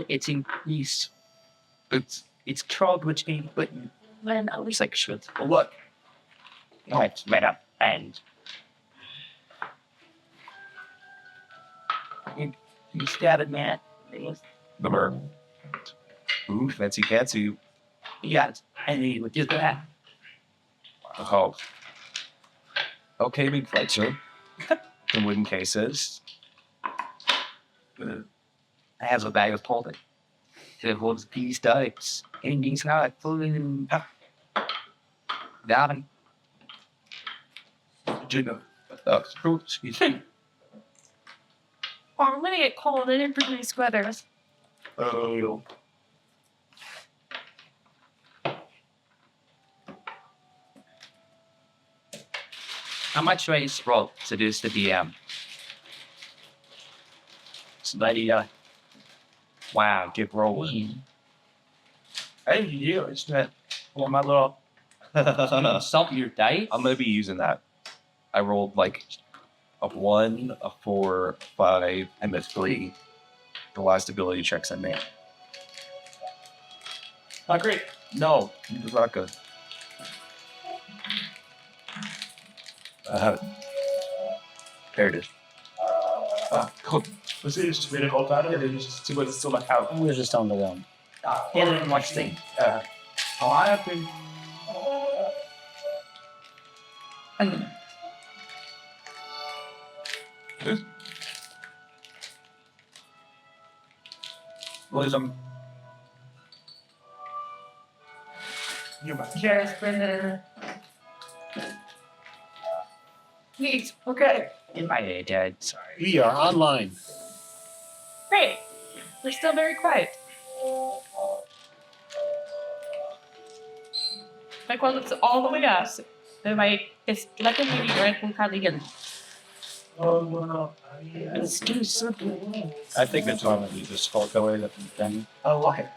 It's increased. It's crawled between when I was like, should look. It's right up and you stab it, man. The bird. Ooh, fancy fancy. Yeah, and he would do that. Oh. Okay, big fletcher. The wooden cases. I have a bag of holding. It holds these dice. And he's not pulling down. Excuse me. Oh, I'm gonna get cold. I didn't bring my sweaters. Oh. How much do I roll to do the DM? Somebody, wow, get rolling. I didn't do it. It's that for my little salt your dice. I'm gonna be using that. I rolled like a 1, a 4, 5, and a 3. The last ability checks I made. Not great. No, it's not good. There it is. Cool. Was it just really hot out and just see what it's still like out? We're just on the one. He didn't watch thing. I have been. Wisdom. You might. Cheers, Brendan. Please, okay. In my head, Dad. Sorry. We are online. Great. We're still very quiet. Like, well, it's all the way up. So it's like a movie, right? We'll probably get it. Oh, no. Let's do something. I think it's on the just walk away that then. Oh, okay.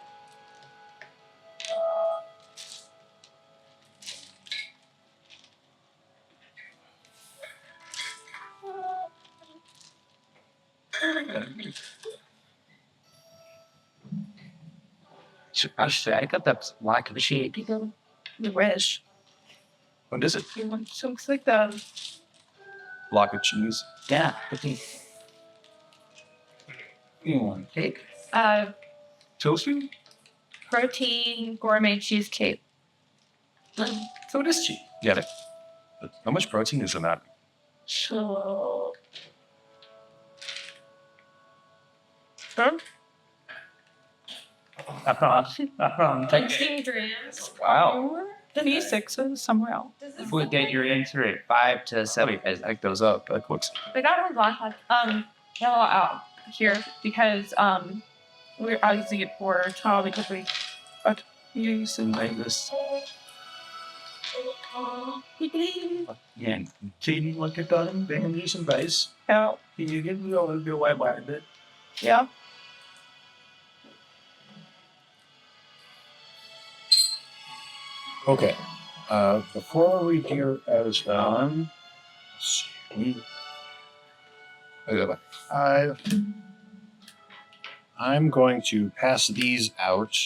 I got that lack of shape. You wish. What is it? You want something like that? Block of cheese. Yeah. You want cake? Toasty? Protein gourmet cheesecake. So it is cheap. Yeah. How much protein is in that? So. Huh? Thanks. 16 grams. Wow. The E6 is somewhere else. We'll get your answer at 5 to 7 as it goes up. That looks. They got one yellow out here because we're using it for child because we Using like this. Yeah. Cheating like a gun, banging you some base. yeah. You get me all your way by a bit. Yeah. Okay. Before we do as done, let's see. I'm going to pass these out.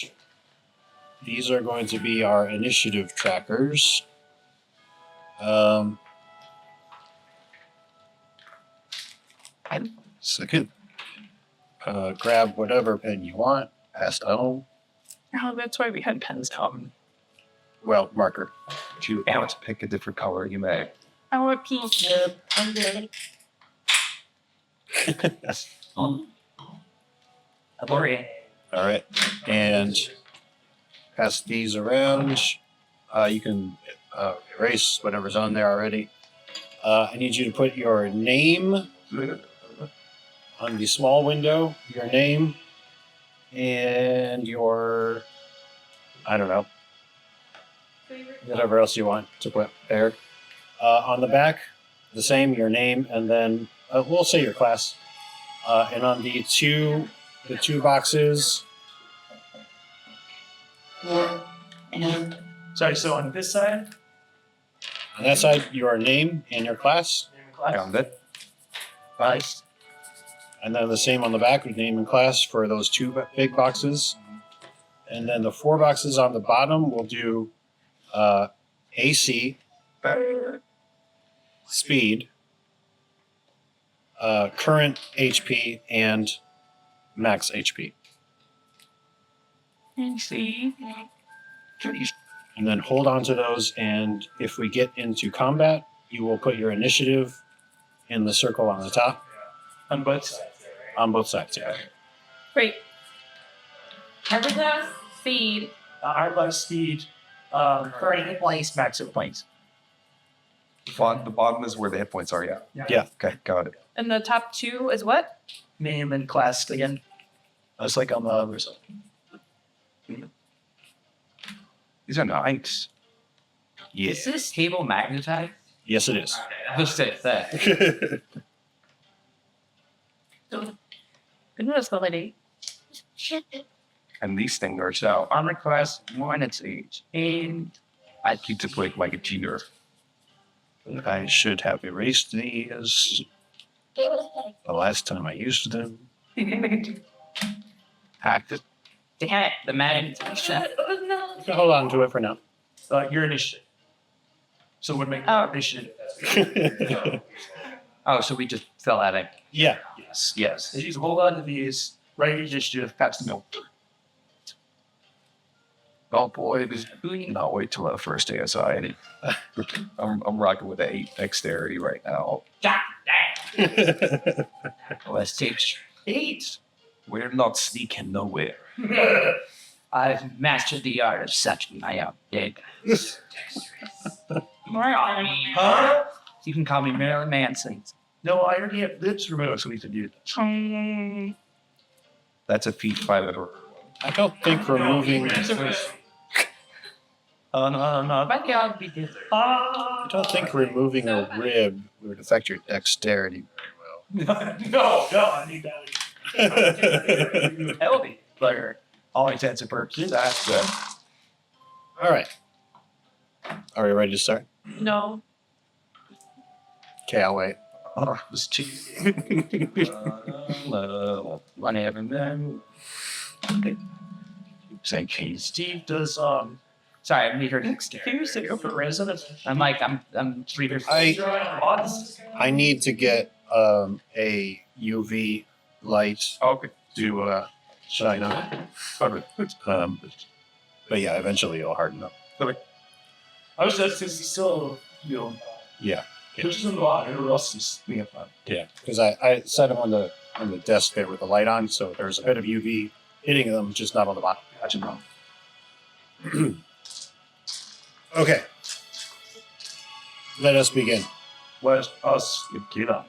These are going to be our initiative trackers. Second, grab whatever pen you want. Pass down. Oh, that's why we had pens out. Well, marker. If you want to pick a different color, you may. I want pink. I'm good. Gloria. All right, and pass these around. You can erase whatever's on there already. I need you to put your name on the small window, your name, and your, I don't know, whatever else you want to put there. On the back, the same, your name, and then we'll say your class. And on the two boxes. Sorry, so on this side? On that side, your name and your class. Found it. Nice. And then the same on the back with name and class for those 2 big boxes. And then the 4 boxes on the bottom will do AC, speed, current HP, and max HP. See. And then hold on to those, and if we get into combat, you will put your initiative in the circle on the top. On both sides. On both sides, yeah. Wait. Emergence, speed. Our left speed, current hit points, max hit points. The bottom is where the hit points are, yeah. Yeah. Okay, got it. And the top 2 is what? Name and class again. That's like on the other side. These are nice. Yeah. Is this table magnetized? Yes, it is. Just say that. Goodness, ability. And these things are so. Armor class 1, it's each. And I keep to play like a cheater. I should have erased these the last time I used them. Hacked it. damn it, the magnetization. So hold on to it for now. Your initiative. So we're making Oh. initiative. Oh, so we just fell at it. Yeah. Yes, yes. If you hold on to these, right initiative, that's the milk. Oh boy, this not wait till the first ASI. I'm rocking with the 8 dexterity right now. Let's take 8. We're not sneaking nowhere. I've mastered the art of such my outdate. More irony. Huh? You can call me Marilyn Manson. No, I already have lips removed, so we can do this. That's a feat 5 ever. I don't think removing. No. But yeah, I'll be different. I don't think removing a rib would affect your dexterity No, I need that. That will be clear. All intents and purposes, that's All right. Are we ready to start? No. Okay, I'll wait. Oh, this cheap. Whatever. Say, Steve does, Sorry, I'm here. can you say for residents? I'm 3 years. I need to get a UV light Okay. to shine on. But yeah, eventually it'll harden up. I was just, he's still, Yeah. there's some water, or else he's being fun. Yeah, because I set them on the desk there with the light on, so there's a bit of UV hitting them, just not on the bottom. Gotcha. Okay. Let us begin. Let us get up.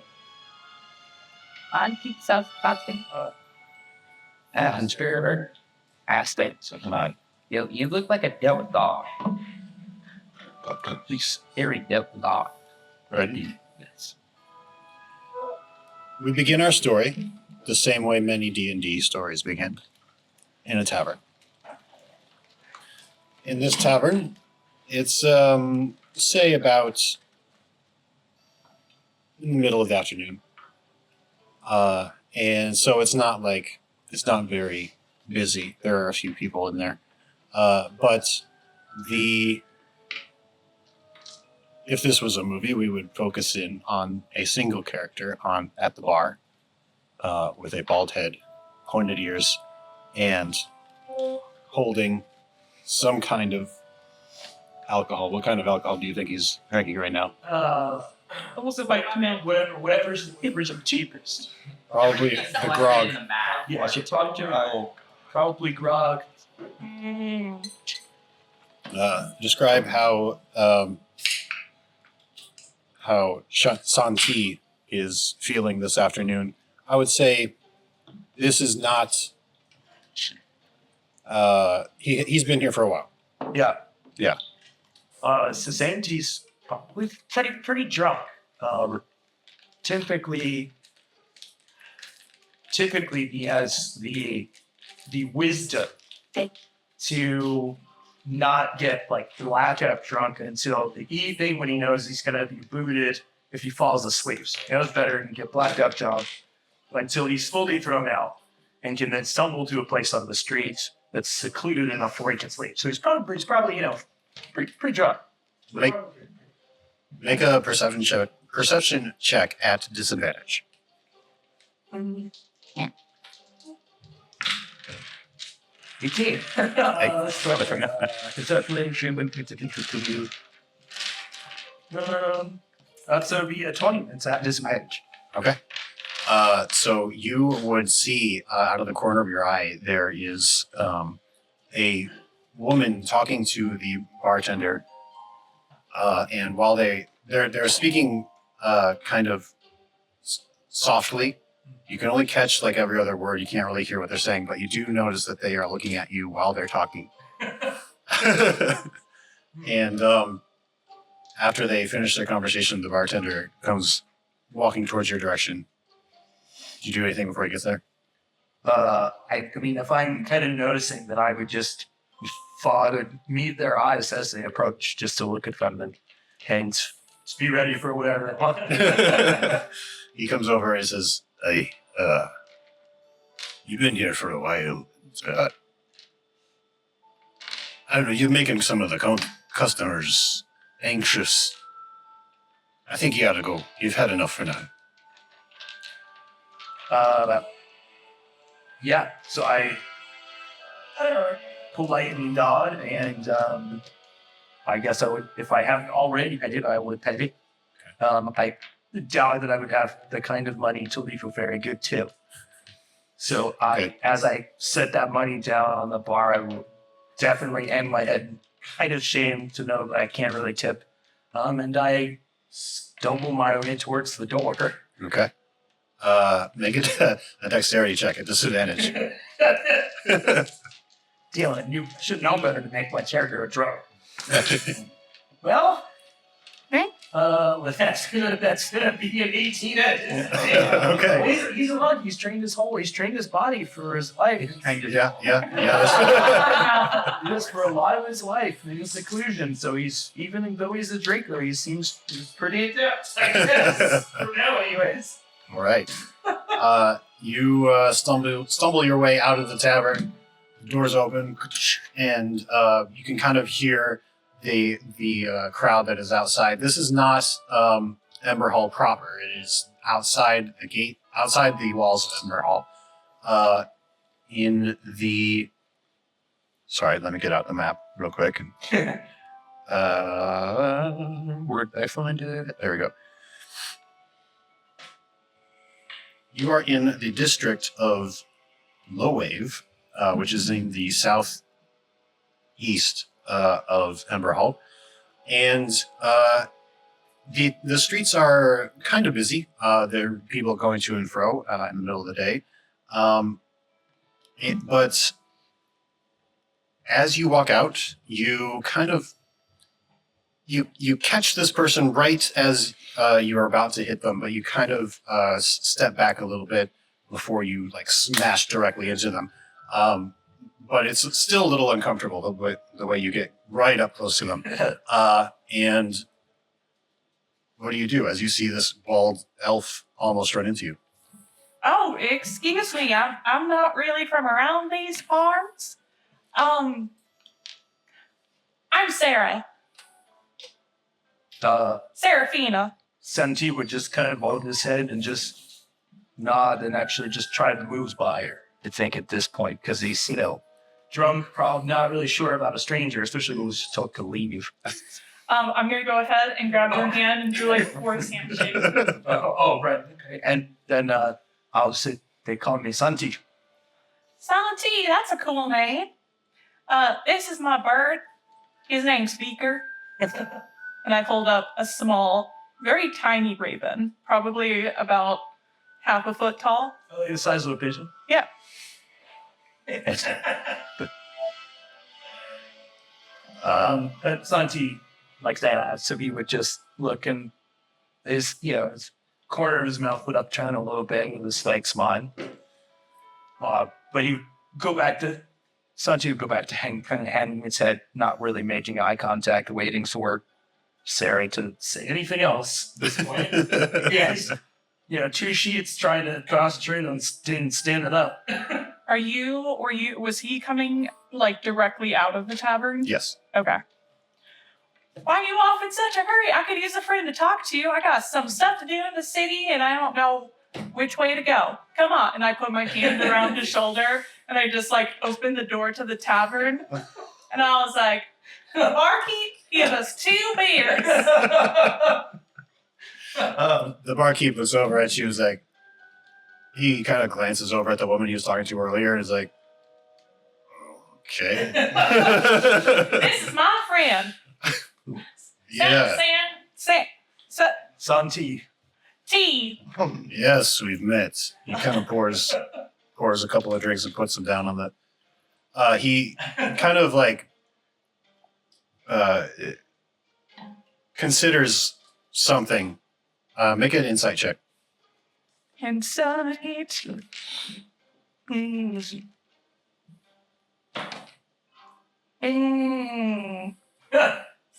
On pizza, baffling. And spirit aspects of mine. You look like a devil dog. Please, scary devil dog. Ready? Yes. We begin our story the same way many D&D stories begin, in a tavern. In this tavern, it's say about in the middle of the afternoon, and so it's not very busy. There are a few people in there, but if this was a movie, we would focus in on a single character at the bar, with a bald head, pointed ears, and holding some kind of alcohol. What kind of alcohol do you think he's drinking right now? Almost like command whatever's the cheapest. Probably the grog. Yeah, I should talk to him. Probably grog. Describe how Santi is feeling this afternoon. I would say this is not. He's been here for a while. Yeah. Yeah. Santi's probably pretty drunk. Typically he has the wisdom to not get blackout drunk until the evening when he knows he's gonna be booted if he falls asleep. So he knows better and get blacked out drunk until he's fully thrown out and can then stumble to a place on the street that's secluded enough where he can sleep. So he's probably you know, pretty drunk. Make a perception check at disadvantage. You can't. That's a be a 20. It's at disadvantage. Okay. So you would see out of the corner of your eye there is a woman talking to the bartender, and while they're speaking kind of softly, you can only catch like every other word. You can't really hear what they're saying, but you do notice that they are looking at you while they're talking. And after they finish their conversation, the bartender comes walking towards your direction. Did you do anything before he gets there? I mean, if I'm kind of noticing that I would just follow to meet their eyes as they approach, just to look at them and Just be ready for whatever they want. He comes over and says, "Hey, you've been here for a while. I don't know, you're making some of the customers anxious. I think you gotta go. You've had enough for now." yeah. So I politely nod, and I guess I would, if I haven't already, I would pay it. I doubt that I would have the kind of money to leave a very good tip. So as I set that money down on the bar, I will definitely hang my head, kind of shame to know that I can't really tip. And I stumble my way towards the door. Okay. Make a dexterity check at disadvantage. Dylan, you should know better to make my character a drug. Well, that's gonna be an 18. Okay. He's a luck. He's trained his body for his life. Yeah. Just for a lot of his life in seclusion. So even though he's a drinker, he's pretty adept. I guess. For now, anyways. All right. You stumble your way out of the tavern. The doors open, and you can kind of hear the crowd that is outside. This is not Ember Hall proper. It is outside the gate, outside the walls of Ember Hall. Sorry, let me get out the map real quick. Where'd I find it? There we go. You are in the district of Low Wave, which is in the southeast of Ember Hall. And the streets are kind of busy. There are people going to and fro in the middle of the day. But as you walk out, you kind of you catch this person right as you are about to hit them, but you kind of step back a little bit before you like smash directly into them. But it's still a little uncomfortable the way you get right up close to them. And what do as you see this bald elf almost run into you? Oh, excuse me. I'm not really from around these parts. I'm Sarah. Serafina. Santi would just kind of hold his head and just nod and actually just try to move by her. I think at this point, because he's, drunk, probably not really sure about a stranger, especially when he was told to leave. I'm gonna go ahead and grab her hand and do like a forced handshake. Right. Okay. And then I'll say, they call me Santi. Santi, that's a cool name. This is my bird. His name's Beaker. And I pulled up a small, very tiny raven, probably about half a foot tall. Like the size of a pigeon. Yeah. But Santi likes that, so he would just look and his corner of his mouth would upturn a little bit with his like smile. But he'd go back to Santi would go back to hanging his head, not really making eye contact, waiting for Sarah to say anything else at this point. Yes. 2 sheets trying to concentrate on standing up. Was he coming like directly out of the tavern? Yes. Okay. Why are you off in such a hurry? I could use a friend to talk to. I got some stuff to do in the city and I don't know which way to go. Come on. And I put my hand around his shoulder and I just like opened the door to the tavern. And I was like, barkeep, give us 2 beers. The barkeep looks over at you. Was like, he kind of glances over at the woman he was talking to earlier and is like, okay. This is my friend. Yeah. Santi. Tea. Yes, we've met. He kind of pours a couple of drinks and puts them down on the. He kind of like considers something. Make an insight check. Insight.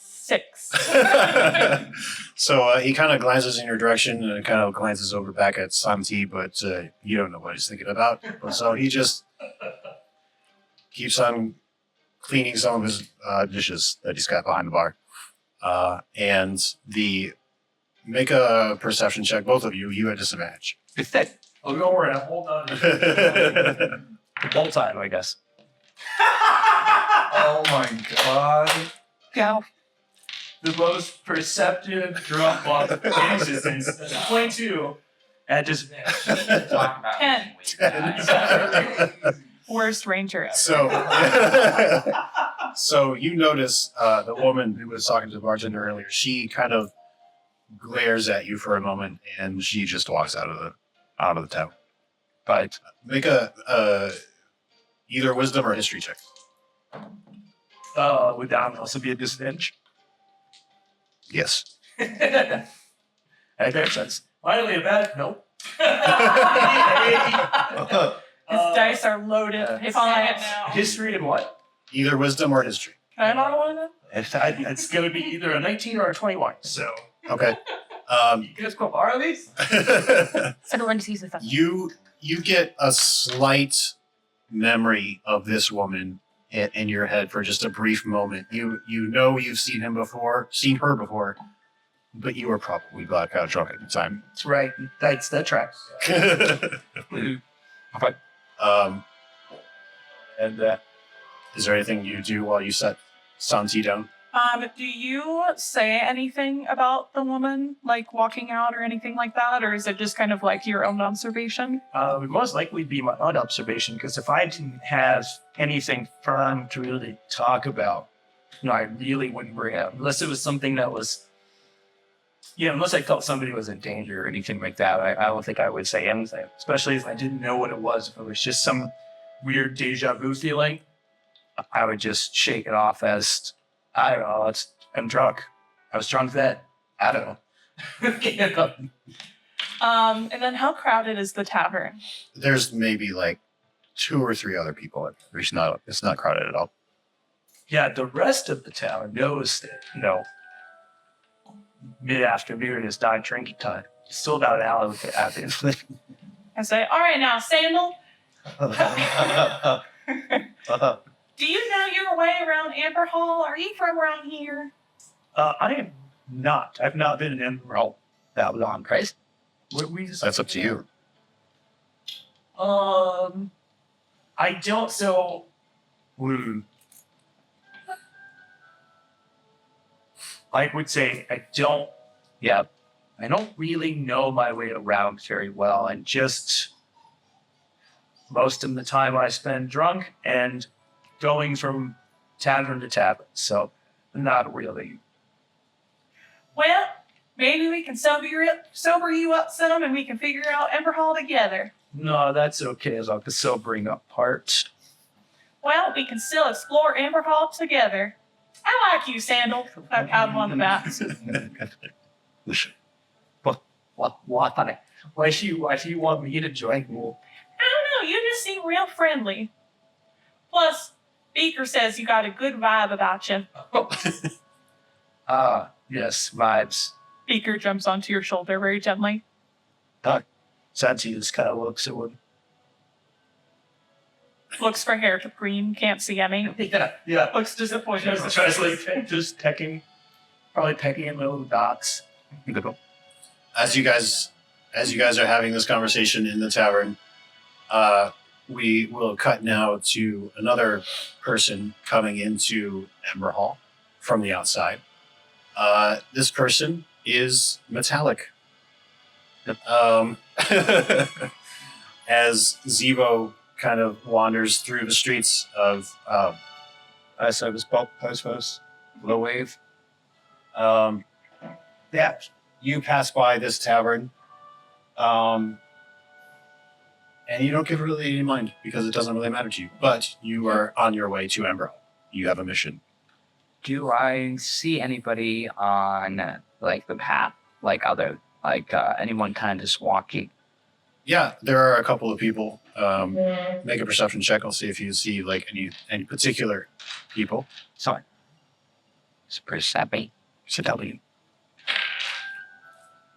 6. So he kind of glances in your direction and kind of glances over back at Santi, but you don't know what he's thinking about. So he just keeps on cleaning some of his dishes that he's got behind the bar. And make a perception check, both of you. You at disadvantage. I'll go over and hold on. The whole time, I guess. Oh my god. Go. The most perceptive drunk boss in existence. 22 at disadvantage. Talk about 10. Worst ranger ever. So you notice the woman who was talking to the bartender earlier. She kind of glares at you for a moment, and she just walks out of the town. But make a either wisdom or history check. Would that also be a disadvantage? Yes. That makes sense. Finally, a bad nope. His dice are loaded. If I had now. History and what? Either wisdom or history. Can I not one of them? It's going to be either a 19 or a 21. So Okay. you guys go borrow these? Everyone sees it. you get a slight memory of this woman in your head for just a brief moment. You know you've seen her before, but you were probably blackout drunk at the time. That's right. That tracks. And is there anything you do while you set Santi down? Do you say anything about the woman, like walking out or anything like that, or is it just kind of like your own observation? It would most likely be my own observation, because if I didn't have anything firm to really talk about, I really wouldn't bring it up. Unless it was something that was, unless I felt somebody was in danger or anything like that, I don't think I would say anything, especially if I didn't know what it was. If it was just some weird deja vu feeling, I would just shake it off as, I don't know, I'm drunk. I was drunk then. I don't know. And then how crowded is the tavern? There's maybe like 2 or 3 other people. It's not crowded at all. Yeah, the rest of the town knows that, mid-afternoon is not drinking time. Still about an hour with the afternoon. I say, all right now, Sandal, do you know your way around Amber Hall? Are you from around here? I am not. I've not been in Emerald that long, right? That's up to you. I don't, so... I would say I don't really know my way around very well, and just most of the time I spend drunk and going from tavern to tavern, so not really. Well, maybe we can sober you up some and we can figure out Amber Hall together. No, that's okay as long as the sobering up part. Well, we can still explore Amber Hall together. I like you, Sandal. I pat him on the back. Why do you want me to join you? I don't know, you just seem real friendly. Plus, Beaker says you got a good vibe about you. Yes, vibes. Beaker jumps onto your shoulder very gently. Santi just kind of looks at him. Looks for hair to preen, can't see any. Yeah. Looks disappointed. Tries like just pecking, probably pecking at my little dots. As you guys are having this conversation in the tavern, we will cut now to another person coming into Ember Hall from the outside. This person is metallic. As Zevo kind of wanders through the streets of Service Pop, Post, Low Wave. yeah, you pass by this tavern, and you don't give it really any mind because it doesn't really matter to you. But you are on your way to Ember Hall. You have a mission. Do I see anybody on like the path, like anyone kind of just walking? Yeah, there are a couple of people. Make a perception check. I'll see if you see like any particular people. Sorry. It's perception.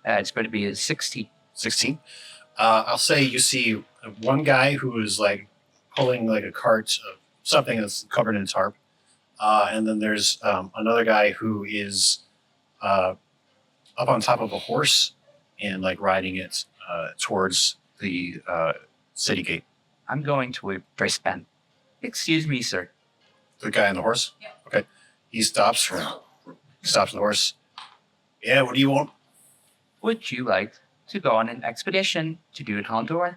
It's going to be a 60. 16. I'll say you see one guy who is like pulling like a cart of something that's covered in tarp. And then there's another guy who is up on top of a horse and like riding it towards the city gate. I'm going to address Ben. Excuse me, sir. The guy on the horse? Yeah. Okay. He stops. Stops the horse. Yeah, what do you want? Would you like to go on an expedition to do Honduras?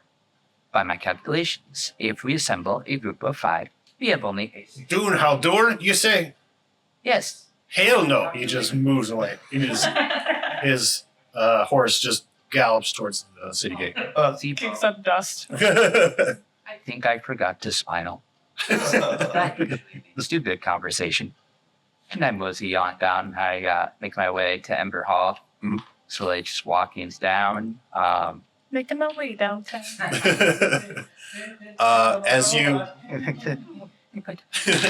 By my calculations, if we assemble a group of 5, we have only 8. Doing Haldor, you say? Yes. Hell no. He just moves away. His horse just gallops towards the city gate. Zeebo, Kicks up dust. I think I forgot to smile. Stupid conversation. And I mosey on down. I make my way to Ember Hall. Mhm. So just walking down. Making my way downtown. As you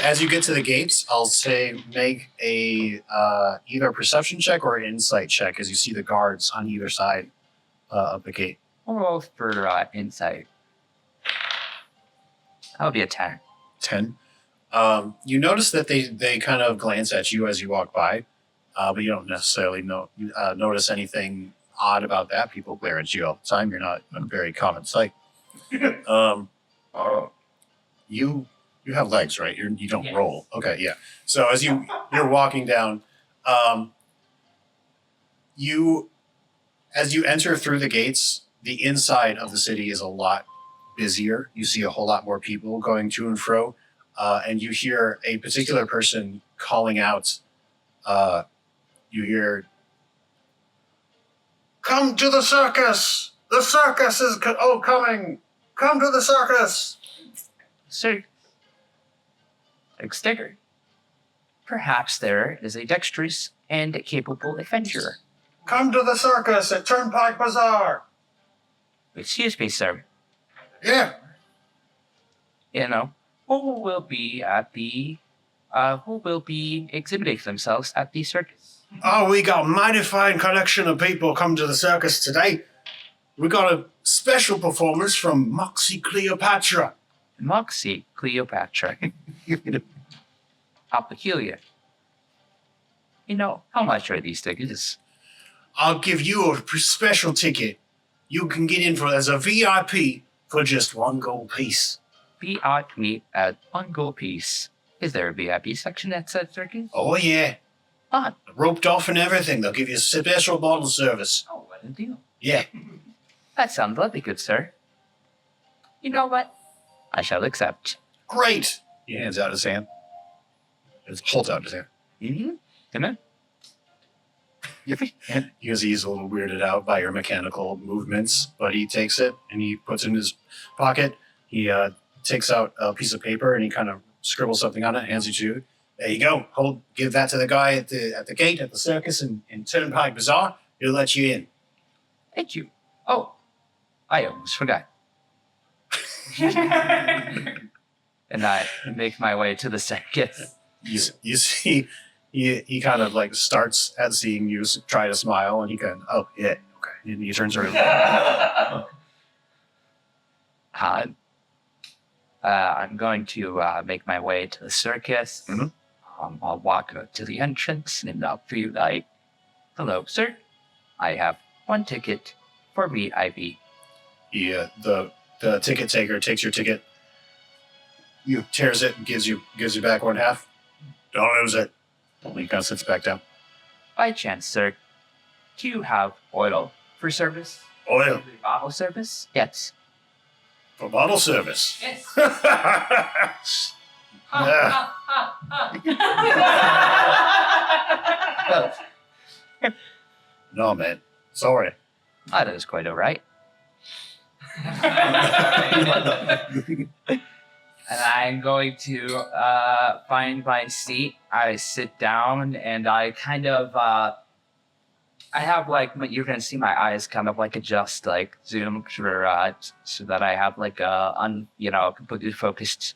as you get to the gates, I'll say make a either a perception check or an insight check as you see the guards on either side of the gate. I'll roll for insight. That would be a 10. 10. You notice that they kind of glance at you as you walk by, but you don't necessarily notice anything odd about that. People glare at you all the time. You're not a very common sight. You have legs, right? You don't Yes. roll. Okay, yeah. So as you're walking down, as you enter through the gates, the inside of the city is a lot busier. You see a whole lot more people going to and fro, and you hear a particular person calling out. You hear, "Come to the circus! The circus is coming! Come to the circus!" Sir, Sticker, perhaps there is a dexterous and capable adventurer. Come to the circus at Turnpike Bazaar. Excuse me, sir. Yeah. Who will be exhibiting themselves at the circus? Oh, we got a mighty fine collection of people come to the circus today. We got a special performance from Moxie Cleopatra. Moxie Cleopatra. How peculiar. How much are these tickets? I'll give you a special ticket. You can get in as a VIP for just 1 gold piece. VIP at 1 gold piece. Is there a VIP section at said circus? Oh, yeah. Ah. Roped off and everything. They'll give you a special bottle service. Oh, what a deal. Yeah. That sounds lovely, good sir. You know what? I shall accept. Great. He hands out his hand. Holds out his hand. Mm-hmm. Come on. Because he's a little weirded out by your mechanical movements, but he takes it and he puts it in his pocket. He takes out a piece of paper and he kind of scribbles something on it, hands it to you. There you go. Give that to the guy at the gate at the circus in Turnpike Bazaar. He'll let you in. Thank you. Oh, I almost forgot. And I make my way to the circus. You see, he kind of like starts at seeing you try to smile, and he kind of, oh yeah, okay. He turns around. I'm going to make my way to the circus. Mhm. I'll walk to the entrance and I'll be like, "Hello, sir. I have one ticket for VIP." The ticket taker takes your ticket. You tears it and gives you back one half. Don't lose it. He kind of sits back down. By chance, sir, do you have oil for service? Oil Bottle service? Yes. for bottle service. Yes. Yeah. No, man. Sorry. That is quite all right. And I'm going to find my seat. I sit down and I kind of, I have like, you're going to see my eyes kind of like adjust, like zoom for, so that I have like a, completely focused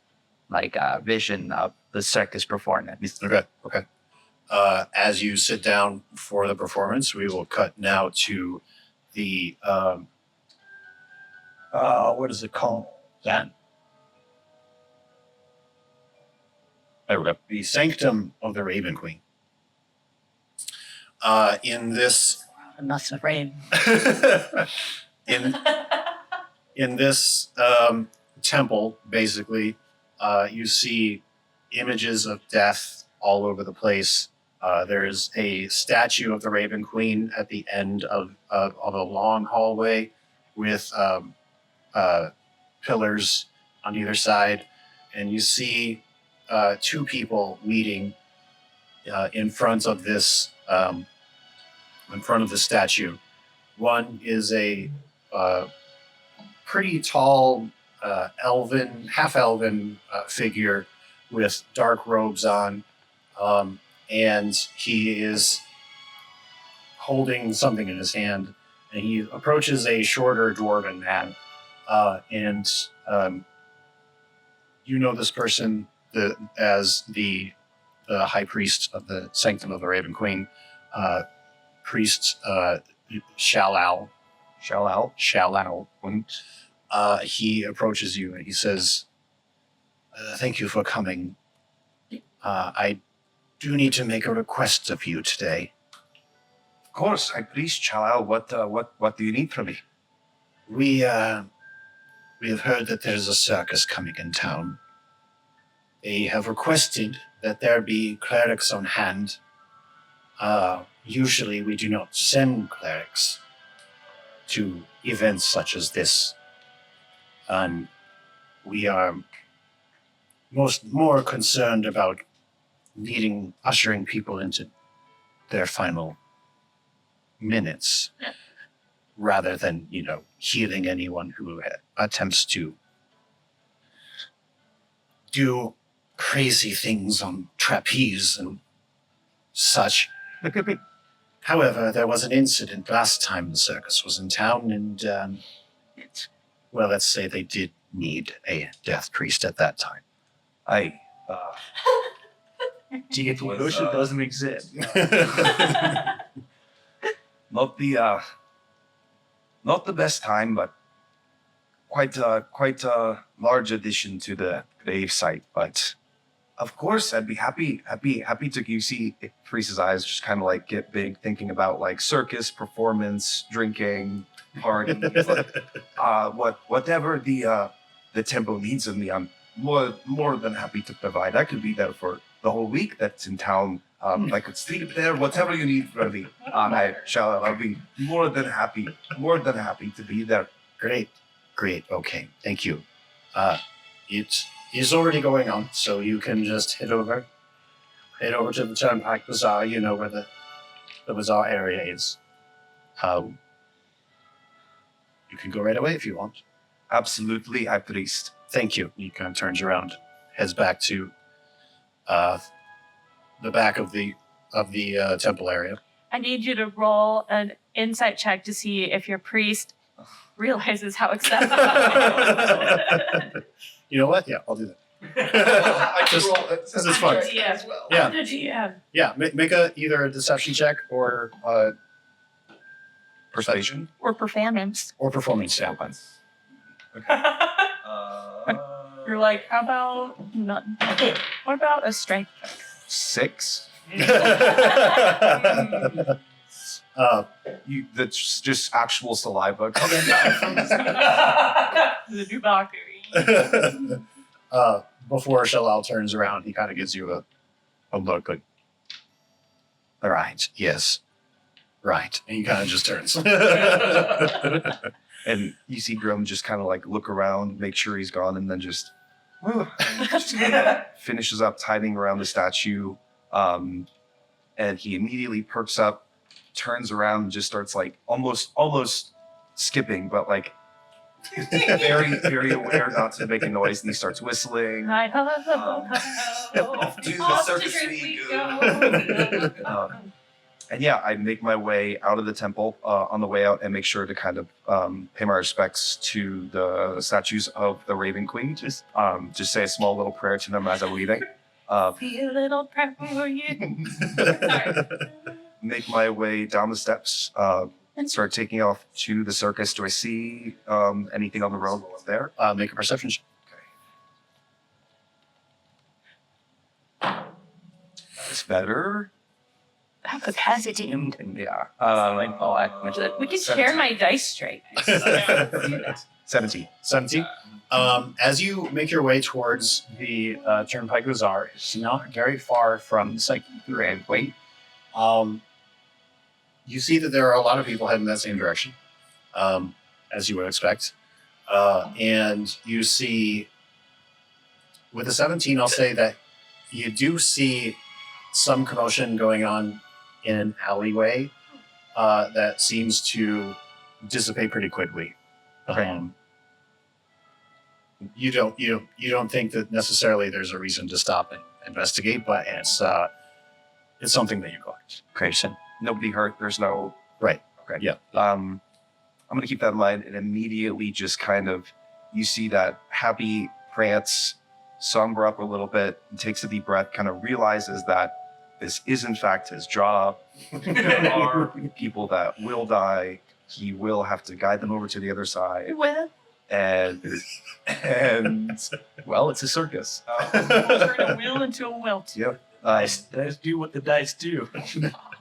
like vision of the circus performance. Okay. As you sit down for the performance, we will cut now to the what is it called? Then there we go. The Sanctum of the Raven Queen. In this Must have rained. in this temple, basically, you see images of death all over the place. There's a statue of the Raven Queen at the end of a long hallway with pillars on either side, and you see two people meeting in front of this statue. One is a pretty tall half elven figure with dark robes on, and he is holding something in his hand, and he approaches a shorter dwarven man, and you know this person as the high priest of the Sanctum of the Raven Queen, priest Shalal. He approaches you and he says, "Thank you for coming. I do need to make a request of you today. Of course, I please, Chalal. What do you need from me? We have heard that there's a circus coming in town. They have requested that there be clerics on hand. Usually we do not send clerics to events such as this. And we are more concerned about ushering people into their final minutes rather than, healing anyone who attempts to do crazy things on trapeze and such. However, there was an incident last time the circus was in town, and, let's say they did need a death priest at that time. Devolution doesn't exist. Not the best time, but quite a large addition to the grave site. But of course, I'd be happy to. You see, Frisa's eyes just kind of like get big, thinking about like circus performance, drinking, partying, whatever the temple needs of me. I'm more than happy to provide. I could be there for the whole week that's in town. I could sleep there, whatever you need from me. I'll be more than happy to be there. Great. Okay, thank you. It is already going on, so you can just head over to the Turnpike Bazaar. You know where the bazaar area is. You can go right away if you want. Absolutely, High Priest. Thank you. He kind of turns around, heads back to the back of the temple area. I need you to roll an insight check to see if your priest realizes how acceptable. You know what? Yeah, I'll do that. This is fun. Yeah. Yeah. The GM. Yeah, make either a deception check or Persuasion. Or performance. or performance standpoint. You're like, how about none? What about a strength? 6. That's just actual saliva. The new mockery. Before Shalal turns around, he kind of gives you a look like, all right, yes, right. And he kind of just turns. And you see Grim just kind of like look around, make sure he's gone, and then just finishes up tidying around the statue. And he immediately perks up, turns around, and just starts like almost skipping, but like very, very aware not to make a noise. And he starts whistling. Off to the circus we go. And yeah, I make my way out of the temple on the way out and make sure to kind of pay my respects to the statues of the Raven Queen. Just say a small little prayer to them as I'm leaving. Be a little prayer for you. Make my way down the steps and start taking off to the circus. Do I see anything on the road while I'm there? Make a perception check. That's better. That was hesitating. Yeah. We can share my dice tray. 17. 17. As you make your way towards the Turnpike Bazaar, it's not very far from the Psychic Railway. You see that there are a lot of people heading that same direction, as you would expect. And you see, with the 17, I'll say that you do see some commotion going on in an alleyway that seems to dissipate pretty quickly. Okay. You don't think that necessarily there's a reason to stop and investigate, but it's something that you collect. Okay, so nobody hurt. There's no... Right. Okay. Yeah. I'm going to keep that in mind, and immediately just kind of, you see that happy prance, somber up a little bit, and takes a deep breath, kind of realizes that this is in fact his job. There are people that will die. He will have to guide them over to the other side. Well, And well, it's a circus. turn a will into a wilt. Yep. Dice do what the dice do.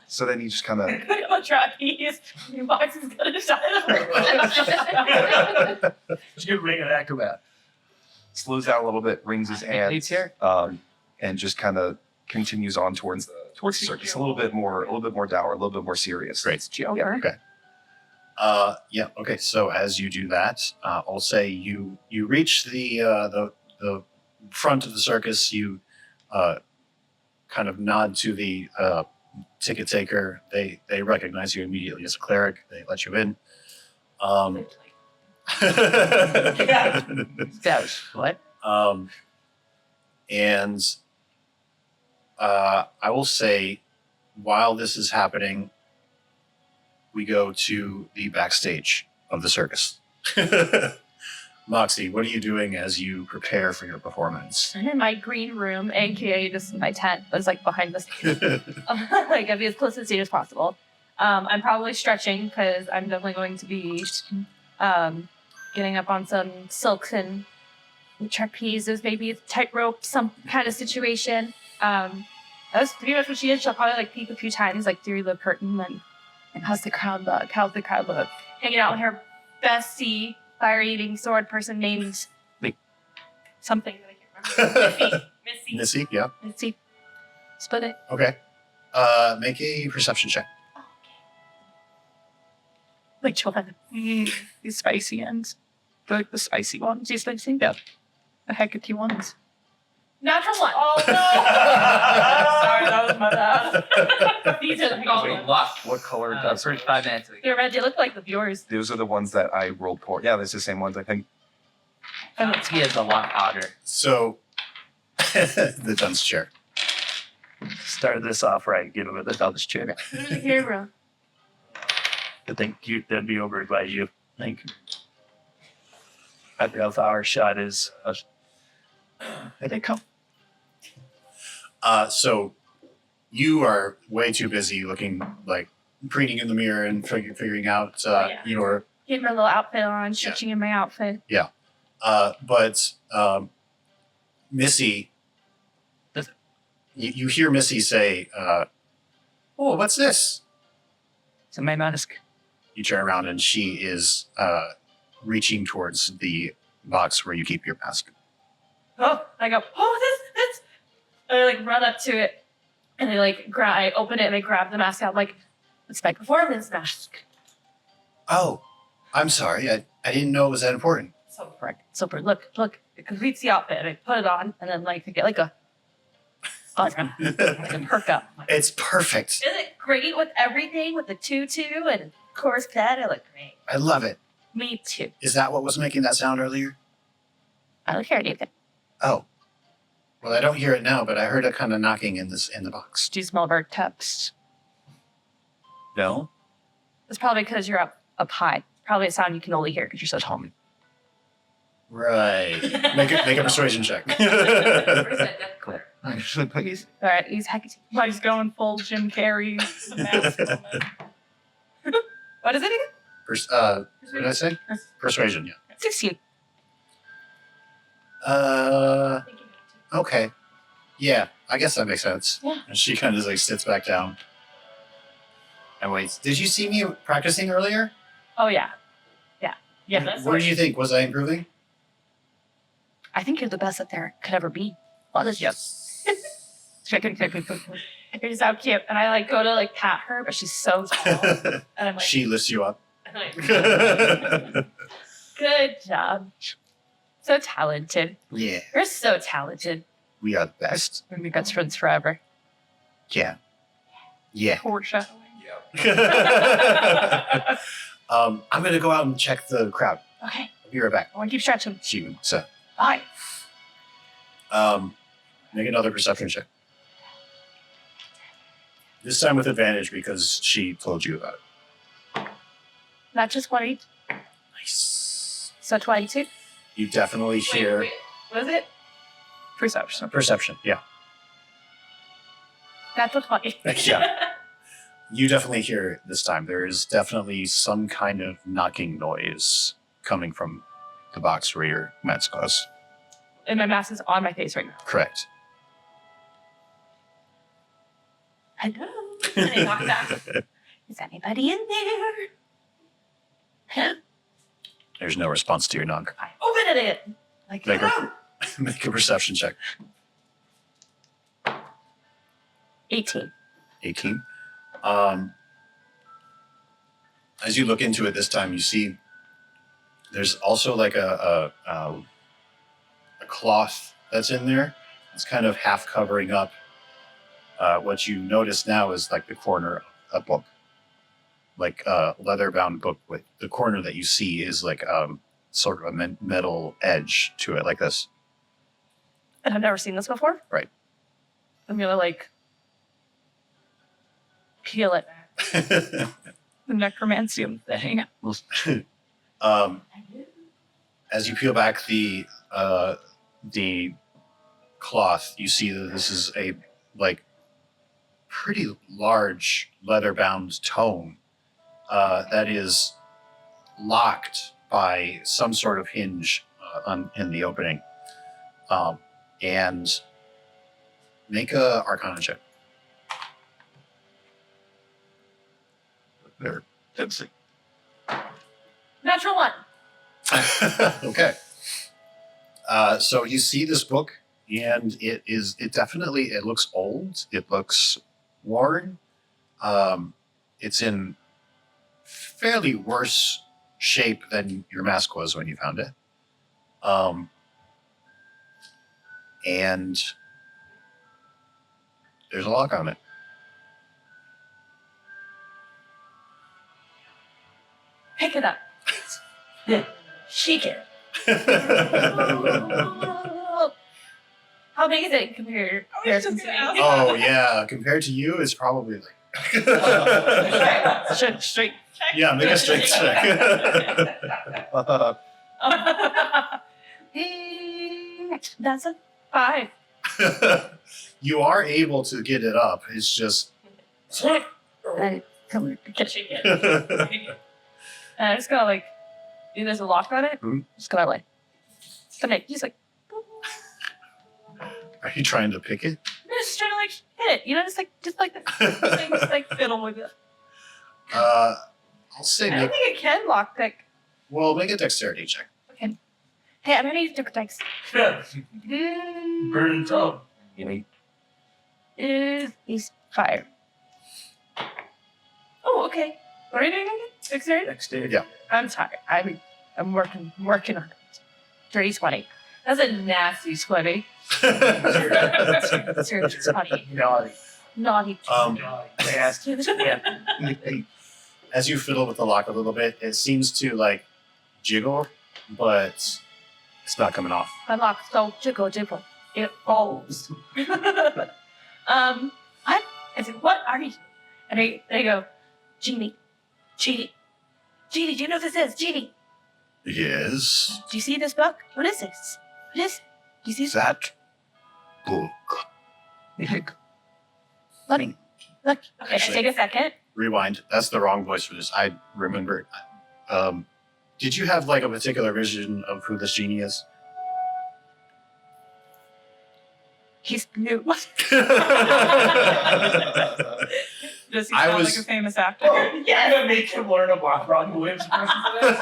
So then he just kind of I'm a trapeze. Your box is gonna You bring an acrobat. slows down a little bit, wrings his hands, Leads here. and just kind of continues on towards the circus. A little bit more dour, a little bit more serious. Great. Joker. Okay. Yeah. Okay. So as you do that, I'll say you reach the front of the circus. You kind of nod to the ticket taker. They recognize you immediately as a cleric. They let you in. That was what? And I will say, while this is happening, we go to the backstage of the circus. Moxie, what are you doing as you prepare for your performance? I'm in my green room, aka just my tent that's like behind the stage. Like I'd be as close to the stage as possible. I'm probably stretching because I'm definitely going to be getting up on some silks and trapezes, maybe a tightrope, some kind of situation. That's pretty much what she is. She'll probably like peek a few times, like through the curtain, and how's the crowd look? How's the crowd look? Hanging out with her bestie, fire-eating sword person named something that I can't remember. Missy, yeah. Missy. Split it. Okay. Make a perception check. Which one? These spicy ones. The spicy ones. These spicy? Yeah. The heckety ones. Natural one. Oh no! Sorry, that was my bad. These are the Wait, luck. what color That's 35 minutes. They're red. They look like the yours. Those are the ones that I rolled for. Yeah, that's the same ones, I think. He has a lot powder. So, the dunce chair. Started this off right, give him the dumbest chair. Who's the hero? I think that'd be over by you. I think. I think our shot is. I think come. So, you are way too busy looking like preening in the mirror and figuring out Yeah. your. Get my little outfit on, stretching in my outfit. But Missy, you hear Missy say, "Oh, what's this?" So my mask. You turn around and she is reaching towards the box where you keep your mask. Oh, I go, oh, this. And I like run up to it and I like I open it and I grab the mask out. I'm like, it's my performance mask. Oh, I'm sorry. I didn't know it was that important. So look, it completes the outfit. And I put it on and then like I get like a perk up. It's perfect. Isn't it great with everything with the tutu and course pet? I look great. I love it. Me too. Is that what was making that sound earlier? I don't hear anything. Oh. Well, I don't hear it now, but I heard it kind of knocking in the box. Do you smell bird text? No? It's probably because you're up high. Probably a sound you can only hear because you're so tall. Right. Make a persuasion check. All right, he's he's going full Jim Carrey. What is it again? What did I say? Persuasion, yeah. 16. Okay. Yeah, I guess that makes sense. Yeah. And she kind of like sits back down and waits. Did you see me practicing earlier? Oh yeah. That's What do you think? Was I improving? I think you're the best that there could ever be. Honestly. Yes. You're so cute. And I like go to like pat her, but she's so tall. And I'm like, She lifts you up. good job. So talented. Yeah, You're so talented. we are the best. We're gonna be best friends forever. Yeah. Yeah. Foreshadowing. I'm gonna go out and check the crowd. Okay. I'll be right back. I want to keep stretching. So, Bye. make another perception check. This time with advantage because she told you about it. Not just 20. Nice. So 22. You definitely hear What is it? Perception. perception. Yeah. That's a 20. Yeah. You definitely hear it this time. There is definitely some kind of knocking noise coming from the box where your mask goes. And my mask is on my face right now. Correct. Hello. And I knock back. Is anybody in there? There's no response to your knock. I open it. Like, Make hello. Make a perception check. 18. 18. As you look into it this time, you see there's also like a cloth that's in there. It's kind of half covering up. What you notice now is like the corner of a book, like a leather-bound book. With the corner that you see is like sort of a metal edge to it, like this. And I've never seen this before. Right. I'm gonna like peel it. The necromancium thing. As you peel back the cloth, you see that this is a like pretty large leather-bound tome that is locked by some sort of hinge in the opening. And make a Arcana check. There. Natural 1. Okay. So you see this book, and it looks old. It looks worn. It's in fairly worse shape than your mask was when you found it. And there's a lock on it. Pick it up. Shake it. How big is it compared to me? Oh yeah, compared to you, it's probably like. Straight. Yeah, make a straight check. That's a 5. You are able to get it up. It's just And Come here, catch it. And I just gotta like, there's a lock on it. Mhm. Just gotta like, he's like, Are you trying to pick it? just trying to like hit it, just like just like fiddle with it. I'll say I don't make, think it can lockpick. well, make a dexterity check. Okay. Hey, I'm gonna use different dice. Yeah. Mm, Burn and tub. is fire. Oh, okay. What are you doing again? Dexterity? Dexterity. Yeah. I'm tired. I'm working on it. Dirty sweaty. That's a nasty sweaty. Seriously, sweaty. Naughty. Naughty. Nasty. Yeah. As you fiddle with the lock a little bit, it seems to like jiggle, but it's not coming off. My lock so jiggle. It falls. What? I said, what are you? And they go, Genie, do you know what this is? Genie, Yes. do you see this book? What is this? What is it? Do you see this? That book. Let me look. Okay, Actually- take a second. Rewind. That's the wrong voice for this. I remember. Did you have like a particular vision of who this genie is? He's new. Does he I sound was- like a famous actor? I'm gonna make him learn a Broadway Williams impression for this.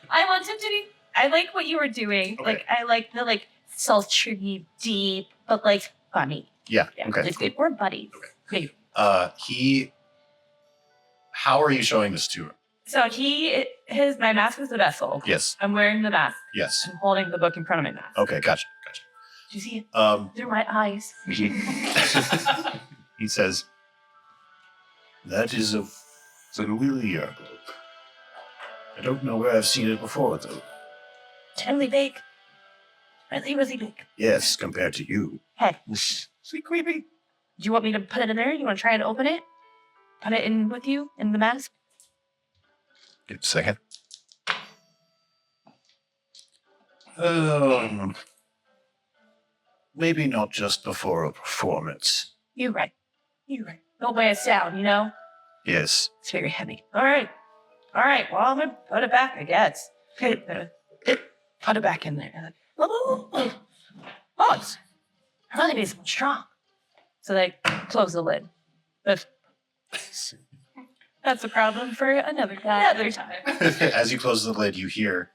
I want him to be. I like what you were doing. Okay. Like I like the like sultry, deep, but like funny. Yeah. Yeah, Okay. it's good. We're buddies. Okay. How are you showing this to him? So my mask is the vessel. Yes. I'm wearing the mask. Yes. I'm holding the book in front of my mask. Okay. Gotcha. Do you see it? Um, Through my eyes. he says, "That is a familiar book. I don't know where I've seen it before, though. Really big. Really big. Yes, compared to you. Hey, Sweet creepy. do you want me to put it in there? You want to try and open it? Put it in with you in the mask? Give it a second. Maybe not just before a performance. You're right. Don't weigh us down, you know? Yes. It's very heavy. All right. Well, I'm going to put it back, I guess. Put it back in there. Oh, it's really be strong. So they close the lid. That's a problem for another time. As you close the lid, you hear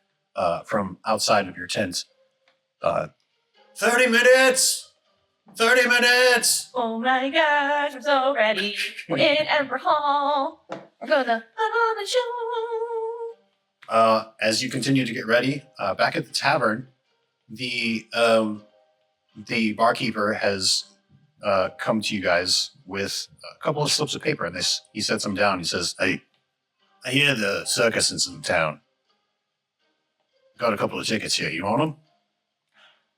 from outside of your tent, 30 minutes! 30 minutes! Oh my gosh, I'm so ready. We're in Ember Hall. We're gonna put on the show. As you continue to get ready, back at the tavern, the barkeeper has come to you guys with a couple of slips of paper, and he sets them down. He says, "Hey, I hear the circus is in town. Got a couple of tickets here. You want them?"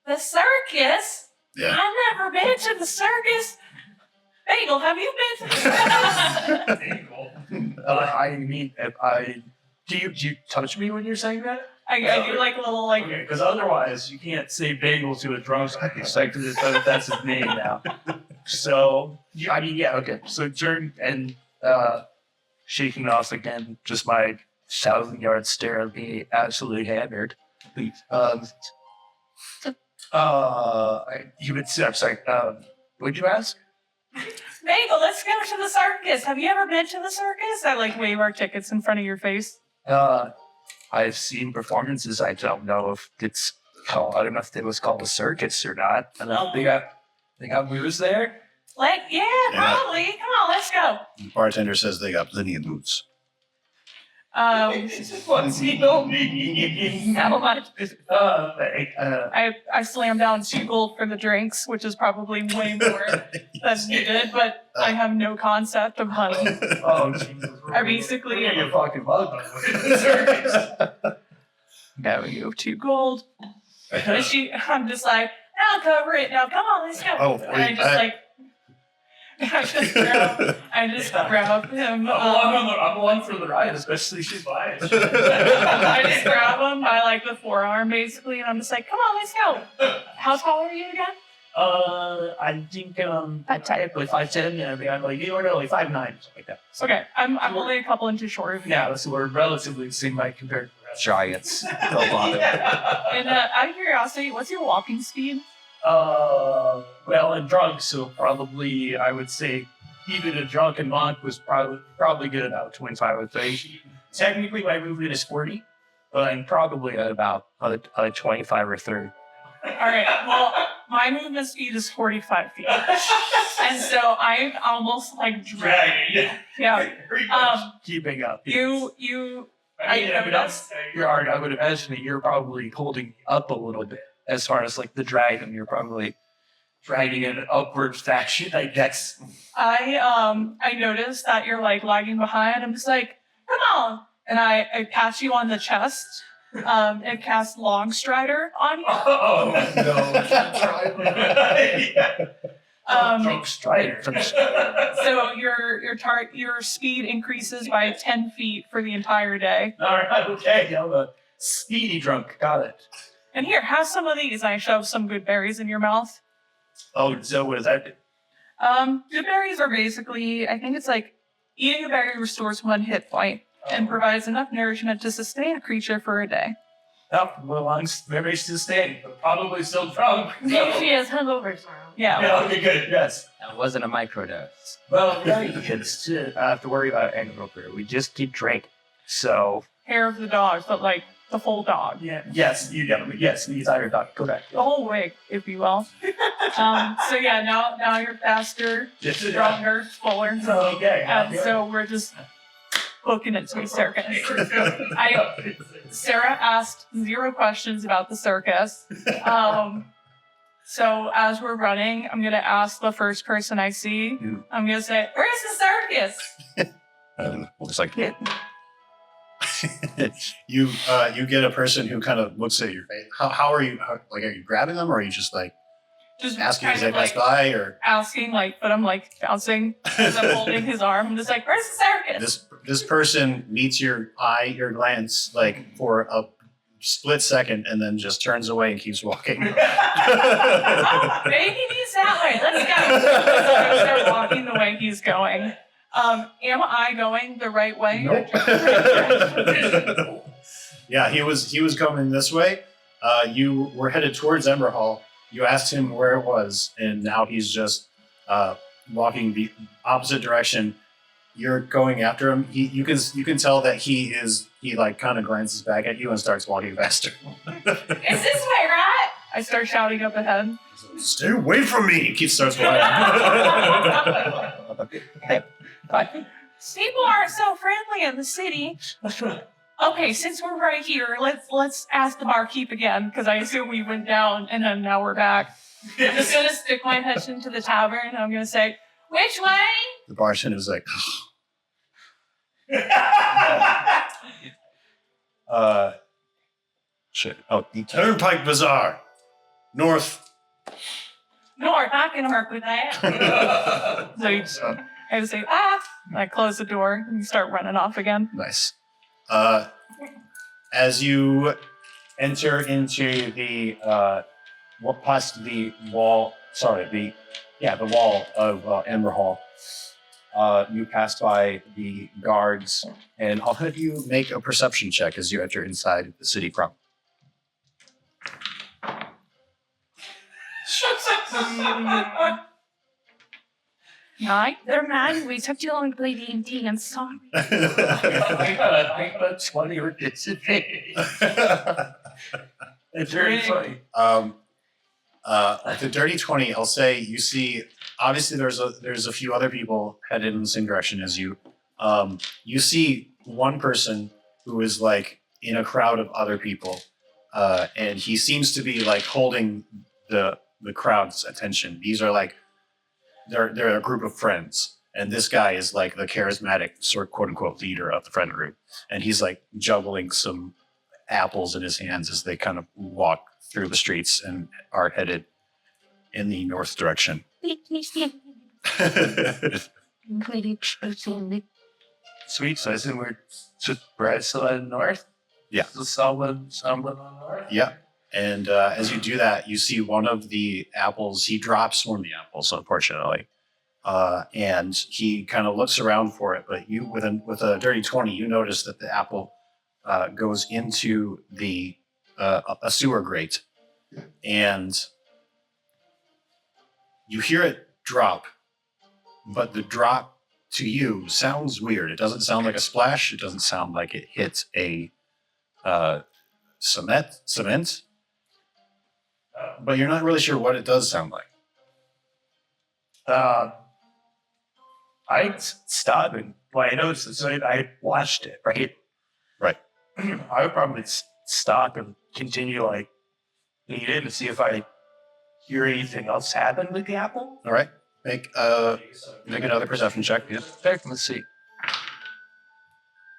The circus? Yeah. I've never been to the circus. Bagel, have you been to the circus? I mean, do you touch me when you're saying that? I do like a little like. Okay, because otherwise you can't say bagel to a drunk. Like that's his name now. So I mean, yeah, okay. So turn and shaking off again. Just my 1,000-yard stare of being absolutely hammered. You would say, I'm sorry. What'd you ask? Bagel, let's go to the circus. Have you ever been to the circus? I like wave our tickets in front of your face. I've seen performances. I don't know if it's called. I don't know if it was called a circus or not. I don't know. They got moves there. Like, yeah, probably. Come on, let's go. The bartender says they got plenty of boots. What's he know me? How much? I I slammed down 2 gold for the drinks, which is probably way more than needed, but I have no concept of money. oh Jesus! I basically you fucking bug circus. No, you have 2 gold. And I'm just like, I'll cover it. Now, come on, let's go. Oh, and I wait, just like, I just grab him. I'm one for the ride, especially if she's buying. I just grab him by like the forearm basically, and I'm just like, come on, let's go. How tall are you again? I think typically 5'10", and I'm like, you know, like 5'9", something like that. It's okay. I'm only a couple inches short of you. Yeah, so we're relatively the same height compared to the rest. Giants. No bother. And out of curiosity, what's your walking speed? Well, and drunk, so probably I would say even a drunken monk was probably good about 25 or 30. Technically, my movement is 40, but I'm probably at about 25 or 30. All right. Well, my movement speed is 45 feet, and so I'm almost like dragging. Yeah. Keeping up. I noticed. I would imagine that you're probably holding me up a little bit as far as like the dragon. You're probably dragging in an upward fashion, I guess. I noticed that you're like lagging behind. I'm just like, come on, and I pat you on the chest. And cast Long Strider on you. Oh no! Long Strider. So your speed increases by 10 feet for the entire day. All right, okay. I'm a speedy drunk. Got it. And here, have some of these. I shove some good berries in your mouth. Oh, so what is that? Good berries are basically, I think it's like eating a berry restores 1 hit point and provides enough nourishment to sustain a creature for a day. Oh, well, I'm very sustained, but probably still drunk. Maybe she has hungover tomorrow. Yeah. Yeah, okay, good. Yes. That wasn't a microdose. Well, yeah, it's I have to worry about hangover. We just keep drinking. So. Hair of the dog, but like the full dog. Yeah. Yes, yes, the entire dog. Correct. The whole wig, if you will. So yeah, now you're faster, stronger, fuller. Okay. And so we're just booking it to the circus. Sarah asked 0 questions about the circus. So as we're running, I'm gonna ask the first person I see. I'm gonna say, "Where's the circus?" Looks like You get a person who kind of looks at your face. How are you? Are you grabbing them, or are you just like Just asking as kind they of, pass by, or asking, like, but I'm like bouncing as I'm holding his arm. I'm just like, "Where's the circus?" this person meets your glance, like for a split second, and then just turns away and keeps walking. Maybe he's that way. Let's go. I start walking the way he's going. Am I going the right way? Nope. Yeah, he was coming this way. You were headed towards Ember Hall. You asked him where it was, and now he's just walking the opposite direction. You're going after him. You can tell that he like kind of glances back at you and starts walking faster. Is this way, right? I start shouting up ahead. Stay away from me! He starts walking. People are so friendly in the city. Okay, since we're right here, let's ask the barkeep again, because I assume we went down and then now we're back. I'm just gonna stick my head into the tavern and I'm gonna say, "Which way?" The bartender's like, shit. Oh, the Turnpike Bazaar, north. North, I can work with that. So I just say, and I close the door and start running off again. Nice. As you enter into the past the wall, the wall of Ember Hall, you pass by the guards, and I'll have you make a perception check as you enter inside the city proper. They're mad. We took too long to play D&D. I'm sorry. I think that's funny or it's a thing. It's very funny. The dirty 20, I'll say you see. Obviously, there's a few other people headed in the same direction as you. You see one person who is like in a crowd of other people, and he seems to be like holding the crowd's attention. These are like they're a group of friends, and this guy is like the charismatic sort of quote unquote leader of the friend group, and he's like juggling some apples in his hands as they kind of walk through the streets and are headed in the north direction. Sweet, so I assume we're still heading north? Yeah. So someone on north? Yeah. And as you do that, you see one of the apples. He drops one of the apples, unfortunately, and he kind of looks around for it. But you, with a dirty 20, you notice that the apple goes into the a sewer grate, and you hear it drop. But the drop to you sounds weird. It doesn't sound like a splash. It doesn't sound like it hits a cement. But you're not really sure what it does sound like. I stopped and I noticed this. I watched it, right? Right. I would probably stop and continue like eat it and see if I hear anything else happen with the apple. All right. Make another perception check. Yeah. Let's see.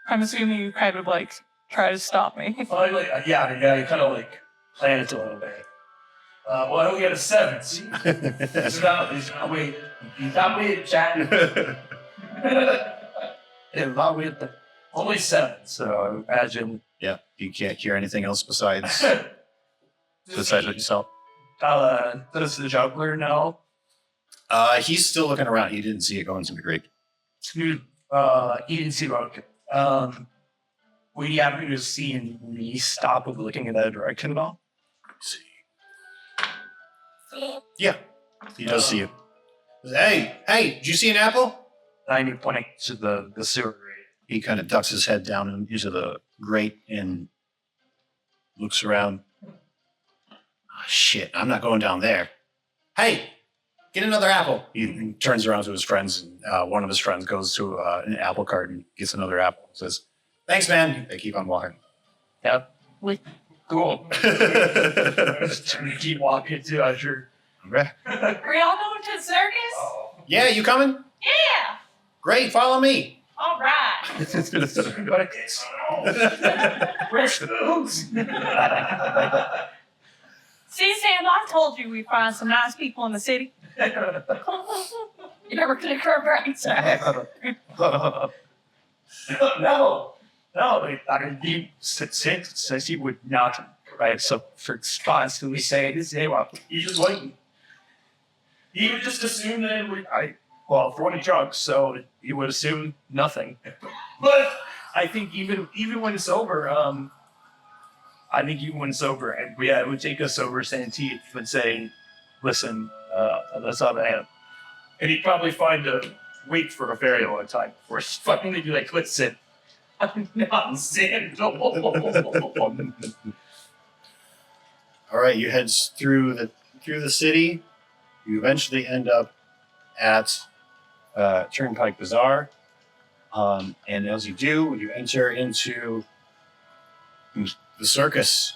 I'm assuming you kind of like try to stop me. Yeah, you kind of like plan it a little bit. Well, I only got a 7. See? He's not waiting, chat. Not waiting. Only 7, so I imagine. Yeah. You can't hear anything else besides what you saw. Does the juggler know? He's still looking around. He didn't see it go into the grate. He didn't see it. Would you happen to see me stop of looking in that direction at all? See. Yeah, he does see you. Hey, did you see an apple? 90 pointing to the sewer grate. He kind of ducks his head down into the grate and looks around. Oh, shit, I'm not going down there. Hey, get another apple. He turns around to his friends, and one of his friends goes to an apple cart and gets another apple and says, "Thanks, man." They keep on walking. Yep. Cool. Just keep walking too, I'm sure. Okay. Are y'all going to the circus? Yeah, you coming? Yeah. Great, follow me. All right. See, Sam, I told you we'd find some nice people in the city. You never could have heard right, sir. No, he says he would not provide some response to me saying this. Well, he just waiting. He would just assume that it would, for one drunk, so he would assume nothing. But I think even when it's over, and it would take us over Santee and say, listen, that's all I have. And he'd probably wait for a very long time before finally be like, listen, I'm not Sandal. All right, you head through the city. You eventually end up at Turnpike Bazaar, and as you do, you enter into the circus.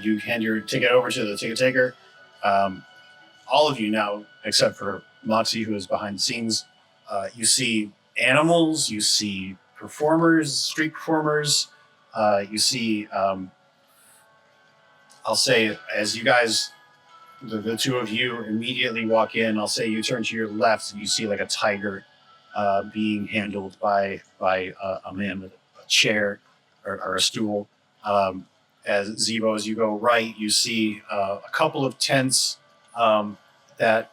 You hand your ticket over to the ticket taker. All of you now, except for Moxie, who is behind the scenes, you see animals, you see street performers, you see, I'll say, as you guys, the two of you immediately walk in, I'll say you turn to your left and you see like a tiger being handled by a man with a chair or a stool. As you go right, you see a couple of tents that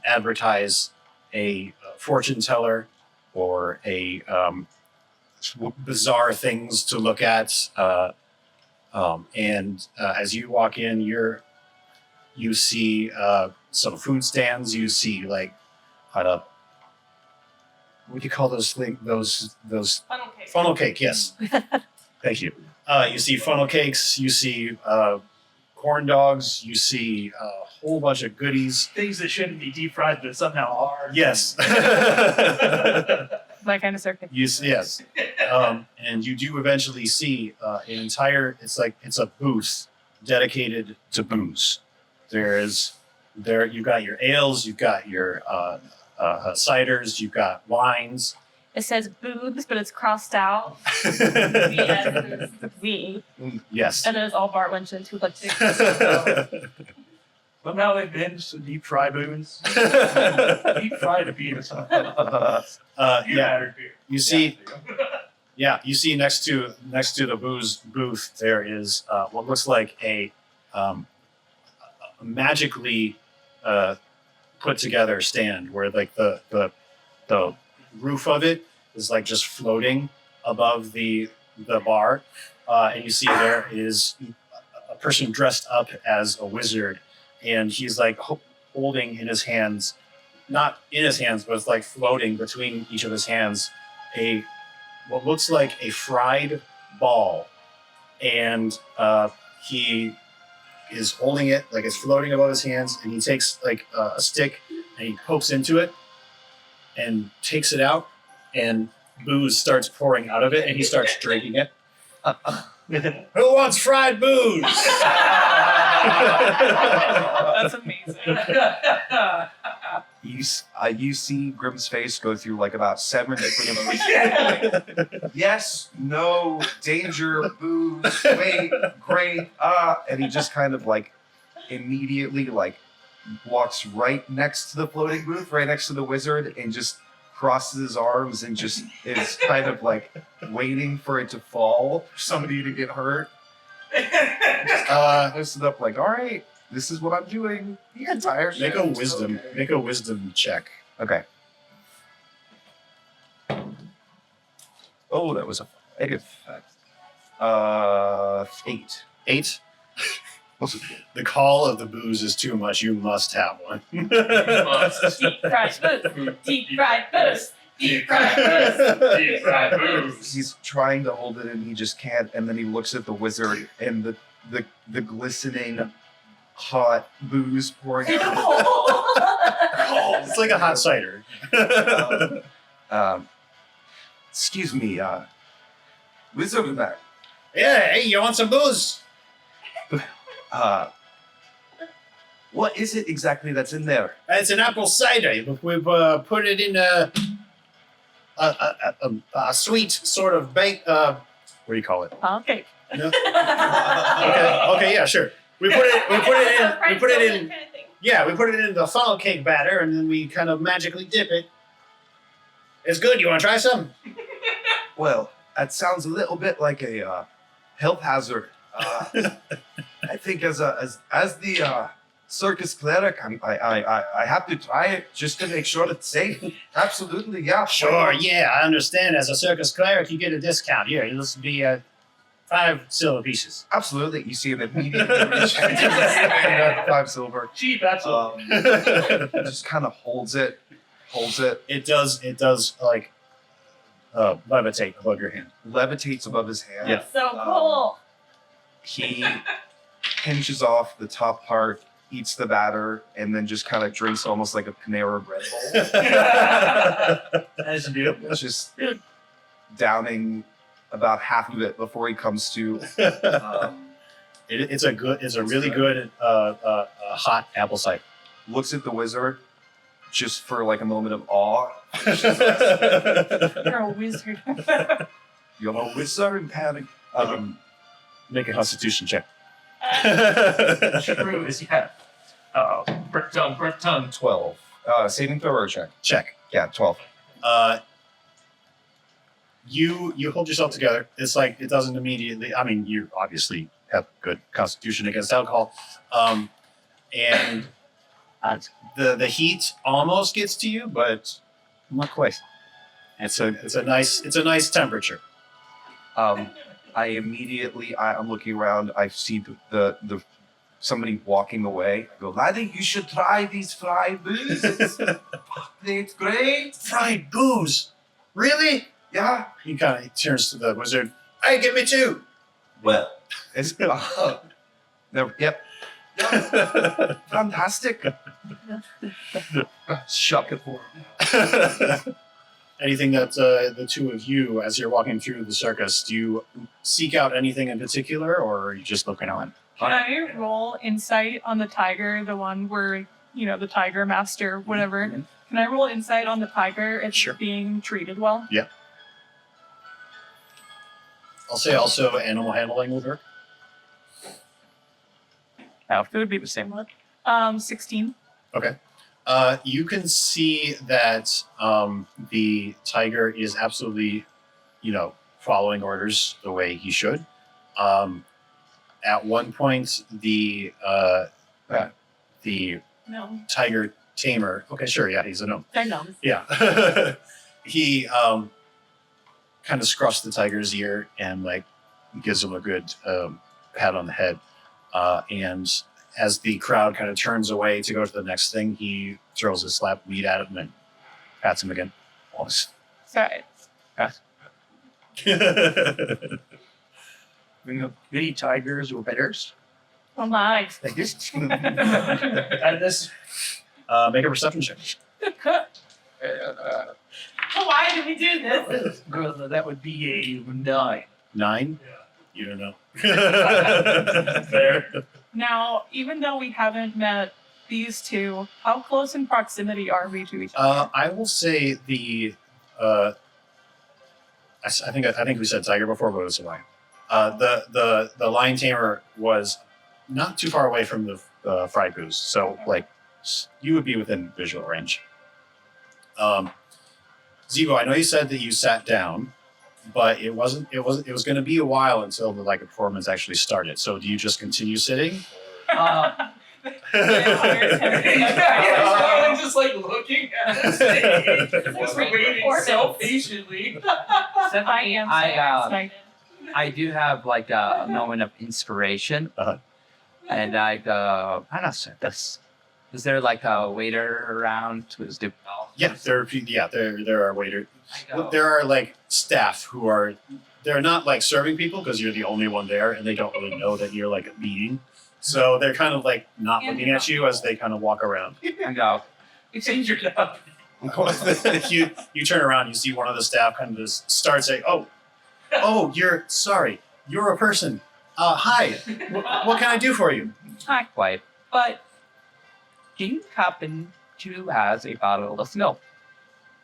advertise a fortune teller or a bizarre things to look at. And as you walk in, you see some food stands. You see like what do you call those things? Those funnel cake. Yes, thank you. You see funnel cakes. You see corn dogs. You see a whole bunch of goodies. Things that shouldn't be deep fried, but somehow are. Yes. That kind of circus. Yes. And you do eventually see an entire. It's a booth dedicated to booze. You've got your ales. You've got your ciders. You've got wines. It says boobs, but it's crossed out. V. Yes. And then it's all Bart Winston who like to. But now they've been some deep fried boons. Deep fried beers. Yeah. You see, Yeah, you see next to the booze booth there is what looks like a magically put together stand where like the roof of it is like just floating above the bar, and you see there is a person dressed up as a wizard, and he's like holding in his hands, not in his hands, but it's like floating between each of his hands, what looks like a fried ball, and he is holding it like it's floating above his hands, and he takes like a stick and he pokes into it and takes it out, and booze starts pouring out of it, and he starts drinking it. Who wants fried booze? That's amazing. You see Grimm's face go through like about 7 different emotions. Yes, no, danger, booze, wait, great, and he just kind of like immediately like walks right next to the floating booth, right next to the wizard, and just crosses his arms and just is kind of like waiting for it to fall, for somebody to get hurt. Just lifts it up like, all right, this is what I'm doing. The entire Make a wisdom. Okay. Make a wisdom check. Okay. Oh, that was a 8. 8. 8. The call of the booze is too much. You must have one. Deep fried booze. Deep fried booze. Deep fried booze. Deep fried booze. He's trying to hold it and he just can't. And then he looks at the wizard and the glistening hot booze pouring out. It's like a hot cider. Excuse me, wizard back. Yeah, hey, you want some booze? What is it exactly that's in there? It's an apple cider. We've put it in a sweet sort of bake. What do you call it? Okay. No? Okay, yeah, sure. We put it in. Yeah, we put it in the funnel cake batter, and then we kind of magically dip it. It's good. You want to try some? Well, that sounds a little bit like a health hazard. I think as the circus cleric, I have to try it just to make sure it's safe. Absolutely, yeah. Sure, yeah, I understand. As a circus cleric, you get a discount. Here, this will be 5 silver pieces. Absolutely. You see him immediately reach into the 5 silver. Cheap, absolutely. Just kind of holds it. It does like levitate above your hand. Levitates above his hand. Yeah. So cool. He pinches off the top part, eats the batter, and then just kind of drinks almost like a Panera Bread bowl. As you do. It's just downing about half of it before he comes to. It's a really good hot apple cider. Looks at the wizard just for like a moment of awe. You're a wizard. You're a wizard, panic. Make a constitution check. True is yeah. Uh-oh. Brick tongue. 12. Saving throw or check? Check. Yeah, 12. You hold yourself together. It's like it doesn't immediately. I mean, you obviously have good constitution against alcohol, and the heat almost gets to you, but not quite. It's a nice temperature. I'm looking around. I see the somebody walking away. I go, laddie, you should try these fried booze. It's great. Fried booze, really? Yeah. He kind of turns to the wizard. Hey, give me 2. Well, it's no, yep. Fantastic. Shuck it for him. Anything that the two of you, as you're walking through the circus, do you seek out anything in particular, or are you just looking on? Can I roll insight on the tiger, the one where, the tiger master, whatever? Can I roll insight on the tiger? It's Sure. being treated well. Yeah. I'll say also animal handling will work. Oh, it would be the same one. 16. Okay. You can see that the tiger is absolutely, following orders the way he should. At one point, the No, tiger tamer. Okay, sure, yeah, he's a gnome. they're numbs. Yeah, he kind of scruffs the tiger's ear and like gives him a good pat on the head. And as the crowd kind of turns away to go to the next thing, he throws a slap of meat at him and pats him again. Once. Sorry. Bring up many tigers or bears. Oh, nice. Like this. And this, Make a perception check. Why did we do this? That would be a 9. 9? You don't know. there. Now, even though we haven't met these two, how close in proximity are we to each other? I will say the. I think we said tiger before, but it was a lion. The lion tamer was not too far away from the fried goose, so like you would be within visual range. Zibo, I know you said that you sat down, but it was going to be a while until the like performance actually started. So do you just continue sitting? Everyone's just like looking at the stage. Just waiting so patiently. I am so excited. I do have like a moment of inspiration, Uh-huh. and I go, I don't know, this. Is there like a waiter around to do? Yeah, there are waiters. I go, There are like staff who are. They're not like serving people because you're the only one there, and they don't really know that you're like a meeting. So they're kind of like not looking at you as they kind of walk around. I go, You change your job. you turn around, you see one of the staff kind of just start saying, "Oh, you're a person. Hi, what can I do for you?" not quite, but do you happen to have a bottle of milk?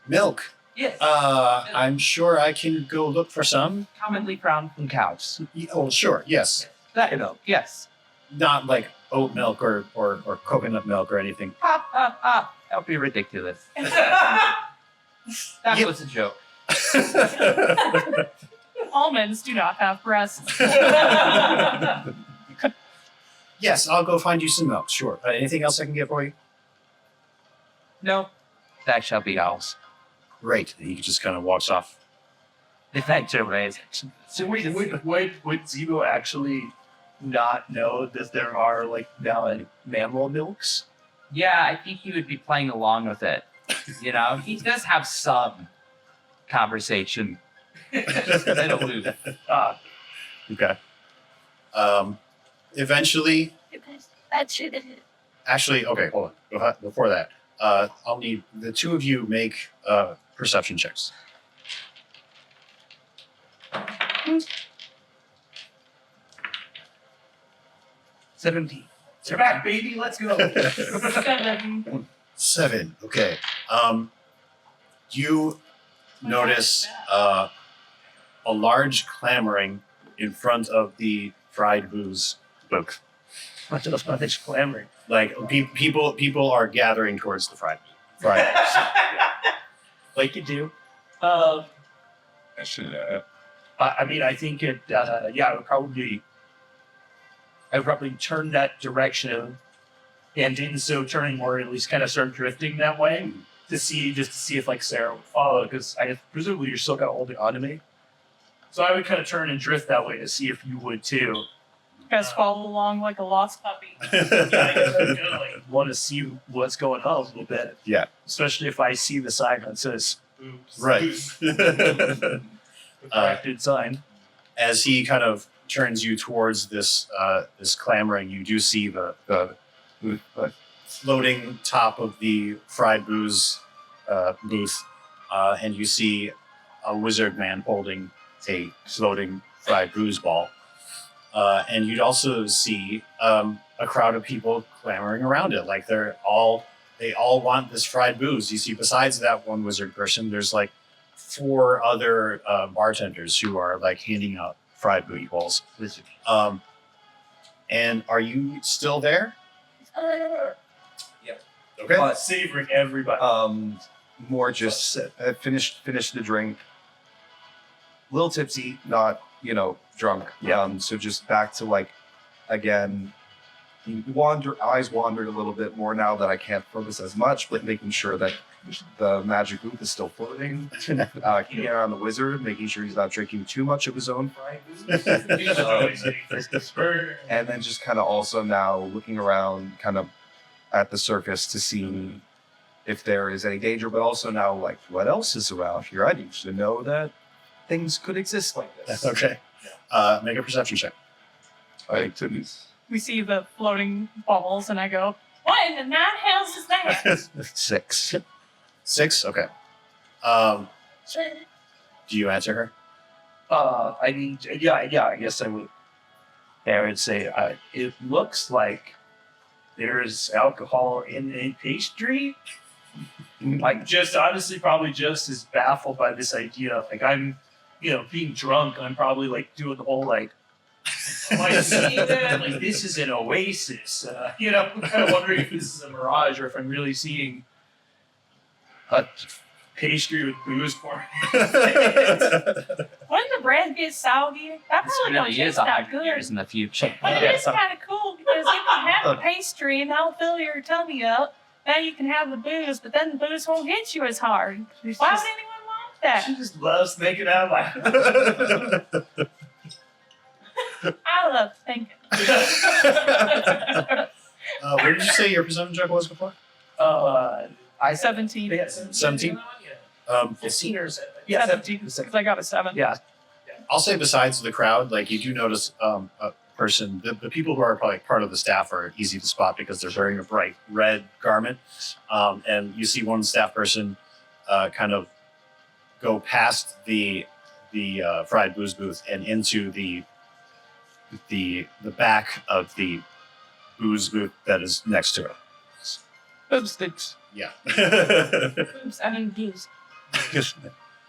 Milk. Yes. I'm sure I can go look for some. Commonly found from cows. Oh, sure, yes. That milk, yes. Not like oat milk or coconut milk or anything. That would be ridiculous. That Yep. was a joke. Almonds do not have breasts. Yes, I'll go find you some milk. Sure. Anything else I can get for you? No, that shall be ours. Great. He just kind of walks off. Eventually. So would Zibo actually not know that there are like now mammal milks? Yeah, I think he would be playing along with it. You know, he does have some conversation. They don't lose. Okay. Eventually, actually, okay, hold on. Before that, I'll need the two of you make perception checks. 17. You're back, baby. Let's go. 7. Okay. You notice a large clamoring in front of the fried booze booth. What's this clamoring? Like people are gathering towards the fried booze. Like you do. I should I mean, I think it. I would probably turn that direction, and in so turning more, at least kind of start drifting that way to see if like Sarah would follow, because I presumably you're still kind of holding on to me. So I would kind of turn and drift that way to see if you would too. You guys follow along like a lost puppy. Yeah, I guess I kind of like want to see what's going on a little bit. Yeah. Especially if I see the sign that says Right. corrected sign. As he kind of turns you towards this clamoring, you do see the floating top of the fried booze booth, and you see a wizard man holding a floating fried booze ball, and you'd also see a crowd of people clamoring around it, like they all want this fried booze. You see, besides that one wizard person, there's like 4 other bartenders who are like handing out fried booty balls. And are you still there? Yep. Okay. Savoring everybody. More just finished the drink. little tipsy, not, drunk. Yeah. So just back to like, again, eyes wandered a little bit more now that I can't focus as much, but making sure that the magic loop is still floating. Keeping an eye on the wizard, making sure he's not drinking too much of his own fried booze. And then just kind of also now looking around kind of at the circus to see if there is any danger, but also now like what else is around here. I need to know that things could exist like this. Okay. Make a perception check. Like, We see the floating balls, and I go, "What in the nine hells is that?" 6. 6. Okay. Do you answer her? I mean, yeah, I guess I would. I would say it looks like there's alcohol in a pastry. Like, just honestly, probably just as baffled by this idea. Like, I'm, being drunk. I'm probably like doing the whole like, am I seeing that? Like, this is an oasis. I'm kind of wondering if this is a mirage or if I'm really seeing a pastry with booze pouring. Wouldn't the bread get soggy? That This probably don't really taste is that 100 good. years in the future. But it is kind of cool because you can have the pastry and that'll fill your tummy up. Now you can have the booze, but then the booze won't hit you as hard. Why would anyone want that? She just loves making out loud. I love thinking. Where did you say your perception check was before? I 17. Yeah, 17? 15 or 7. Yeah, 17. Because I got a 7. Yeah. I'll say besides the crowd, like you do notice a person, the people who are probably part of the staff are easy to spot because they're wearing a bright red garment. And you see one staff person kind of go past the fried booze booth and into the back of the booze booth that is next to it. Boob sticks. Yeah. Boobs. I mean, booze.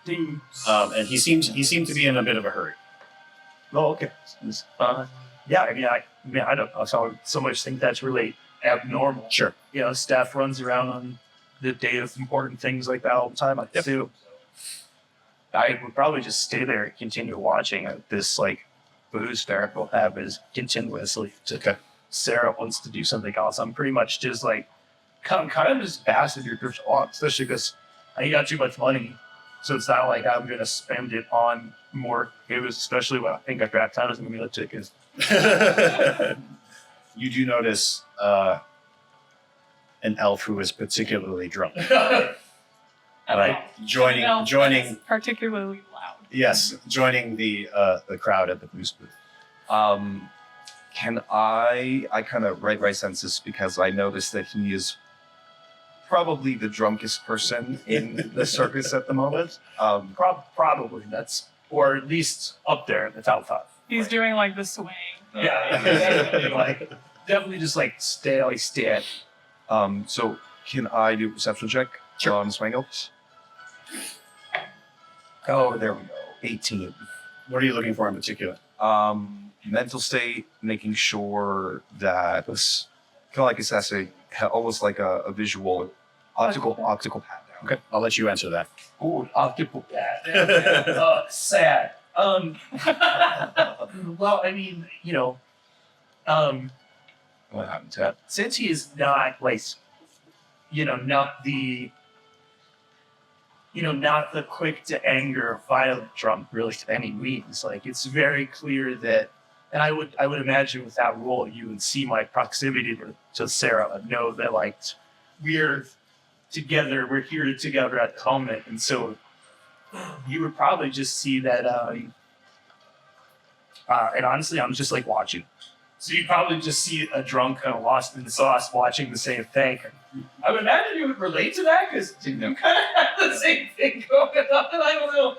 And he seemed to be in a bit of a hurry. Oh, okay. Yeah, I mean, I don't know. So much think that's really abnormal. Sure. Staff runs around on the day of important things like that all the time. I do. I would probably just stay there and continue watching this like booze fair we'll have is continuously. Okay. Sarah wants to do something else. I'm pretty much just like kind of just passenger groups on, especially because I ain't got too much money. So it's not like I'm gonna spend it on more. It was especially when I think I got time as gonna be the tickets. You do notice an elf who is particularly drunk. Joining, That's particularly loud. yes, joining the crowd at the booze booth. Can I kind of right senses because I noticed that he is probably the drunkest person in the circus at the moment. Probably that's, or at least up there in the top 5. He's doing like the swing. Yeah, definitely just like stay. So can I do a perception check on Swangle? Oh, there we go. 18. What are you looking for in particular? Mental state, making sure that it's kind of like assessing, almost like a visual, optical pat down. Okay, I'll let you answer that. Ooh, octopus. Sad. Well, I mean, what happened to that? Since he is not like, not the quick to anger, violent drunk, really to any means. Like, it's very clear that, and I would imagine with that role, you would see my proximity to Sarah, know that like we're together, we're here together at the moment, and so you would probably just see that. And honestly, I'm just like watching. So you probably just see a drunk kind of lost in the sauce watching the same thing. I would imagine you would relate to that because you kind of have the same thing going on. I don't know.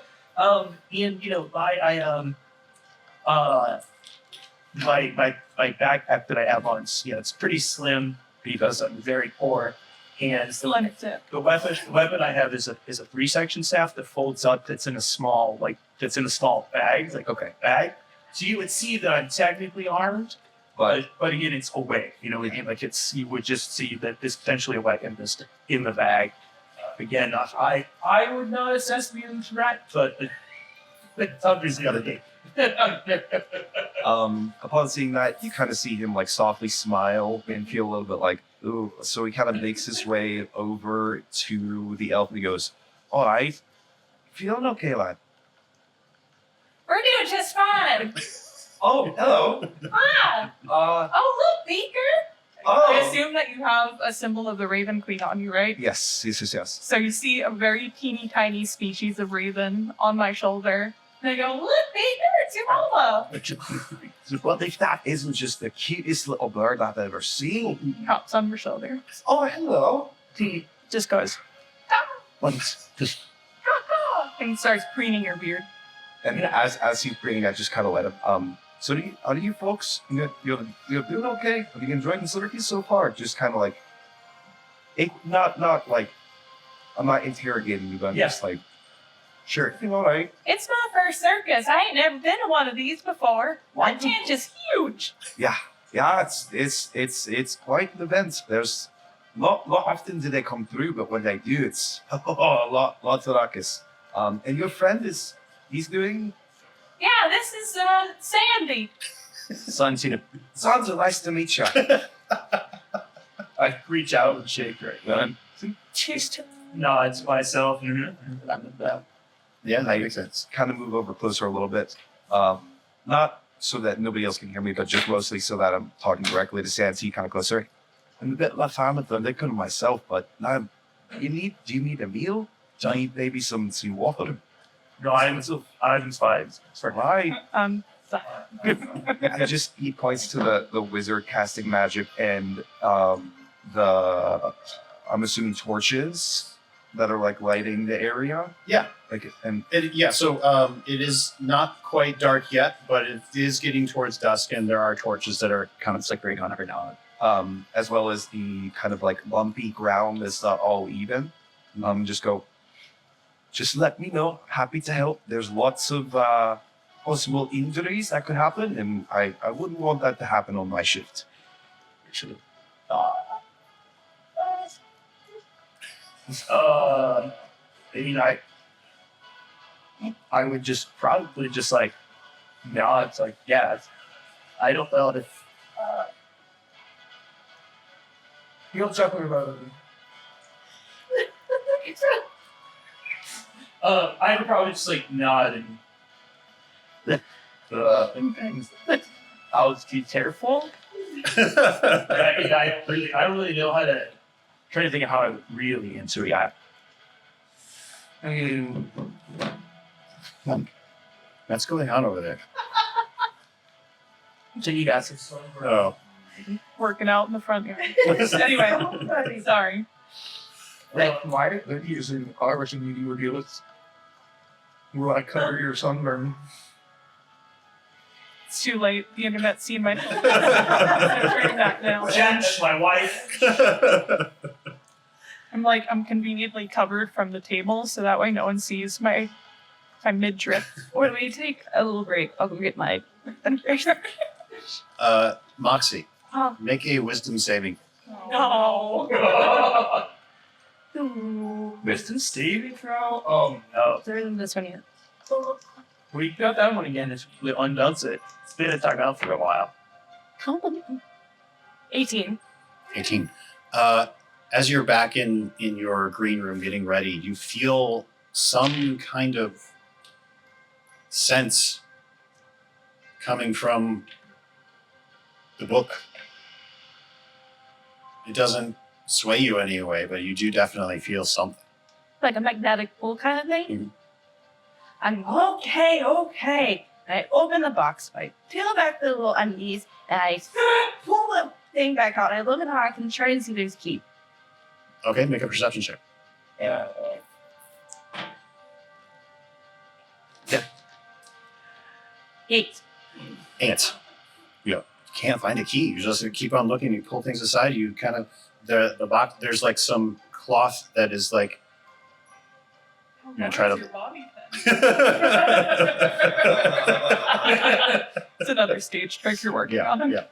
My backpack that I have on, it's pretty slim because I'm very poor. And the weapon I have is a 3-section staff that folds up. That's in a small bag, bag. So you would see that I'm technically armed, but again, it's away. You would just see that there's potentially a weapon just in the bag. Again, I would not assess being threat, but Somebody's got a date. Upon seeing that, you kind of see him like softly smile and feel a little bit like, ooh. So he kind of makes his way over to the elf and he goes, all right, feeling okay, lad? We're doing just fine. Oh, hello. Ah, Uh, oh, look, Beaker. I oh. assume that you have a symbol of the Raven Queen on you, right? Yes. So you see a very teeny tiny species of raven on my shoulder. And I go, look, Baker, it's your mama. Well, if that isn't just the cutest little bird I've ever seen. He hops on your shoulder. Oh, hello. He just goes, Once, just and he starts preening your beard. And as he's breathing, I just kind of let him. So are you folks, you're doing okay? Are you enjoying the circus so far? Just kind of like, not like, I'm not interrogating you, but I'm Yeah. just like, sure, you all right. It's my first circus. I ain't never been to one of these before. That tent is huge. Yeah, it's quite an event. There's not often do they come through, but when they do, it's lots of ruckus. And your friend he's doing. Yeah, this is Sandy. Santino. Sounds nice to meet you. I reach out and shake her hand. Just Nods myself. Yeah, that makes sense. Kind of move over closer a little bit. Not so that nobody else can hear me, but just mostly so that I'm talking directly to Sansi, kind of closer. I'm a bit left arm with them. They couldn't myself, but now do you need a meal? Do I need maybe some water? No, I'm fine. Right. sorry. I just he points to the wizard casting magic and the I'm assuming torches that are like lighting the area. Yeah. Like and So it is not quite dark yet, but it is getting towards dusk, and there are torches that are kind of flickering on every now and then. as well as the kind of like lumpy ground that's not all even. Just let me know. Happy to help. There's lots of possible injuries that could happen, and I wouldn't want that to happen on my shift. Maybe I would just probably just like, no, it's like, yeah, I don't know if, you'll talk about it. I would probably just like nod and, I was too careful. I don't really know how to, trying to think of how I would really answer that. I mean, What's going on over there? so you guys have some. Oh, Working out in the front yard. Anyway, sorry. Like, why are they using Irish and you would deal with? Will I cover your sunburn? It's too late. The internet's seen my phone. I'm turning back now. Jen, my wife. I'm conveniently covered from the table, so that way no one sees my midriff. Or do we take a little break? I'll go get my. Moxie, Oh. make a wisdom saving. No. Wisdom saving throw? Oh no. There isn't this one yet. We got that one again. It undoes it. It's been a time out for a while. 18. 18. As you're back in your green room getting ready, you feel some kind of sense coming from the book. It doesn't sway you anyway, but you do definitely feel something. Like a magnetic pull kind of thing. Mhm. I'm okay. And I open the box, I peel back the little undies, and I pull the thing back out. I look at how I can try and see there's a key. Okay, make a perception check. Yeah. 8. 8. You can't find a key. You just keep on looking. You pull things aside. You kind of the box. There's like some cloth that is like. I'm gonna try to. Your bobby pin? It's another stage trick you're working on. Yeah.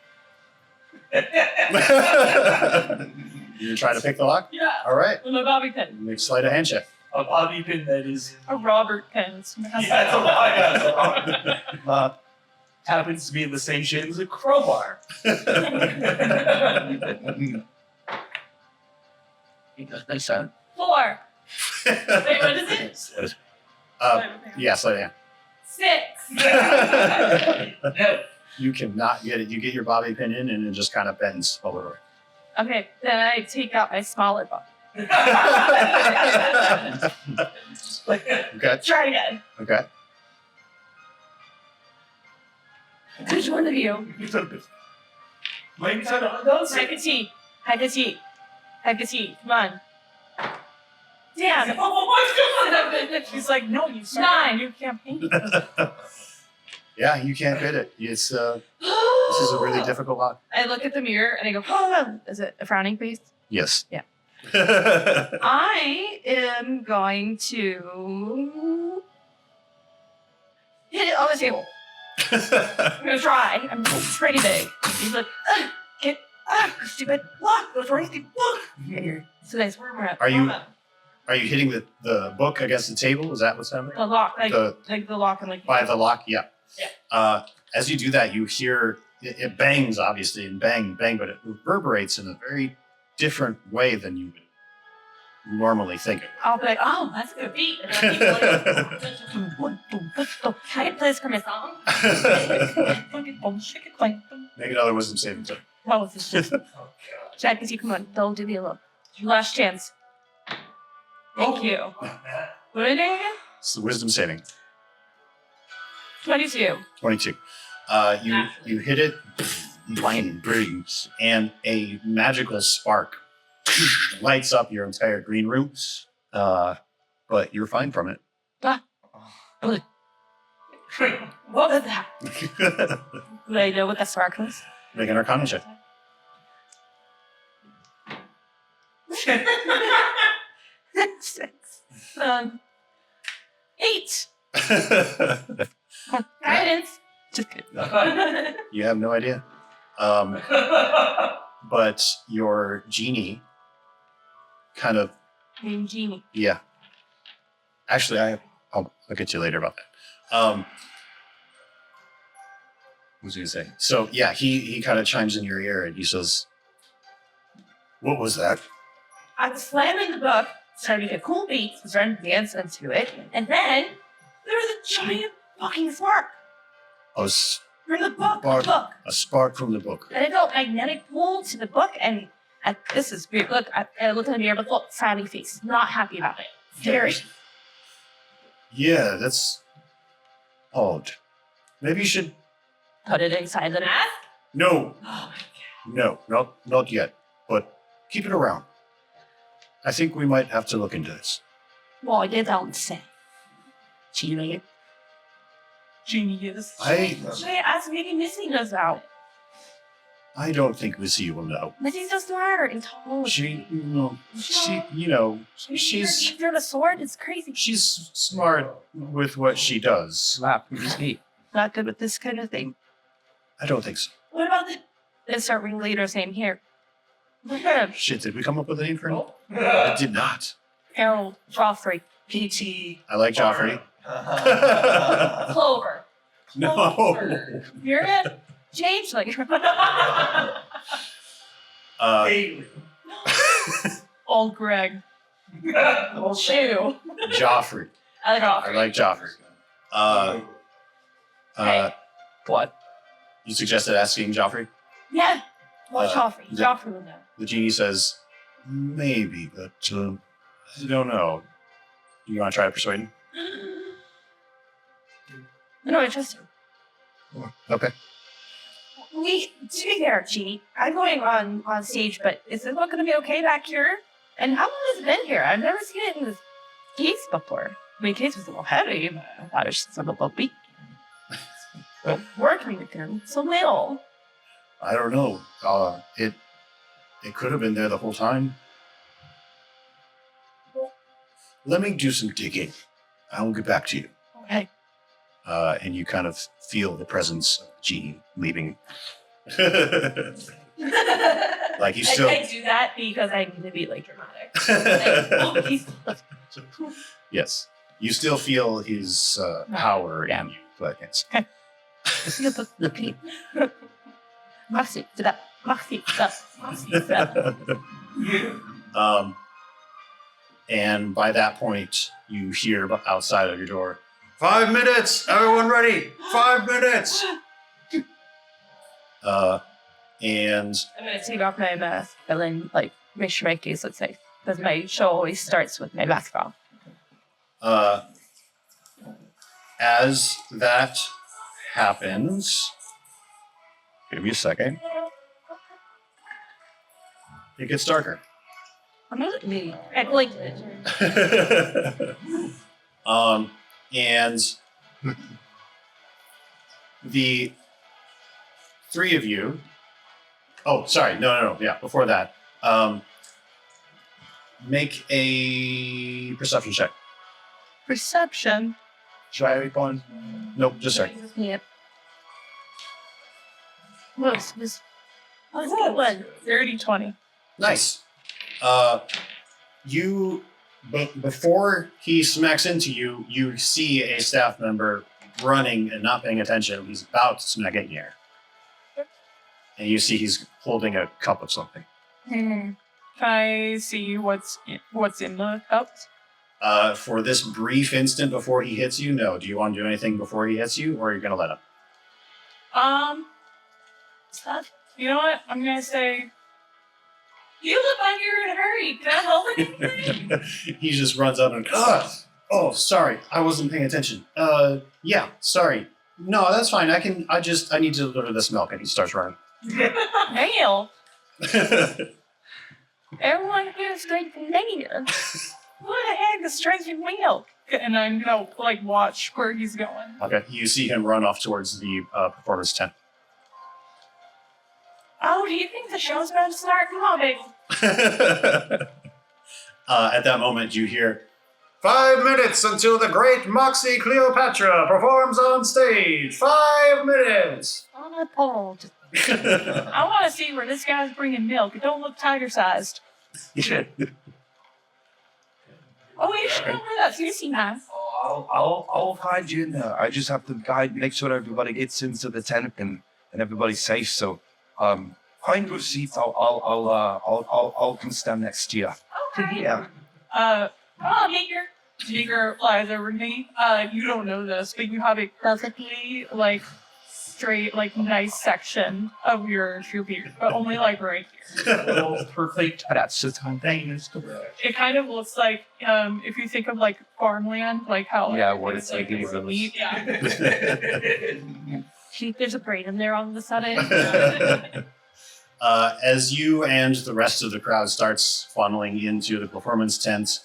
You're trying to pick the lock. Yeah. All right. With my bobby pin. Make sleight of hand check. a bobby pin that is A Robert pin. happens to be in the same shape as a crowbar. Four. Wait, what is it? Yeah, slow down. 6. You cannot get it. You get your bobby pin in, and it just kind of bends a little. Okay, then I take out my smaller box. Okay. Try again. Okay. Which one of you? Maybe turn on those. Type a T. Type a T. Type a T. Come on. Damn. She's like, no, you 9. You can't paint. Yeah, you can't get it. It's this is a really difficult lot. I look at the mirror and I go, oh, is it a frowning face? Yes. Yeah. I am going to hit it on the table. I'm going to try. I'm pretty big. He's like, get up, stupid. Look, what's wrong with you? Look. So nice. Are you hitting the book against the table? Is that what's happening? The lock, like The- the lock and like By the lock? Yeah. Yeah. As you do that, you hear it bangs, obviously, and bang, bang, but it reverberates in a very different way than you would normally think it I'll be like, oh, that's a good beat. And then people are like, can I play this for my song? Make another wisdom saving throw. Oh, this is Jack, you come on, don't do me a look. Last chance. Thank you. What are you doing again? It's the wisdom saving. 22. 22. You hit it, blind brings, and a magical spark lights up your entire green room. But you're fine from it. What was that? Do I know what that spark was? Make an arcana check. 6. 8. Guidance. Just kidding. You have no idea. But your genie kind of, Genie. yeah. Actually, I'll get you later about that. What was I going to say? So, yeah, he kind of chimes in your ear and he says, "What was that?" I was slamming the book, starting to get cool beats, was trying to dance into it, and then there was a giant fucking spark A from the book. Spark. Spark from the book. And I felt magnetic pull to the book, and this is weird. Look, I looked in the mirror, but look, frowny face, not happy about it. Very. Yeah, that's odd. Maybe you should. Put it inside the mask. No, Oh no, not yet. But keep it around. I think we might have to look into this. well, I did don't say. Cheating. Genius. Should I ask maybe Missy knows out? I don't think Missy will know. Missy's so smart and tall. She's She threw the sword. It's crazy. she's smart with what she does. Slap his feet. Not good with this kind of thing. I don't think so. What about the insert ringleader's name here? Look at him. Shit, did we come up with a name for him? I did not. Harold Joffrey. PT. I like Joffrey. Clover. No. You're it. Changeling. Old Greg. Old shoe. Joffrey. I like I Joffrey. like Joffrey. Hey. What? You suggested asking Joffrey? Yeah. Well, Joffrey. the- Joffrey will know. The genie says, maybe, but I don't know. You want to try to persuade him? No, interesting. Okay. To be fair, Genie, I'm going on stage, but is this book going to be okay back here? And how long has it been here? I've never seen it in this case before. I mean, the case was a little heavy, but I thought it was just a little beat. Working with him, so little. I don't know. It could have been there the whole time. Let me do some digging. I'll get back to you. Okay. And you kind of feel the presence of Genie leaving. Like you still. I do that because I need to be like dramatic. Like, oh, he's Yes. You still feel his power in you, but it's Merci, c'est that. Merci, that. And by that point, you hear outside of your door, 5 minutes! Everyone ready! 5 minutes! And I'm gonna take off my mask and then, like, make sure my face looks safe. Because my show always starts with my mask off. as that happens, give me a second. It gets darker. I'm not me. I blinked it. And the three of you. Oh, sorry. No. Yeah, before that. Make a perception check. Perception. Should I respond? Nope, just sorry. Yep. What's this? What's that one? 30-20. Nice. Before he smacks into you, you see a staff member running and not paying attention. He's about to smack in here. And you see he's holding a cup of something. Can I see what's in the cups? For this brief instant before he hits you, no. Do you want to do anything before he hits you, or are you going to let him? Stuff. You know what? I'm gonna say. You look like you're in a hurry. Can I help anything? He just runs up and, oh, sorry, I wasn't paying attention. Yeah, sorry. No, that's fine. I need to deliver this milk, and he starts running. Mail. Everyone here is drinking mail. What the heck is drinking milk? And I'm gonna watch where he's going. Okay, you see him run off towards the performance tent. Oh, do you think the show's about to start? Come on, baby. At that moment, you hear 5 minutes until the great Moxie Cleopatra performs on stage. 5 minutes. On a pole. I want to see where this guy's bringing milk. It don't look tiger-sized. You should. Oh, you should know where that's juicy, man. I'll find you in there. I just have to make sure everybody gets into the tent and everybody's safe. So, find your seats. I'll come stand next to you. Okay. Yeah. Come on, Meeker. Meeker flies over to me. You don't know this, but you have a perfectly, straight, nice section of your beard, but only, right here. Perfect. That's the time thing is correct. It kind of looks like, if you think of, farmland, how... what it's like in the neat. Yeah. There's a brain in there all of a sudden. As you and the rest of the crowd starts funneling into the performance tent,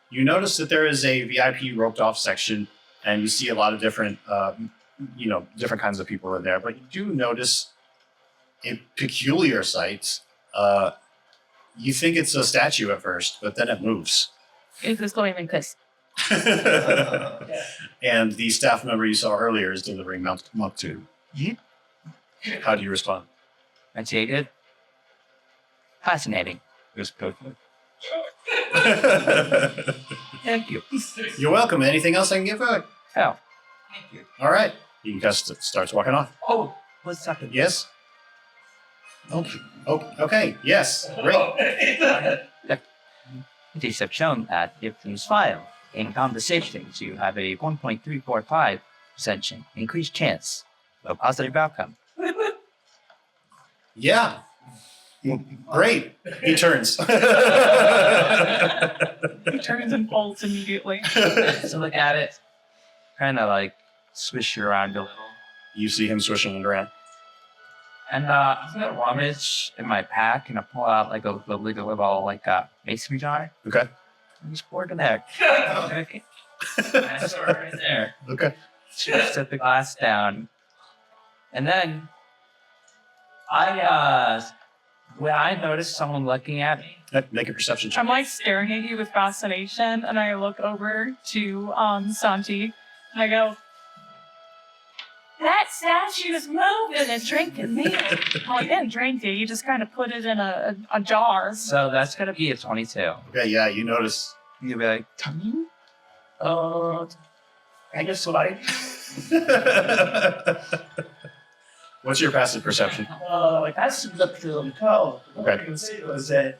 you notice that there is a VIP roped off section, and you see a lot of different, different kinds of people in there. But you do notice a peculiar sight. You think it's a statue at first, but then it moves. Is this going like this? And the staff member you saw earlier is delivering milk to you. How do you respond? I take it. Fascinating. It's perfect. Thank you. You're welcome. Anything else I can get for you? Oh, thank you. All right. He just starts walking off. Oh, what's happening? Yes? Okay. Yes. Great. Studies have shown that if you smile in conversations, you have a 1.345% increased chance of positive outcome. Yeah. Great. He turns. He turns and bolts immediately. So look at it, kind of swish it around a little. You see him swishing it around. And I'm gonna rummage in my pack and I pull out a little mason jar. Okay. And just pour it in there. Okay. That's it right there. Okay. Just set the glass down. And then when I notice someone looking at me, Make a perception check. I'm staring at you with fascination, and I look over to Santi, and I go, "That statue's moving and drinking milk." Well, he didn't drink it; he just kind of put it in a jar. so that's gonna be a 22. Okay, yeah, you notice You'll be like, I guess what I What's your passive perception? that's the film call. What I Okay. can say was that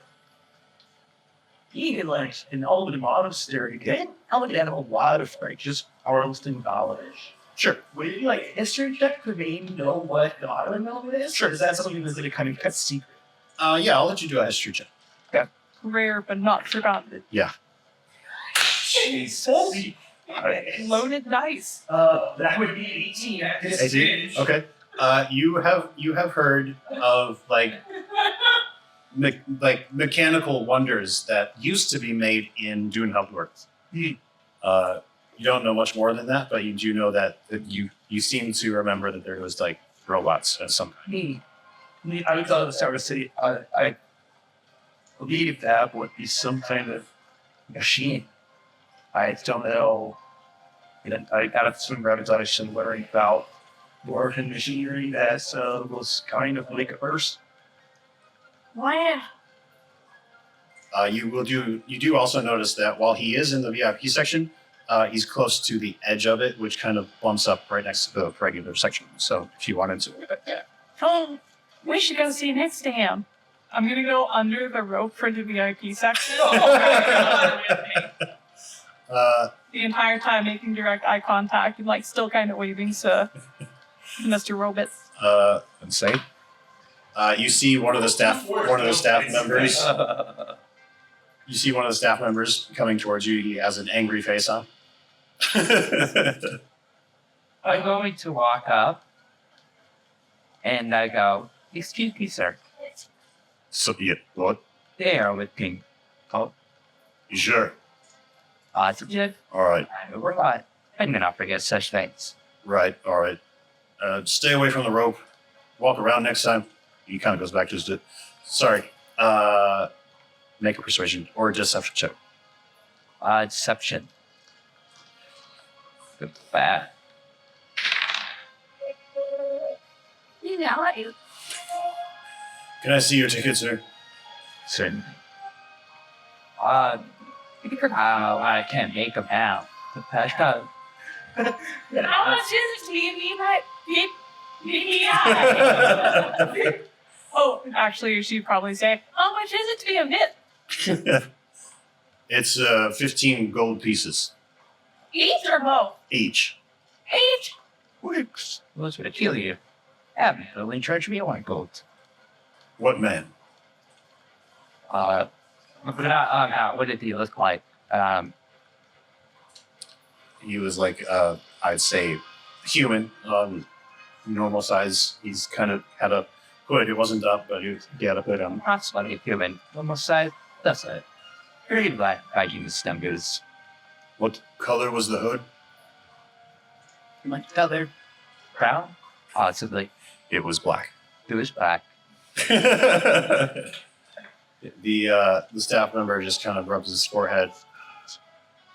even like in all the monastery, they don't have a lot of like just harvesting knowledge. Sure. Would you like history check for me to know what the modern novel is? Sure. Is that something that's like a kind of kept secret? Yeah, I'll let you do a history check. Rare but not forgotten. Jeez. Holy. Loaded dice. That would be 18 at this stage. Okay. You have heard of like mechanical wonders that used to be made in Dune Helpworth. You don't know much more than that, but you do know that you seem to remember that there was like robots of some kind. I would tell the Star Wars City, I believe that would be some kind of machine. I don't know. I got some revelation learning about Dwarven machinery that was kind of like a burst. Why? You do also notice that while he is in the VIP section, he's close to the edge of it, which kind of bumps up right next to the regular section. So if you wanted to, Oh, we should go see next to him. I'm gonna go under the rope for the VIP section. The entire time making direct eye contact and like still kind of waving to Mr. Robots. and say, you see one of the staff members. You see one of the staff members coming towards you. He has an angry face on. I'm going to walk up and I go, "Excuse me, sir. So yeah, what? They are with pink. You sure? Positive. All right, We're not. I do not forget such things." right, all right. Stay away from the rope. Walk around next time. He kind of goes back to his. Sorry. Make a persuasion or a deception check. Deception. Good bad. You know, Can I see your ticket, sir? Certainly. I can't make them out. how much is it to be a Oh, actually, she'd probably say, How much is it to be a bit? It's 15 gold pieces Each or both? each. Each? Works. What's going to kill you? Have me only charge me 1 gold. What man? What did he look like? He was like, I'd say, human, normal size. He's kind of had a hood. It wasn't up, but he had a hood on. Approximately human. Almost size. That's it. Very black Vikings numbers. What color was the hood? Like feather. Brown? Possibly. It was black. It was black. The staff member just kind of rubs his forehead.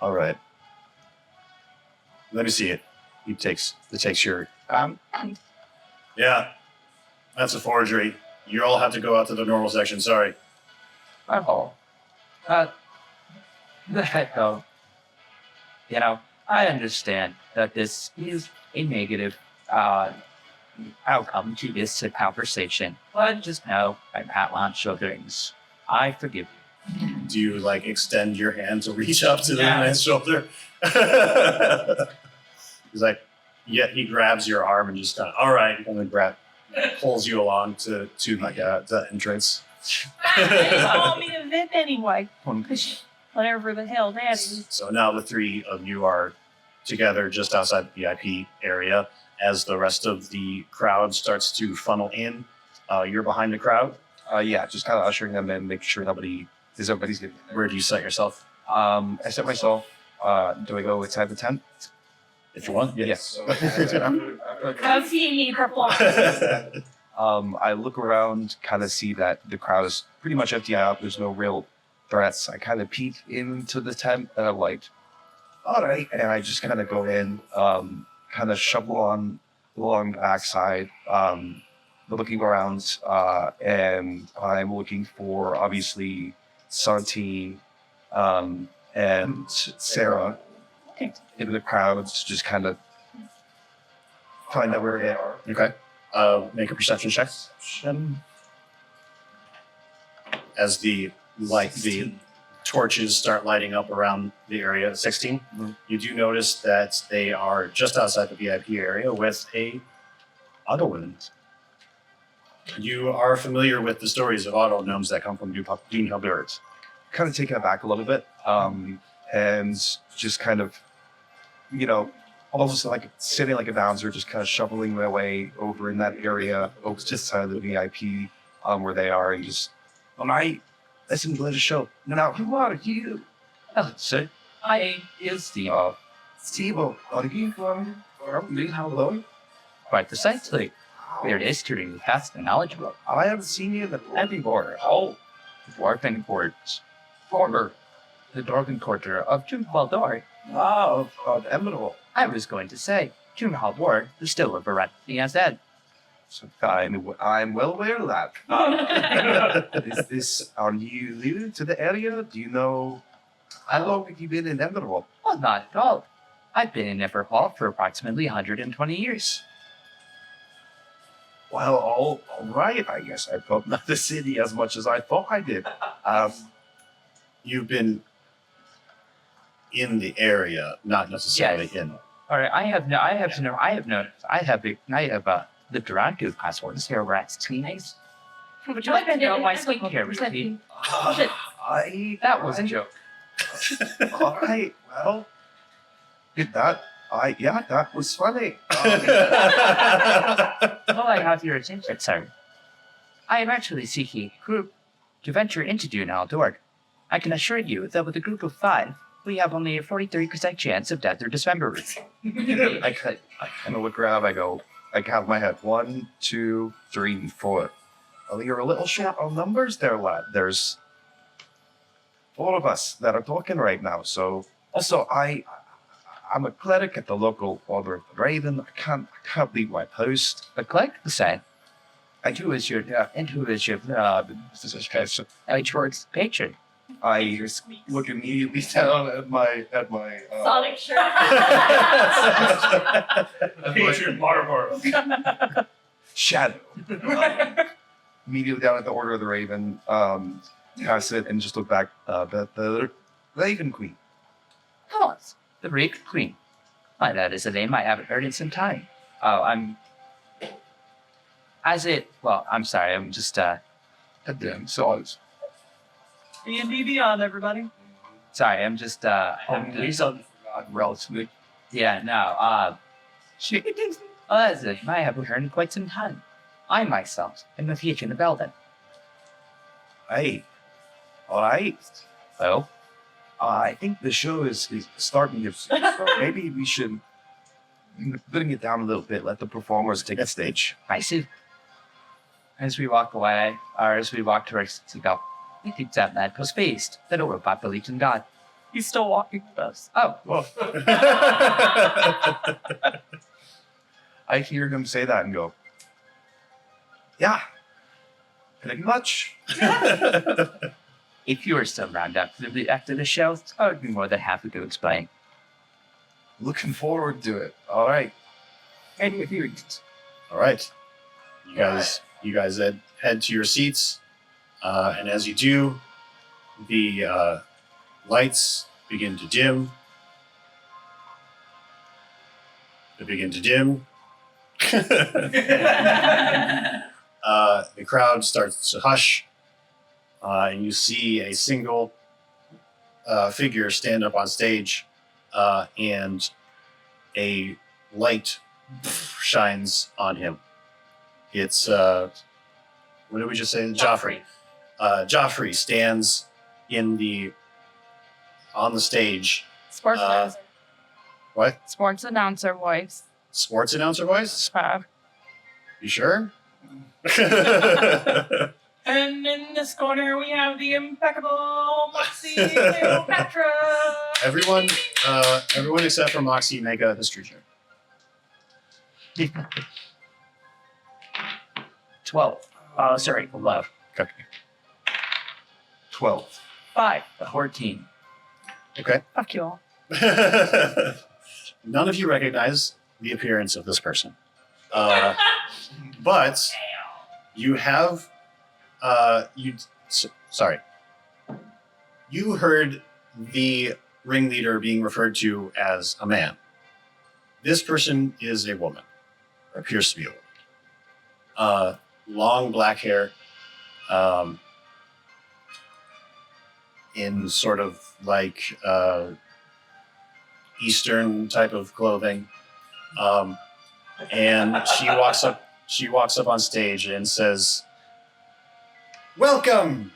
All right. Let me see it. He takes your. Yeah, that's a forgery. You all have to go out to the normal section. Sorry. Oh. The heck though. You know, I understand that this is a negative outcome to this conversation, but just know I'm at launch of things. I forgive you. Do you like extend your hand to reach up to the Yeah. man's shoulder? He's like, yeah. He grabs your arm and just kind of, all right, and then pulls you along to like the entrance. they call me a VIP anyway. Whatever the hell that is. So now the three of you are together just outside the VIP area. As the rest of the crowd starts to funnel in, you're behind the crowd. Yeah, just kind of ushering them in, making sure everybody's getting there. Where do you set yourself? I set myself. Do I go inside the tent? If you want. Yes. Come see me perform. I look around, kind of see that the crowd is pretty much empty out. There's no real threats. I kind of peek into the tent and I'm like, all right. And I just kind of go in, kind of shuffle on along the backside, looking around, and I'm looking for obviously Santi, and Sarah in the crowds just kind of find out where they are. Okay. Make a perception check. As the torches start lighting up around the area, 16. You do notice that they are just outside the VIP area with a auto woman. You are familiar with the stories of auto gnomes that come from Dean Hilberts. Kind of taken aback a little bit, and just kind of, almost like sitting like a bouncer, just kind of shoveling my way over in that area, over just outside of the VIP, where they are, and just, all right, let's enjoy the show. Now, who are you? So I is the Steve, are you from Hello? quite precisely. Their history is vast and knowledgeable. I haven't seen you in Everywhere. Oh, the dwarven court. Former. The dwarven quarter of Jumhaldor. of Emerald. I was going to say, Jumhaldor is still a Barathi as dead. So I'm well aware of that. Are you new to the area? Do you know, how long have you been in Emerald? Well, not at all. I've been in Everhall for approximately 120 years. Well, all right, I guess I don't know the city as much as I thought I did. You've been in the area, not necessarily Yes. in. All right, I have lived around two passwords here where it's teenage. Would you like to know my skincare routine? That was a joke. All right, well, that was funny. Well, I have your attention, sir. I am actually seeking a group to venture into Dune Aldorg. I can assure you that with a group of 5, we have only a 43% chance of death or dismemberment. I kind of look around, I count my head. 1, 2, 3, 4. Well, you're a little short on numbers there, lad. There's 4 of us that are talking right now. So, also, I'm a cleric at the local Order of the Raven. I can't leave my post. But click the same. I do as your Towards patron. I look immediately down at my Sonic shirt. Patron Barbar. shadow. Immediately down at the Order of the Raven. Pass it and just look back at the Raven Queen. Oh, the Raven Queen. Why, that is a name I haven't heard in some time. Oh, I'm sorry, I'm just, Goddamn, so D&D Beyond, everybody. sorry, I'm just, He's on relatively. yeah, no, well, that's it. I haven't heard in quite some time. I myself am a patron of Eldon. hey, all right. Well, I think the show is starting to. So maybe we should bring it down a little bit. Let the performers take the stage. I see. As we walk away, or as we walk towards the go, we think that man was faced that a robot believes in God. He's still walking with us. Oh, Well, I hear him say that and go, yeah, pretty much. if you were still round up after the show, I would be more than happy to explain. Looking forward to it. All right. And if you All right. You guys head to your seats. And as you do, the lights begin to dim. They begin to dim. The crowd starts to hush. And you see a single figure stand up on stage, and a light shines on him. It's what did we just say? Joffrey. Joffrey stands on the stage. Sports Uh, announcer. What? Sports announcer voice. Sports announcer voice? You sure? And in this corner, we have the impeccable Moxie Cleopatra. Everyone except for Moxie, make a history check. 12. Sorry, 11. Okay. 12. 5. 14. Okay. Fuck you all. None of you recognize the appearance of this person. But you have, sorry. You heard the ringleader being referred to as a man. This person is a woman, or appears to be a woman. Long black hair, in sort of like Eastern type of clothing, and she walks up. She walks up on stage and says, "Welcome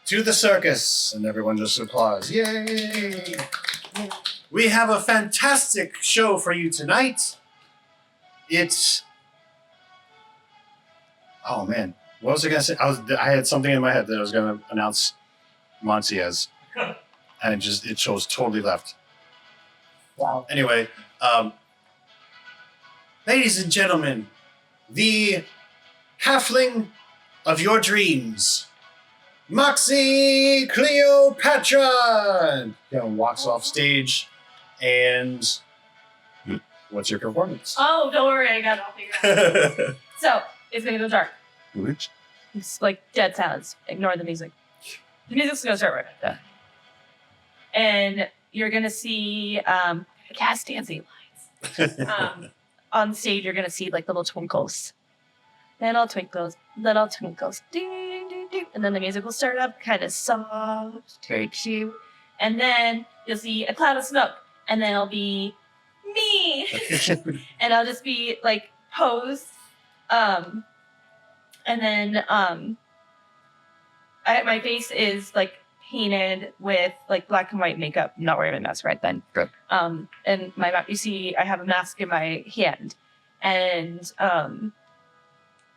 to the circus," and everyone just applauds. Yay! We have a fantastic show for you tonight. It's oh man, what was I gonna say? I had something in my head that I was gonna announce Monty as, and it chose totally left. Wow. Anyway, ladies and gentlemen, the halfling of your dreams, Moxie Cleopatra, walks off stage, and what's your performance? Oh, don't worry, I got it all figured out. So it's gonna go dark. Which? It's like dead silence. Ignore the music. The music's gonna start right after that. And you're gonna see cast dancing lights. On stage, you're gonna see like little twinkles. Little twinkles, ding, ding, ding. And then the music will start up, kind of soft, very cute. And then you'll see a cloud of smoke, and then it'll be me. And I'll just be like posed. And then my face is like painted with like black and white makeup. I'm not wearing a mask right then. Good. And you see I have a mask in my hand. And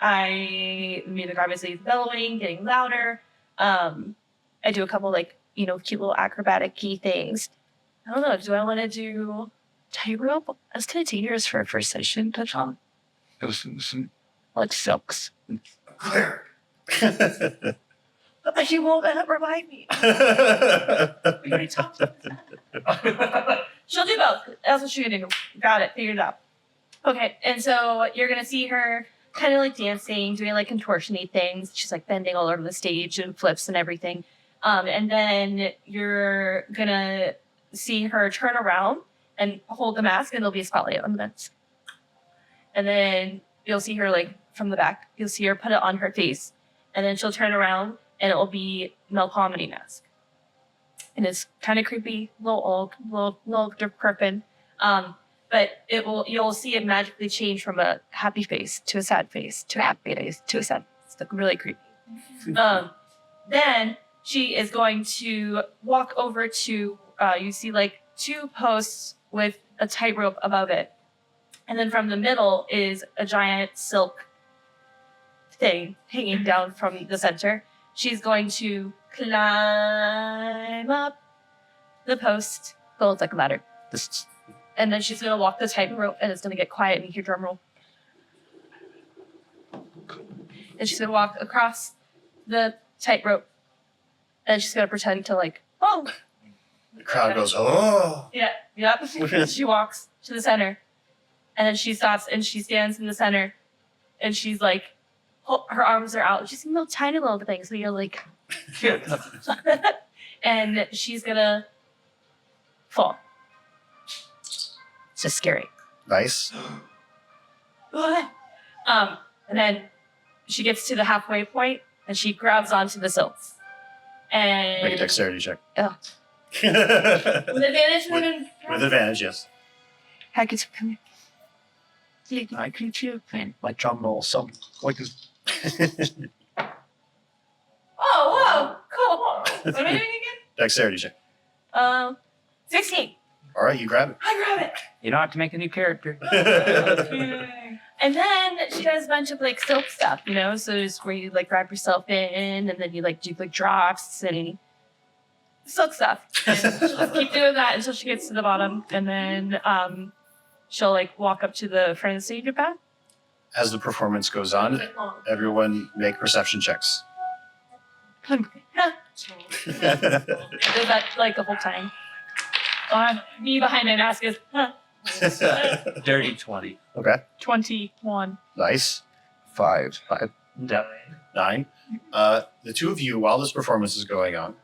the music obviously is bellowing, getting louder. I do a couple like, cute little acrobatic-y things. I don't know, do I want to do tightrope? That's kind of dangerous for a first session, touch on. Like silks. Cleric. But she won't remind me. We already talked about that. She'll do both. That's what she's gonna do. Got it. Figured it out. Okay, and so you're gonna see her kind of like dancing, doing like contortion-y things. She's like bending all over the stage and flips and everything. And then you're gonna see her turn around and hold the mask, and there'll be a spotlight on the mask. And then you'll see her like from the back. You'll see her put it on her face, and then she'll turn around, and it will be Mel Comedy mask. And it's kind of creepy, little decrepit. But you'll see it magically change from a happy face to a sad face to a happy face to a sad face. It's like really creepy. Then she is going to walk over to, you see like two posts with a tightrope above it. And then from the middle is a giant silk thing hanging down from the center. She's going to climb up the post. Well, it's like a ladder. And then she's going to walk the tightrope, and it's going to get quiet, and you hear drum roll. And she's going to walk across the tightrope, and she's going to pretend to like, oh. The crowd goes, oh. Yeah, yep. She walks to the center, and then she stops, and she stands in the center, and she's like, her arms are out. She's little tiny little things, so you're like, and she's going to fall. It's just scary. Nice. And then she gets to the halfway point, and she grabs onto the silks. And Make a dexterity check. Oh. With With advantage, with advantage, yes. I could come here. I can feel my drum roll. Some like this. Oh, whoa, cool. What am I doing again? Dexterity check. 16. All right, you grab I grab it. You don't have to make a new character. it. And then she does a bunch of like silk stuff, so it's where you like wrap yourself in, and then you like do like drops and silk stuff. And she'll just keep doing that until she gets to the bottom, and then she'll like walk up to the front of the stage about. As the performance goes on, everyone make perception checks. Does that like the whole time? Me behind my mask is Dirty 20. Okay. 21. Nice. 5. 9. The two of you, while this performance is going on,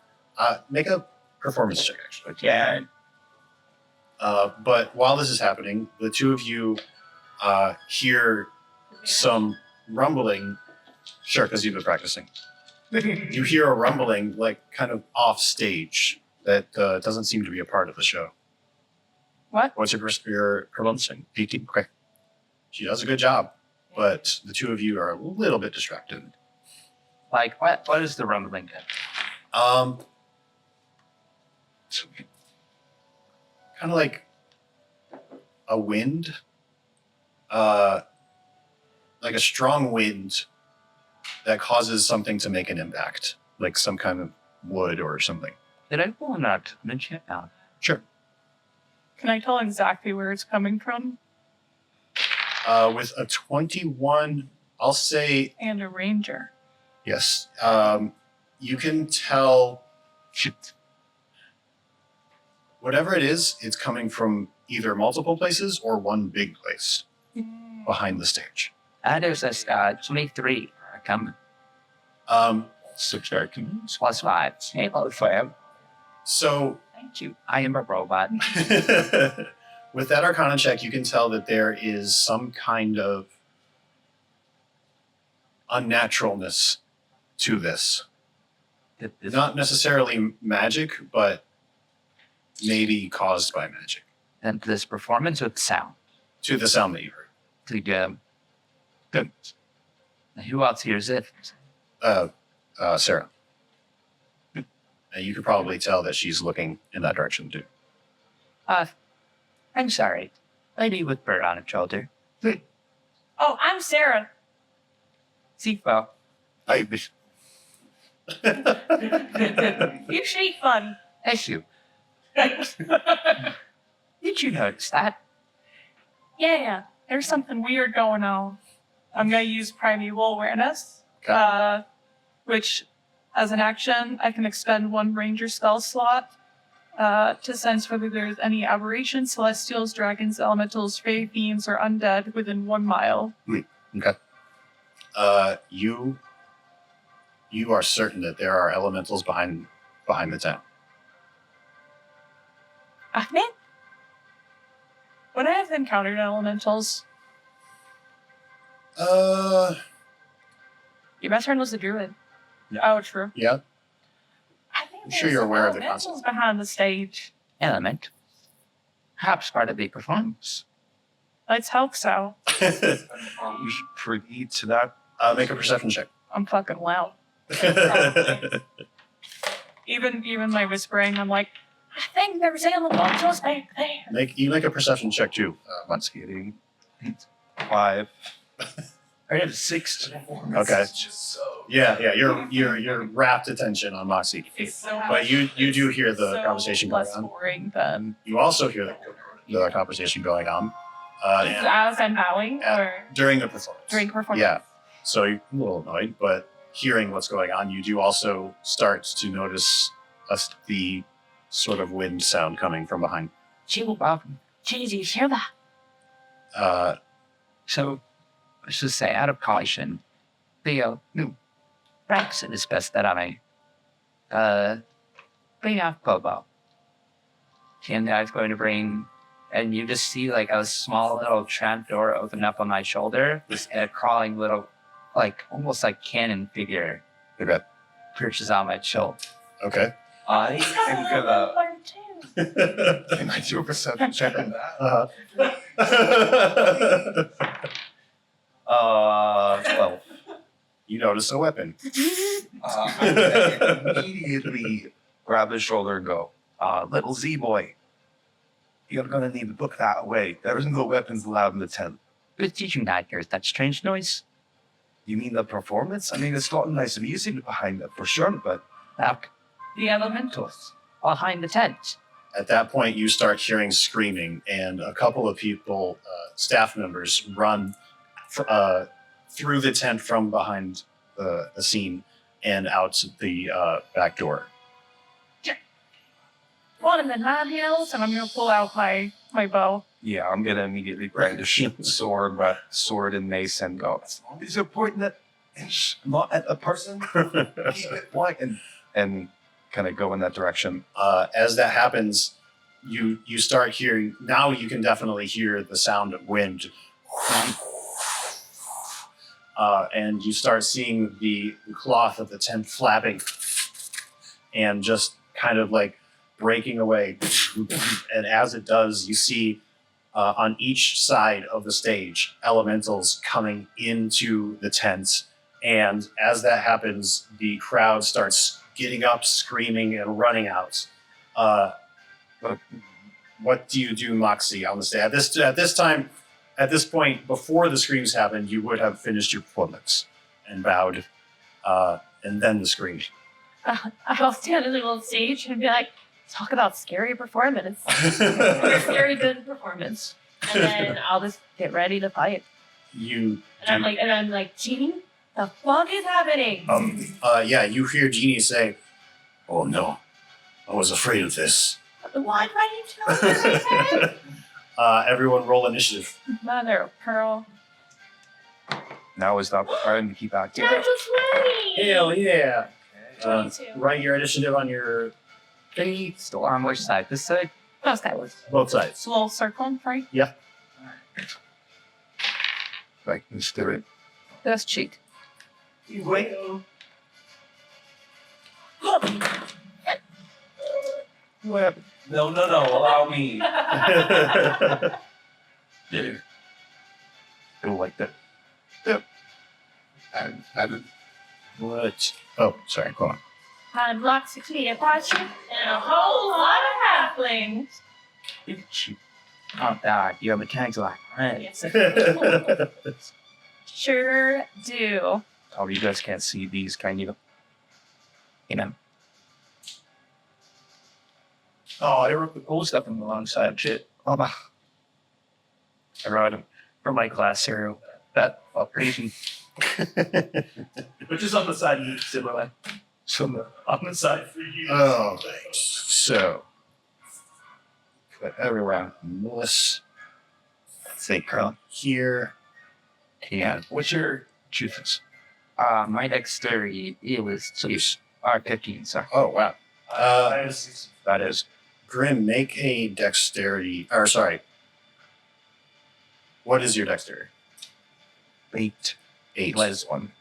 make a performance check, actually. Yeah. But while this is happening, the two of you hear some rumbling. Sure, because you've been practicing. You hear a rumbling, like kind of off stage, that doesn't seem to be a part of the show. What? What's your performance? PT. Okay. She does a good job, but the two of you are a little bit distracted. Like, what is the rumbling? Kind of like a wind, like a strong wind that causes something to make an impact, like some kind of wood or something. Did I pull that? Mention it out. Sure. Can I tell exactly where it's coming from? With a 21, I'll say And a ranger. yes. You can tell whatever it is, it's coming from either multiple places or one big place behind the stage. There's this 23 coming. Subtract. Plus 5. Hey, fam. So Thank you. I am a robot. with that Arcana check, you can tell that there is some kind of unnaturalness to this. Not necessarily magic, but maybe caused by magic. And this performance with sound. To the sound that you heard. Good. Who else hears it? Sarah. And you could probably tell that she's looking in that direction too. I'm sorry. Lady with bird on her shoulder. Oh, I'm Sarah. Sequel. You shape fun. Issue. Did you notice that? Yeah, there's something weird going on. I'm going to use primeval awareness, which, as an action, I can expend 1 ranger spell slot to sense whether there's any aberrations, celestials, dragons, elementals, fey, fiends, or undead within 1 mile. Okay. You are certain that there are elementals behind the tent. Ahmed? Would I have encountered elementals? Your best friend was a druid. Oh, true. Yeah. I think I'm sure you're aware of the elementals behind the stage. Element. Perhaps part of the performance. Let's hope so. You should privy to that. Make a perception check. I'm fucking loud. Even my whispering, I'm like, I think there's elementals back there. Make a perception check too. Once getting 5. I have 6. Okay. Yeah. You're rapt attention on Moxie, It's so but you do hear the so conversation going less on. boring than You also hear the conversation going on and as I'm bowing or during the performance. during performance. Yeah. So you're a little annoyed, but hearing what's going on, you do also start to notice the sort of wind sound coming from behind. Did you hear that? So, let's just say, out of caution, Theo, Rex it is best that I bring out Bobo. And I was going to bring, and you just see like a small little trap door open up on my shoulder with a crawling little, like almost like cannon figure Okay. perches on my shoulder. Okay. I am gonna. Learn too. Can I do a perception check on that? Uh-huh. 12. You notice a weapon. I immediately grab his shoulder and go, little Z boy, you're gonna need to book that away. There's no weapons allowed in the tent. But did you not hear that strange noise? You mean the performance? I mean, it's got nice music behind it for sure, but Look, the elementals behind the tent. At that point, you start hearing screaming, and a couple of people, staff members, run through the tent from behind the scene and out the back door. one of the 9 hills, and I'm gonna pull out my bow. Yeah, I'm gonna immediately brandish sword and mace and go. As long as you're pointing at not at a person, keep it white and kind of go in that direction. As that happens, you start hearing. Now you can definitely hear the sound of wind, and you start seeing the cloth of the tent flapping and just kind of like breaking away. And as it does, you see on each side of the stage elementals coming into the tent. And as that happens, the crowd starts getting up, screaming, and running out. What do you do, Moxie, on the stage? At this point, before the screams happened, you would have finished your performance and bowed, and then the scream. I'll stand on the little stage and be like, talk about scary performance. Scary good performance. And then I'll just get ready to fight. You And I'm like, Jeannie, the fuck is happening? yeah, you hear Jeannie say, "Oh no, I was afraid of this." Why do I need to know everything? Everyone roll initiative. Mother of pearl. Now is not the time to keep acting. Natural 20! Hell yeah. 22. Write your initiative on your thingy. Still on which side? This side? Those guys was. Both sides. It's a little circle, right? Like, let's do it. That's cheat. Wait. What? No, allow me. Yeah. Feel like that. Yep. I did. What? Oh, sorry. Go on. I'm block 6 feet across you and a whole lot of halflings. Oh, you have a tag line. Right. Yes. Sure do. Oh, you guys can't see these, kind of. You know. Oh, I wrote the cool stuff on the wrong side. Shit. I wrote them for my class, Serial. That operation. Which is on the side you similar. So on the side for you. Oh, thanks. So, put everyone on this. Think here. And What's your choices? My dexterity, it was 15, sorry. oh wow. That is Grim, make a dexterity. Or sorry. What is your dexterity? 8. 8. Les 1.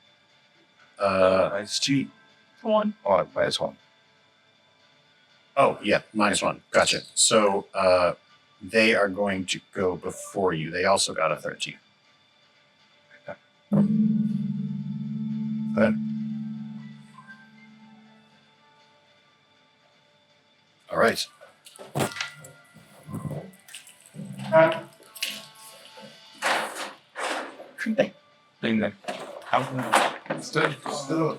It's cheap. 1. Oh, minus one. Oh, yeah, -1. Gotcha. So they are going to go before you. They also got a 13. All right. Thing that. Still.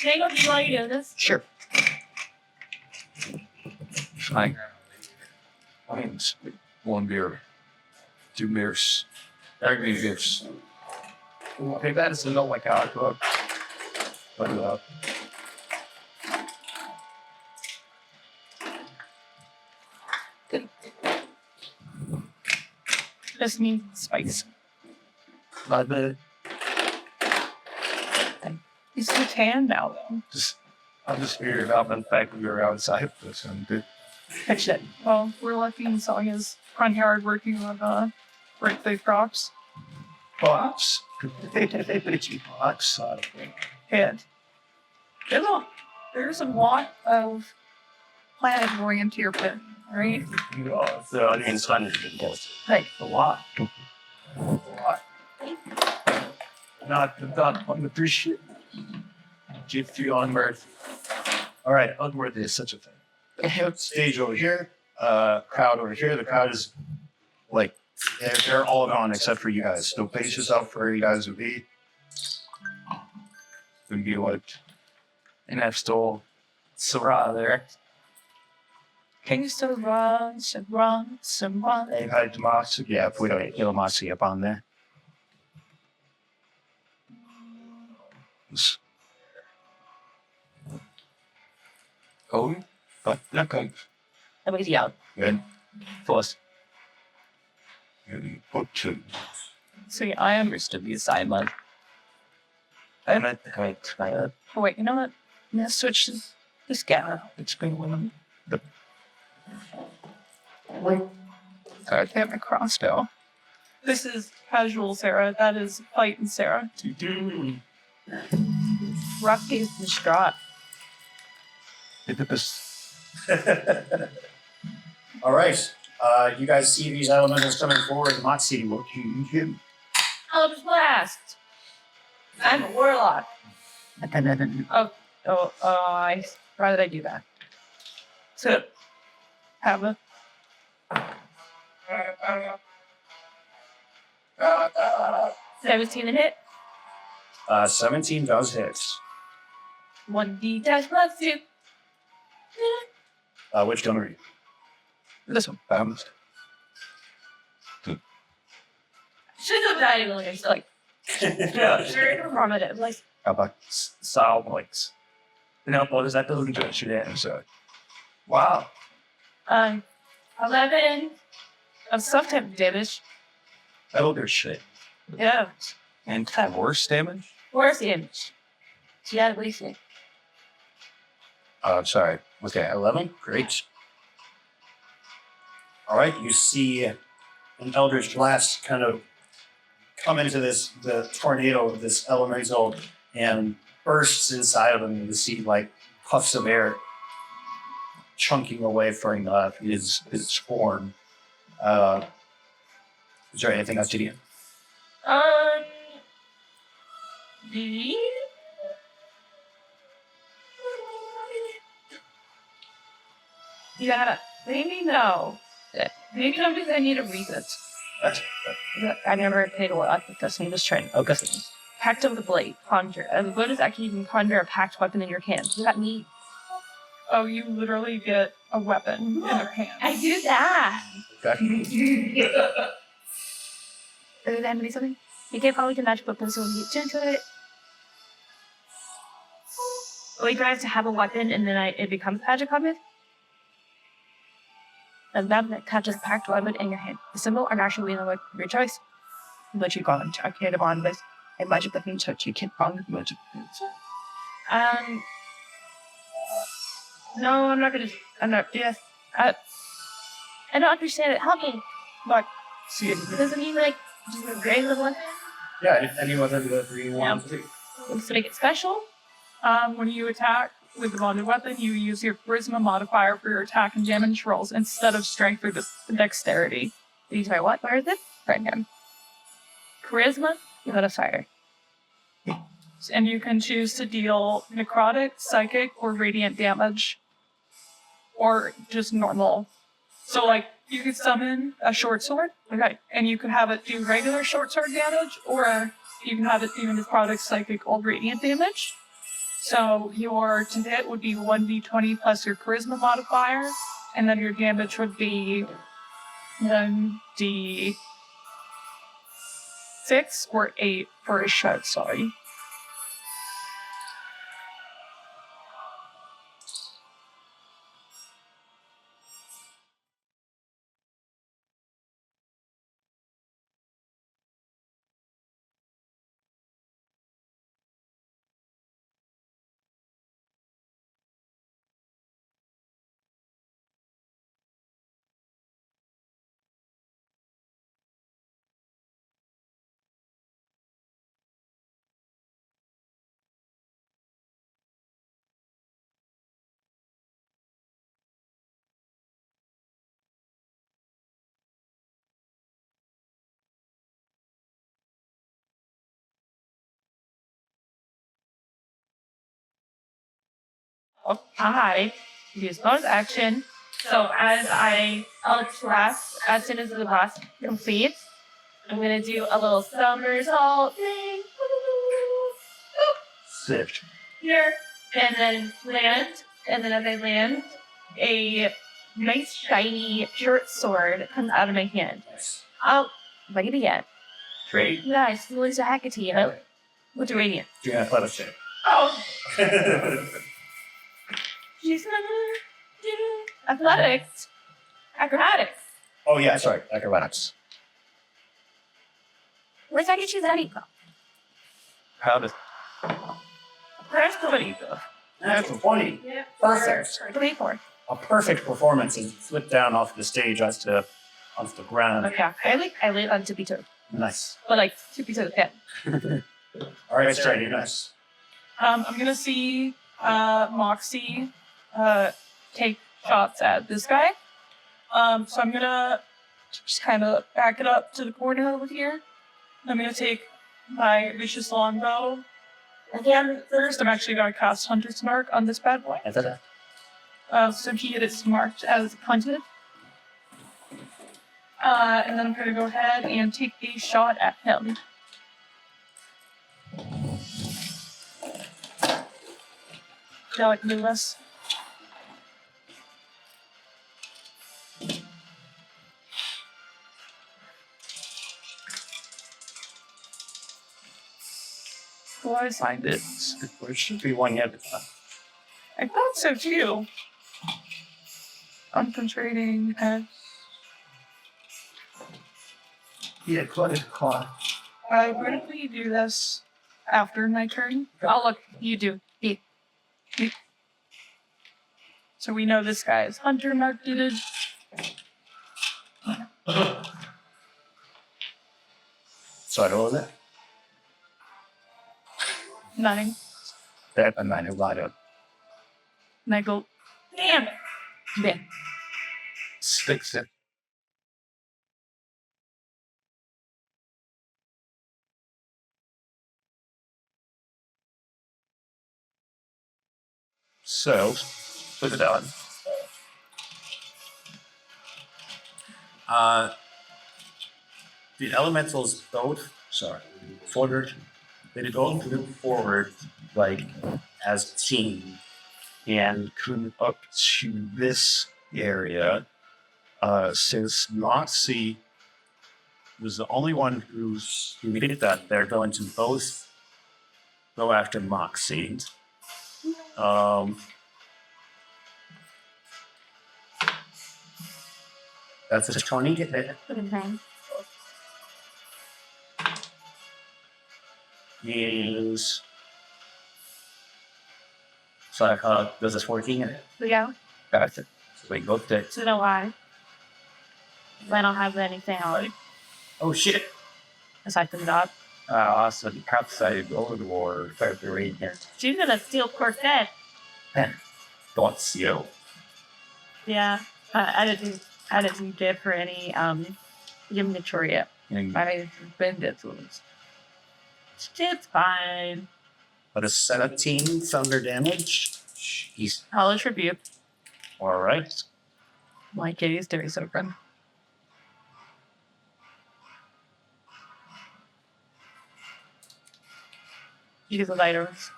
Tango, do you want to do this? Sure. Fine. Mine's 1 beer. 2 beers. 3 beers. Okay, that is not like how I cook. But, Just need spice. but the He's so tan now, though. I'm just figuring out the fact that we were outside. That sounded good. Actually, well, we're lucky in Sonya's front yard working on birthday props. Pops. Pops. And there's a lot of planning going into your pit, right? You know, so I mean, it's fun. Like, A lot. Not appreciate. Give you on mirth. All right, unworthy is such a thing. Stage over here. crowd over here. The crowd is like they're all gone except for you guys. So pace yourself where you guys would be. Would be like, And I've stole Syrah there. Can you still run, some run, some run? They've had democracy. yeah, if we don't get Ilomasi up on there. Oh, but okay. That was young. Good. Plus, So yeah, I understood the assignment. and I try to Oh wait, you know what? Let's switch to this guy. explain women. Sorry, I have my crossbow. This is casual Sarah. That is fighting Sarah. Rocky is distraught. All right. You guys see these elementals coming forward. Matsi, what do you do? Eldritch Blast! I'm a warlock. Why did I do that? So, have a 17 to hit. 17 does hit. 1d dash plus 2. Which gun are you? This one. Should have died when it's like, very informative. Like, How about Solid points. No, what is that? Doesn't do it. Yeah, so. Wow. 11 of some type of damage. Elder shit. Yeah. And worse damage? Worse damage. Yeah, at least it. sorry. Okay, 11. Great. All right, you see an Eldritch Blast kind of come into the tornado of this elemental and bursts inside of him. You see like puffs of air chunking away from his form. Is there anything else to do? D? Yeah, maybe no. Maybe not because I need a reason. I never paid a lot with this. I'm just trying. Okay. Pact of the Blade, conjure. And the bonus action, you can conjure a packed weapon in your hand. Does that mean? oh, you literally get a weapon in your hand. I do that. Okay. Does that mean something? You can probably can magic weapons when you get into it. Wait, do I have to have a weapon and then it becomes magic weapon? And that catches packed weapon in your hand. The symbol or natural being of your choice. But you can't activate on with a magic weapon, so you can't find magic weapons. No, I'm not gonna. I'm not. Yes. I don't understand it. Help me. Like, Does it mean like just a grade of one? Yeah, anyone of the 3 1 2. Just to make it special? when you attack with the bonded weapon, you use your charisma modifier for your attack and damage rolls instead of strength or dexterity. You try what? Where is it? Right now. Charisma? You got a fire. And you can choose to deal necrotic, psychic, or radiant damage. Or just normal. So, like, you could summon a short sword, Okay. and you could have it do regular short sword damage, or you can have it do necrotic, psychic, or radiant damage. So, your to hit would be 1d20 plus your charisma modifier, and then your damage would be 1d6 or 8 for a shot, sorry. I use bonus action So as soon as the boss completes, I'm gonna do a little somersault thing. Sick. Here, and then land, and then as I land, a nice shiny short sword comes out of my hand. Oh, look at it again. Great. Nice, Lose a Hecate. What's your radiant? Do athletic check. Oh, she's athletics, acrobatics. Oh yeah, sorry, acrobatics. Where's Hecate that from? How does Where's somebody go? Natural 20. Yeah, Perfect. 24. A perfect performance and slip down off the stage onto the ground. Okay, I lay on tippy toe, Nice. but like tippy toe head. All right, Strider, nice. I'm gonna see Moxie take shots at this guy. So I'm gonna just kind of back it up to the corner over here. I'm gonna take my vicious longbow. Again, first I'm actually gonna cast Hunter's Mark on this bad boy. So he is marked as hunted. And then I'm gonna go ahead and take a shot at him. Now I can do this. Well, I signed it. There should be one yet. I thought so too. Concentrating head. yeah, cluttered clock? Where did we do this after my turn? Oh look, you do. He. So we know this guy is hunter marked. Sorry, what was it? 9. That a 9 lighter. And I go, damn it. Damn. Sticks it. So, put it on. The elementals both, forward, they both move forward, like, as a team, and come up to this area. Since Moxie was the only one who did that, they're going to both go after Moxie. That's a 20 to hit. Is so does this 14 hit? Yeah. Gotcha. So we go to So no why. I don't have anything else. oh shit. Aside from that. Awesome. Outside Overlord February here. She's gonna steal Corset. Don't seal. Yeah. I didn't do dip for any inventory yet. And I been it to it's fine. But a 17 thunder damage. Jeez. Hellish Rebuke. All right. My kitty's doing so good. Use the items.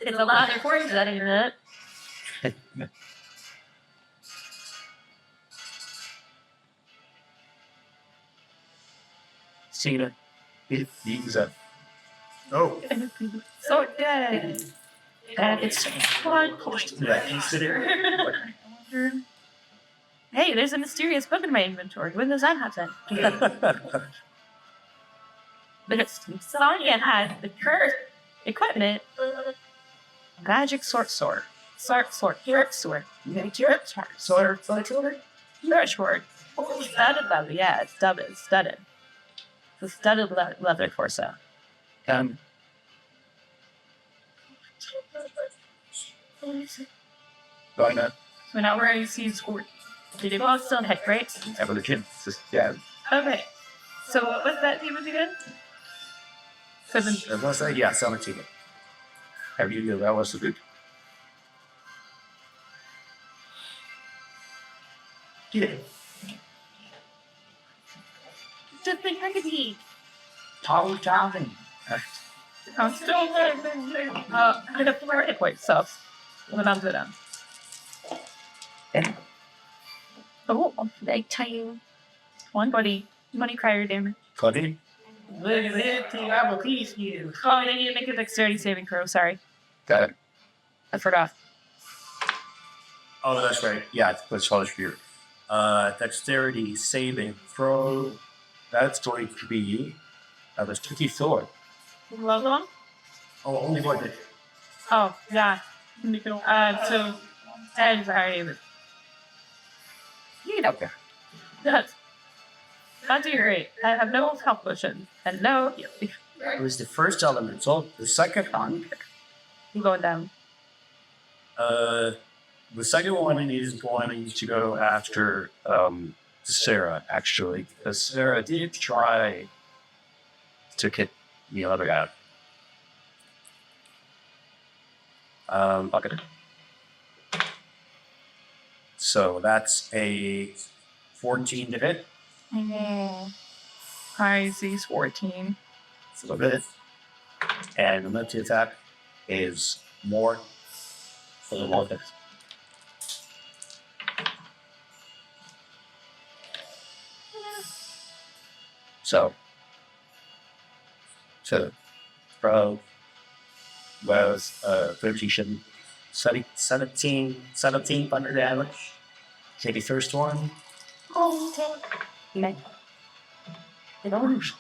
It's a lot of points, that ain't it? Cena. Use that. Oh. So good. And it's fun. That consider. Hey, there's a mysterious book in my inventory. When does that happen? But Sonya had the curse equipment. Magic sword. Sword. Sword. Sword. Studded leather. Yeah, it's studded. The studded leather torso. Going to So now we're at see score. Did you both still hit, right? have a kid. Yeah. Okay. So what was that damage again? 7. Was that? Yeah, 17. Have you that was a good. Just think I could eat. Tall Calvin. I'm still there. I have 4 hit points, so when I'm good, Oh, I tell you, one buddy, money crier damage. Cuddy? Oh, I need to make a dexterity saving throw. Sorry, Got it. I forgot. Oh, that's right. Yeah, that's all here. Dexterity saving throw. That's going to be the sticky sword. Love one? Oh, only one. Oh, yeah. So, 10 sorry. You know, that's not too great. I have no health potions and no. It was the first element. So the second one, I'm going down. the second one is going to go after Sarah. Actually, because Sarah did try to kick the other guy. Okay. So that's a 14 to hit. High Z's 14. It's a little bit. And the multi attack is more for the more hit. So, pro was 13, 17 thunder damage. Take the first one. Oh, okay. It orange.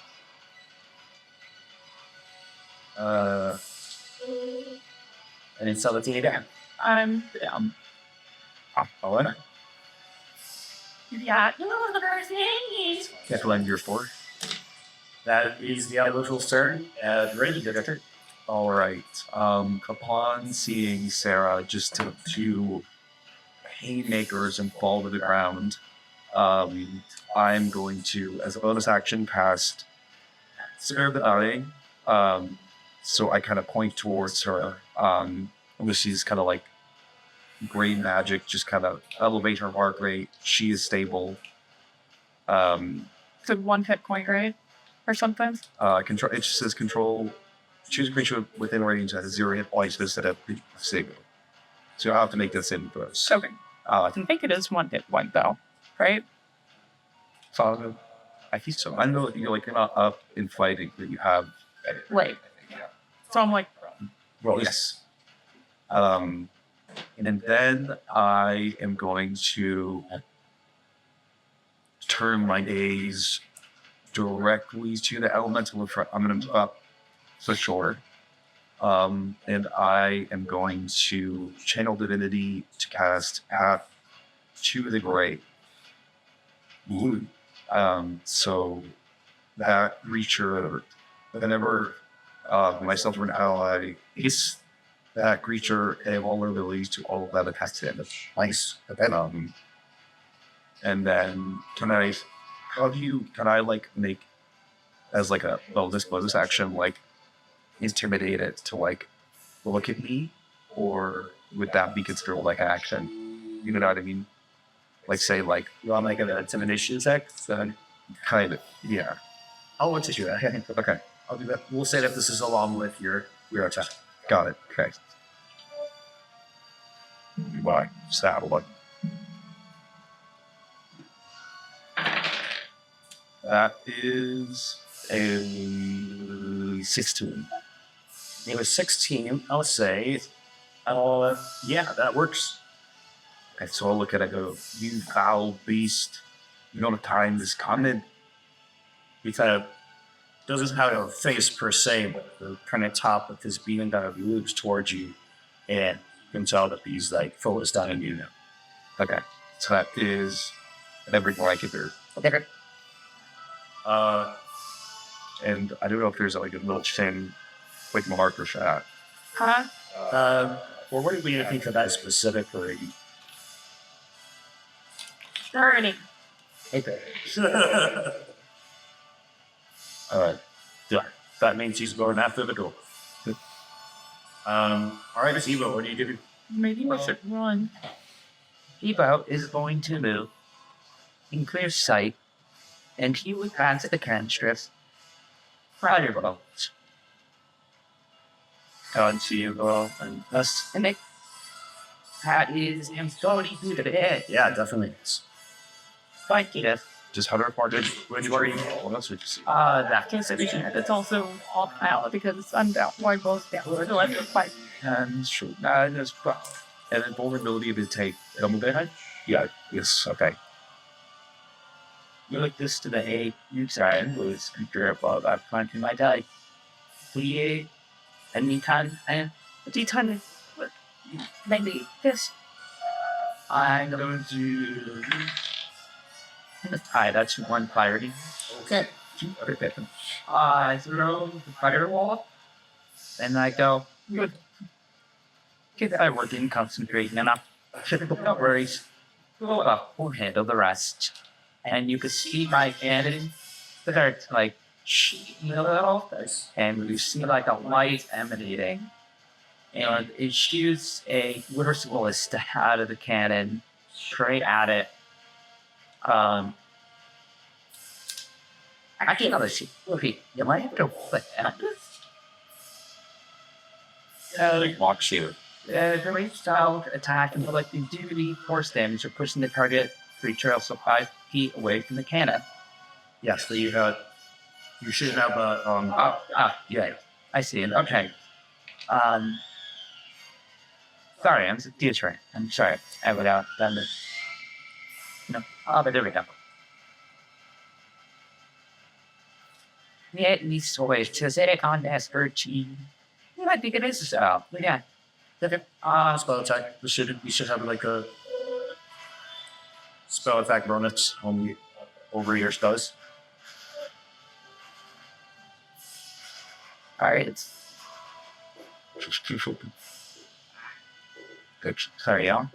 And it's 17 again. I'm down. Oh, and Yeah, you know what the first thing is. can't blend your 4. That is the individual's turn. Ready to get it. All right. Upon seeing Sarah just take 2 haymakers and fall to the ground, I'm going to, as a bonus action, cast Spare the Dying. So I kind of point towards her. Which she's kind of like gray magic, just kind of elevate her heart rate. She is stable. It's a 1 hit point, right? Or something? Control. It just says control. Choose a creature within range that has 0 hit points instead of single. So you'll have to make this in first. Okay. I think it is 1 hit point, though. Right? So I think so. I know you're not up in fighting, but you have. Right. So I'm like, Well, yes. And then I am going to turn my gaze directly to the elemental in front. I'm going to move up for sure. And I am going to channel divinity to cast Path to the Great. So that creature, whenever myself or an ally hits that creature a vulnerability to all of that attacks damage. Nice. And then can I like make as like a bonus action like intimidate it to like look at me, or would that be considered like an action? You know what I mean? Like say like You want to make an intimidation check? Then kind of yeah. I'll let you do that. Okay, I'll do that. We'll say that this is along with your attack. got it. Okay. Why? Saddle one. That is a 16. It was 16. I'll say, yeah, that works. Okay, so I'll look at it and go, you foul beast. You don't have time this coming. He kind of doesn't have a face per se, but the kind of top of his beam kind of moves towards you, and you can tell that he's like focused on you now. Okay, so that is everything I can do. Okay. And I don't know if there's like a little chain with marker shot. huh? Or what did we think of that specifically? Burning. Okay. Alright. Yeah. That means he's going after the door. Alright, Zibo, what do you do? Maybe we should run. Debo is going to move in clear sight, and he would glance at the cantrip. Prior bones. Going to you, girl, and us. And it that is totally through the head. Yeah, definitely. Thank you. Just 100 Which were you? What else would you see? That consideration. It's also off now because I'm down. Why both down? So I'm just like, Sure. That's and then vulnerability to take double damage? Yeah, yes, okay. You look this to the A. You sorry, was computer above. I'm finding my die. We anytime and D10. Maybe this. I'm going to. Hi, that's one priority. Okay. I throw the firewall, and I go, good. Get I work in concentrating enough. No worries. Go up, we'll handle the rest. And you can see my cannon start like shaking a little, and you see like a light emanating. And it shoots a universalist out of the cannon straight at it. Actually, another shit. Okay, you might have to put that. Walk shield. The range style attack and collecting duty force damage or pushing the target creature also 5 feet away from the cannon. Yes, so you should have a Yeah, I see it. Okay. Sorry, I'm future. I'm sorry. I would have done this. No. But there we go. Yeah, it needs to wait to set it on expertise. You might think it is so. Yeah. spell attack. We should have like a spell attack bonus only over your spells. Alright. Sorry, y'all.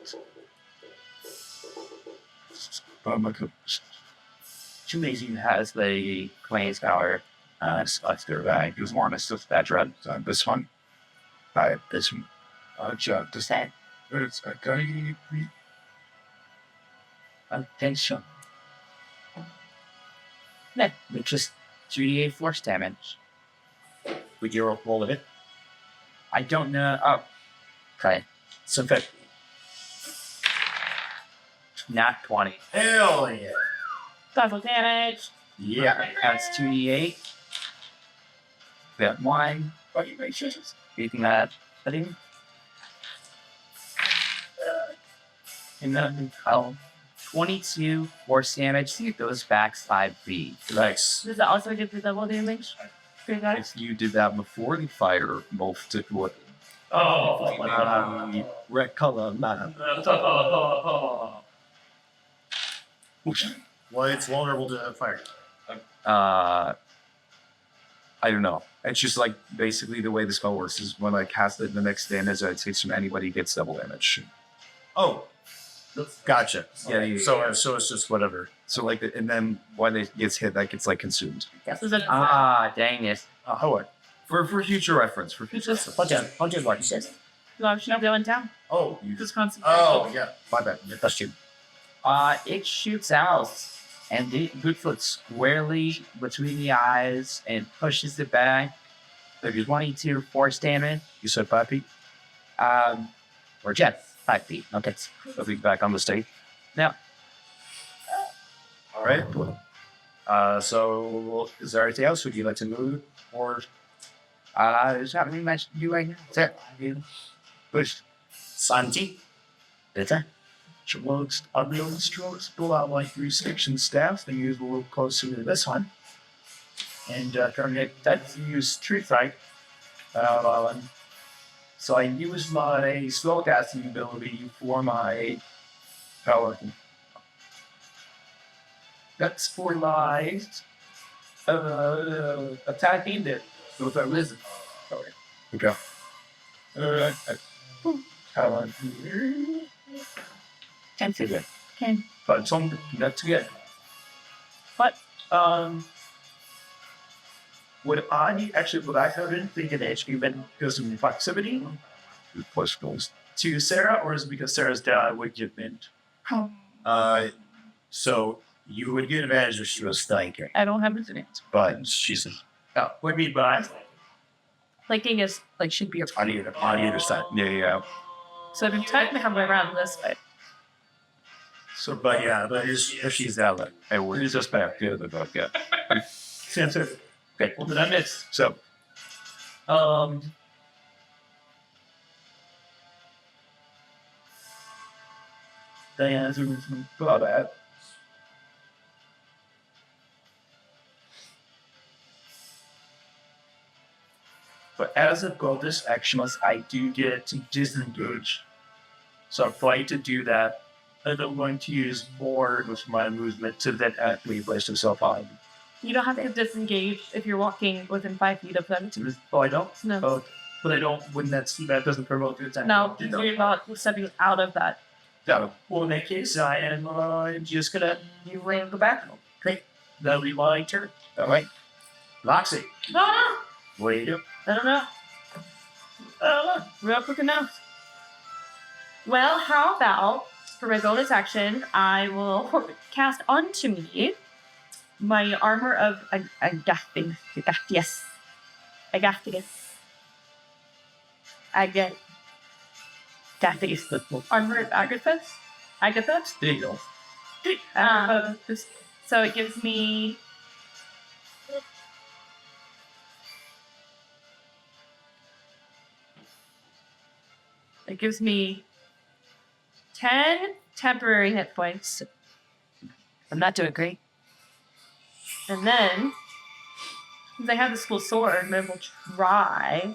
Too Amazing has the Queen's Power. After I use one of that drug. This one. This one. Does that? It's a guy. Attention. Then we just 3d8 force damage. Would you roll with it? I don't know. Oh, okay. So that. Not 20. Hell yeah. Double damage. Yeah. That's 2d8. That 1. Beating that. Setting. And then 22 force damage. See, it goes back 5 feet. Nice. Does it also give the double damage? If you did that before the fire multiple. Oh, Red color, man. Well, it's vulnerable to fire. I don't know. It's just like basically the way the spell works is when I cast it, the next damage that it takes from anybody gets double damage. Oh, gotcha. Yeah. So it's just whatever. So like, and then when it gets hit, that gets like consumed. This is a Dang it. For future reference. For future. I'll just like this. option going down. Oh, You Just concentrate. oh yeah. My bad. That's you. It shoots out and the Bigfoot squarely between the eyes and pushes it back. There's 22 force damage. You said 5 feet. Or jet 5 feet. Okay. I'll be back on the stage. Now, All right. So is there anything else? Would you like to move or there's not really much to do right now. That's it. push? Santi. That's it. I'll be able to pull out like 3 section staffs and use a little closer to this one. And try to get that to use Tree Fight. So I use my spellcasting ability for my power. That's for my attacking it with a lizard. Okay. Can't see it. But some that's good. But would I didn't think it actually been because of proximity Plus goals. to Sarah, or is it because Sarah's dad would give mint? So You would get advantage if she was flanking, I don't have advantage. but she's What do you mean by? Flanking is like should be a on either side. Yeah. so I've been trying to have my around this way. So, but if she's that way, hey, we're just back to the book. Yeah. Okay, what did I miss? So, Diana's got that. But as a bonus action, I do get to disengage. So I'm going to do that. And I'm going to use more of my movement to then actually place myself on. You don't have to disengage if you're walking within 5 feet of them. Oh, I don't? No. Oh, but I don't, when that doesn't promote the attack. No, you're not stepping out of that. No. Well, in that case, I am just gonna You ran the back. Great. That'll be my turn. all right. Loxy, No, what do you do? I don't know. Real quick enough. Well, how about for my bonus action, I will cast onto me my armor of Agathis. Yes. Agathis. Agathis. Armor of Agathis? Agathis? There you go. So it gives me. It gives me 10 temporary hit points. I'm not doing great. And then, since I have this cool sword, maybe we'll try.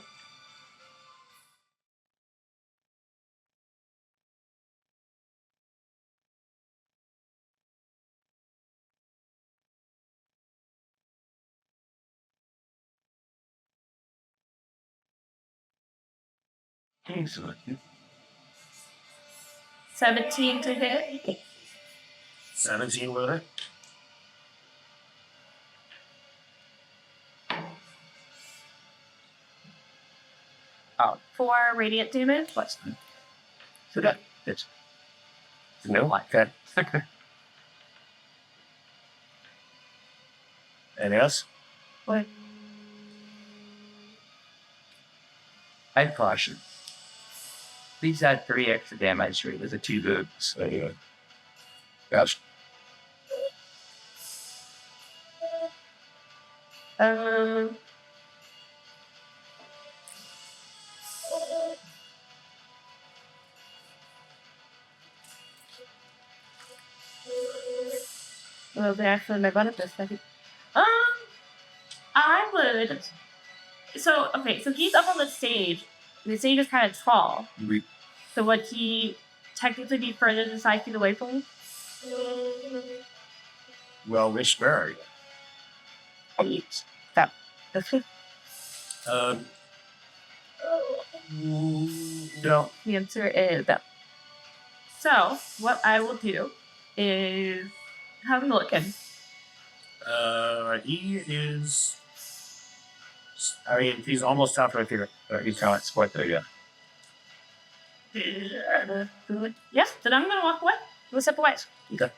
Excellent. 17 to hit. 17 with it. Oh, 4 radiant damage. What's So that it's no like that. Anything else? what? I caution. Please add 3 extra damage rate as a 2 boots. So you gotcha. Well, they actually my butt up this second. I would. So okay, so he's up on the stage. The stage is kind of tall. We So would he technically be further than 5 feet away from me? well, which square are you? 8. That. That's it. No. The answer is that. So what I will do is have a look and He is. I mean, he's almost halfway through. He's kind of split there, yeah. yeah. Then I'm gonna walk away. Go step away. Okay.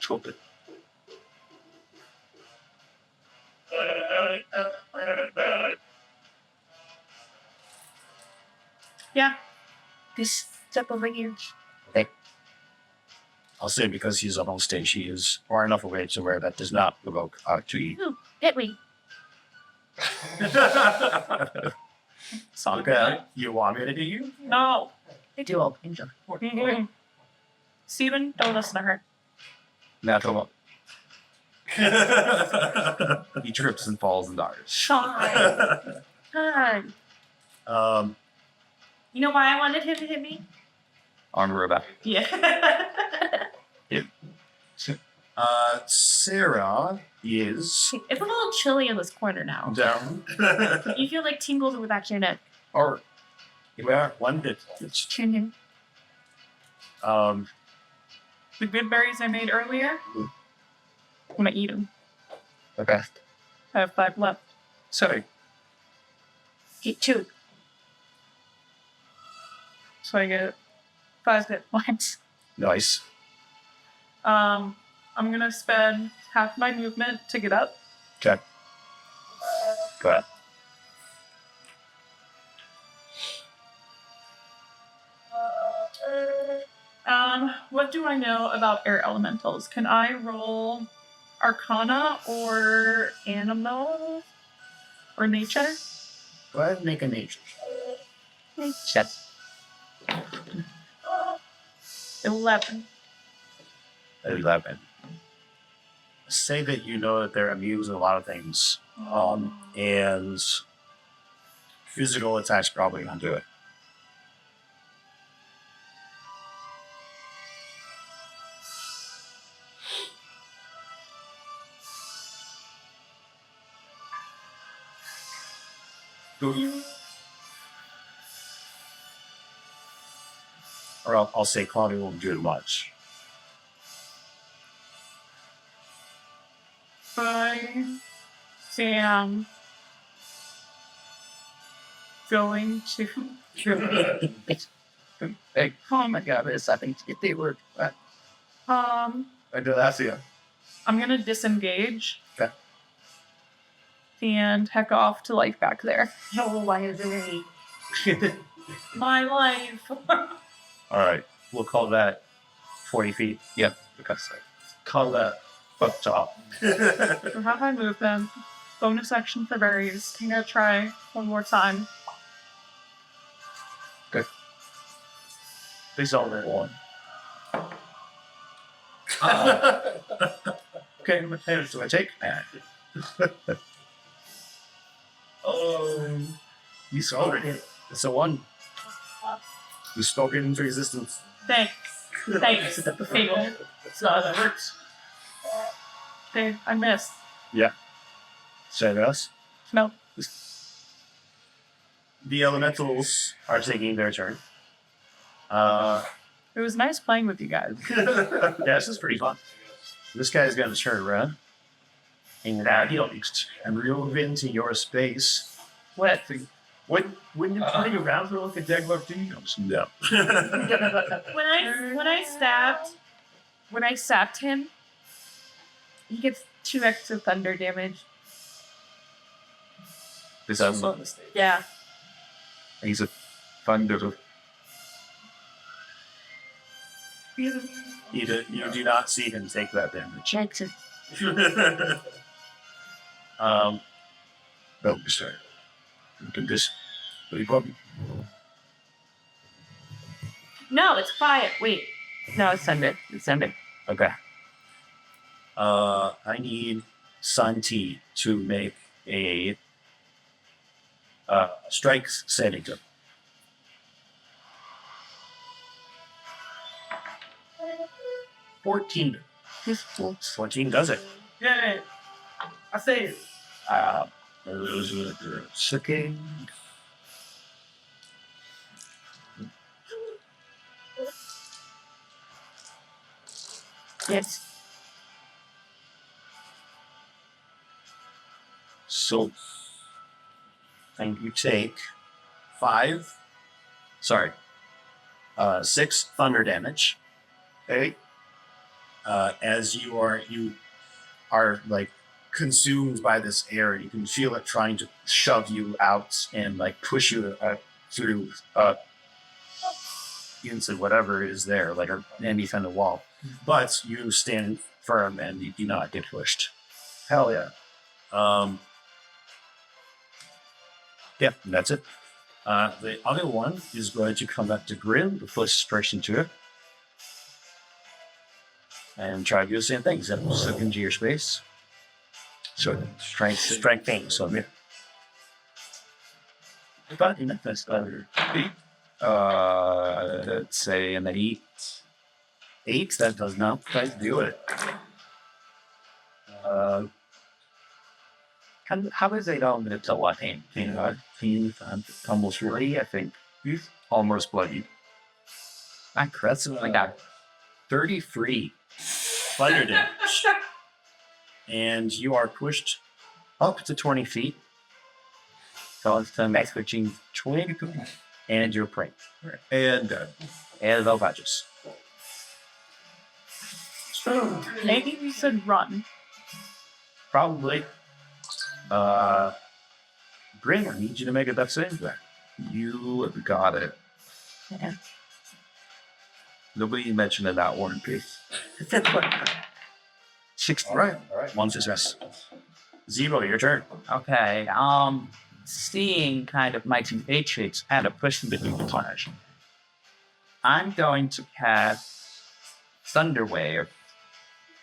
Choke it. Yeah. This step over here. I'll say because he's up on stage, he is far enough away to where that does not provoke to eat. Ooh, hit me. Okay. You want me to do you? No. I do all angel. Steven, don't listen to her. Natural. He trips and falls and dies. Fine. Fine. You know why I wanted him to hit me? Armor about. Yeah. Sarah is It's a little chilly in this corner now. down. You feel like tingles in the back of your neck. Or you are one bit. It's Mm-hmm. The good berries I made earlier. I'm gonna eat them. okay. I have 5 left. Sorry. Eat 2. So I get 5 hit points. Nice. I'm gonna spend half my movement to get up. Okay. Go ahead. What do I know about air elementals? Can I roll Arcana or Animal or Nature? Go ahead and make a nature. Nature. 11. 11. Say that you know that they're immune to a lot of things, and physical attacks probably won't do it. Or I'll say Claudia won't do much. I am going to. Hey, oh my god, it's I think they were. I do that, yeah. I'm gonna disengage. Okay. And heck off to life back there. No, why is it? My life. All right. We'll call that 40 feet. Yep. Call that up top. So have my movement. Bonus action for berries. I'm gonna try one more time. They saw that one. Okay, how much damage do I take? You saw it. It's a 1. You spoke it into existence. Thanks. Thanks. Fable. That's not how that works. Okay, I missed. Say us. No. The elementals are taking their turn. It was nice playing with you guys. Yeah, this is pretty fun. This guy's going to turn around and he'll move into your space. What? When Wouldn't you turn around for like a Daglar Dingos? No. When I sapped him, he gets 2 extra thunder damage. This That's is not a mistake. Yeah. he's a thunder. You do not see him take that damage. Jackson. No, sorry. Look at this. No, it's fire. Wait. No, it's thunder. It's thunder. Okay. I need Santi to make a strength saving throw. 14. 14 does it. Yeah, I say it. Sucking. Yes. So, and you take 6 thunder damage. Okay. As you are like consumed by this air, you can feel it trying to shove you out and like push you through into whatever is there, like any kind of wall. But you stand firm and you do not get pushed. Hell yeah. Yeah, that's it. The other one is going to come back to Grim, the first person to it. And try to do the same thing. Step into your space. So strength thing. So yeah. But in that's Let's say an 8. 8, that does not quite do it. How is it on the what hand? Almost ready, I think. Almost bloody. I crest like that. 33 thunder damage. And you are pushed up to 20 feet. So it's the max between 20 and your prey. And And low budgets. Maybe we should run. Probably. Grin, I need you to make a death save there. you got it. Yeah. Nobody mentioned that War and Peace. 60. All right. One success. Zebo, your turn. Okay. Seeing kind of my compatriots kind of pushing between the plunge, I'm going to cast Thunder Wave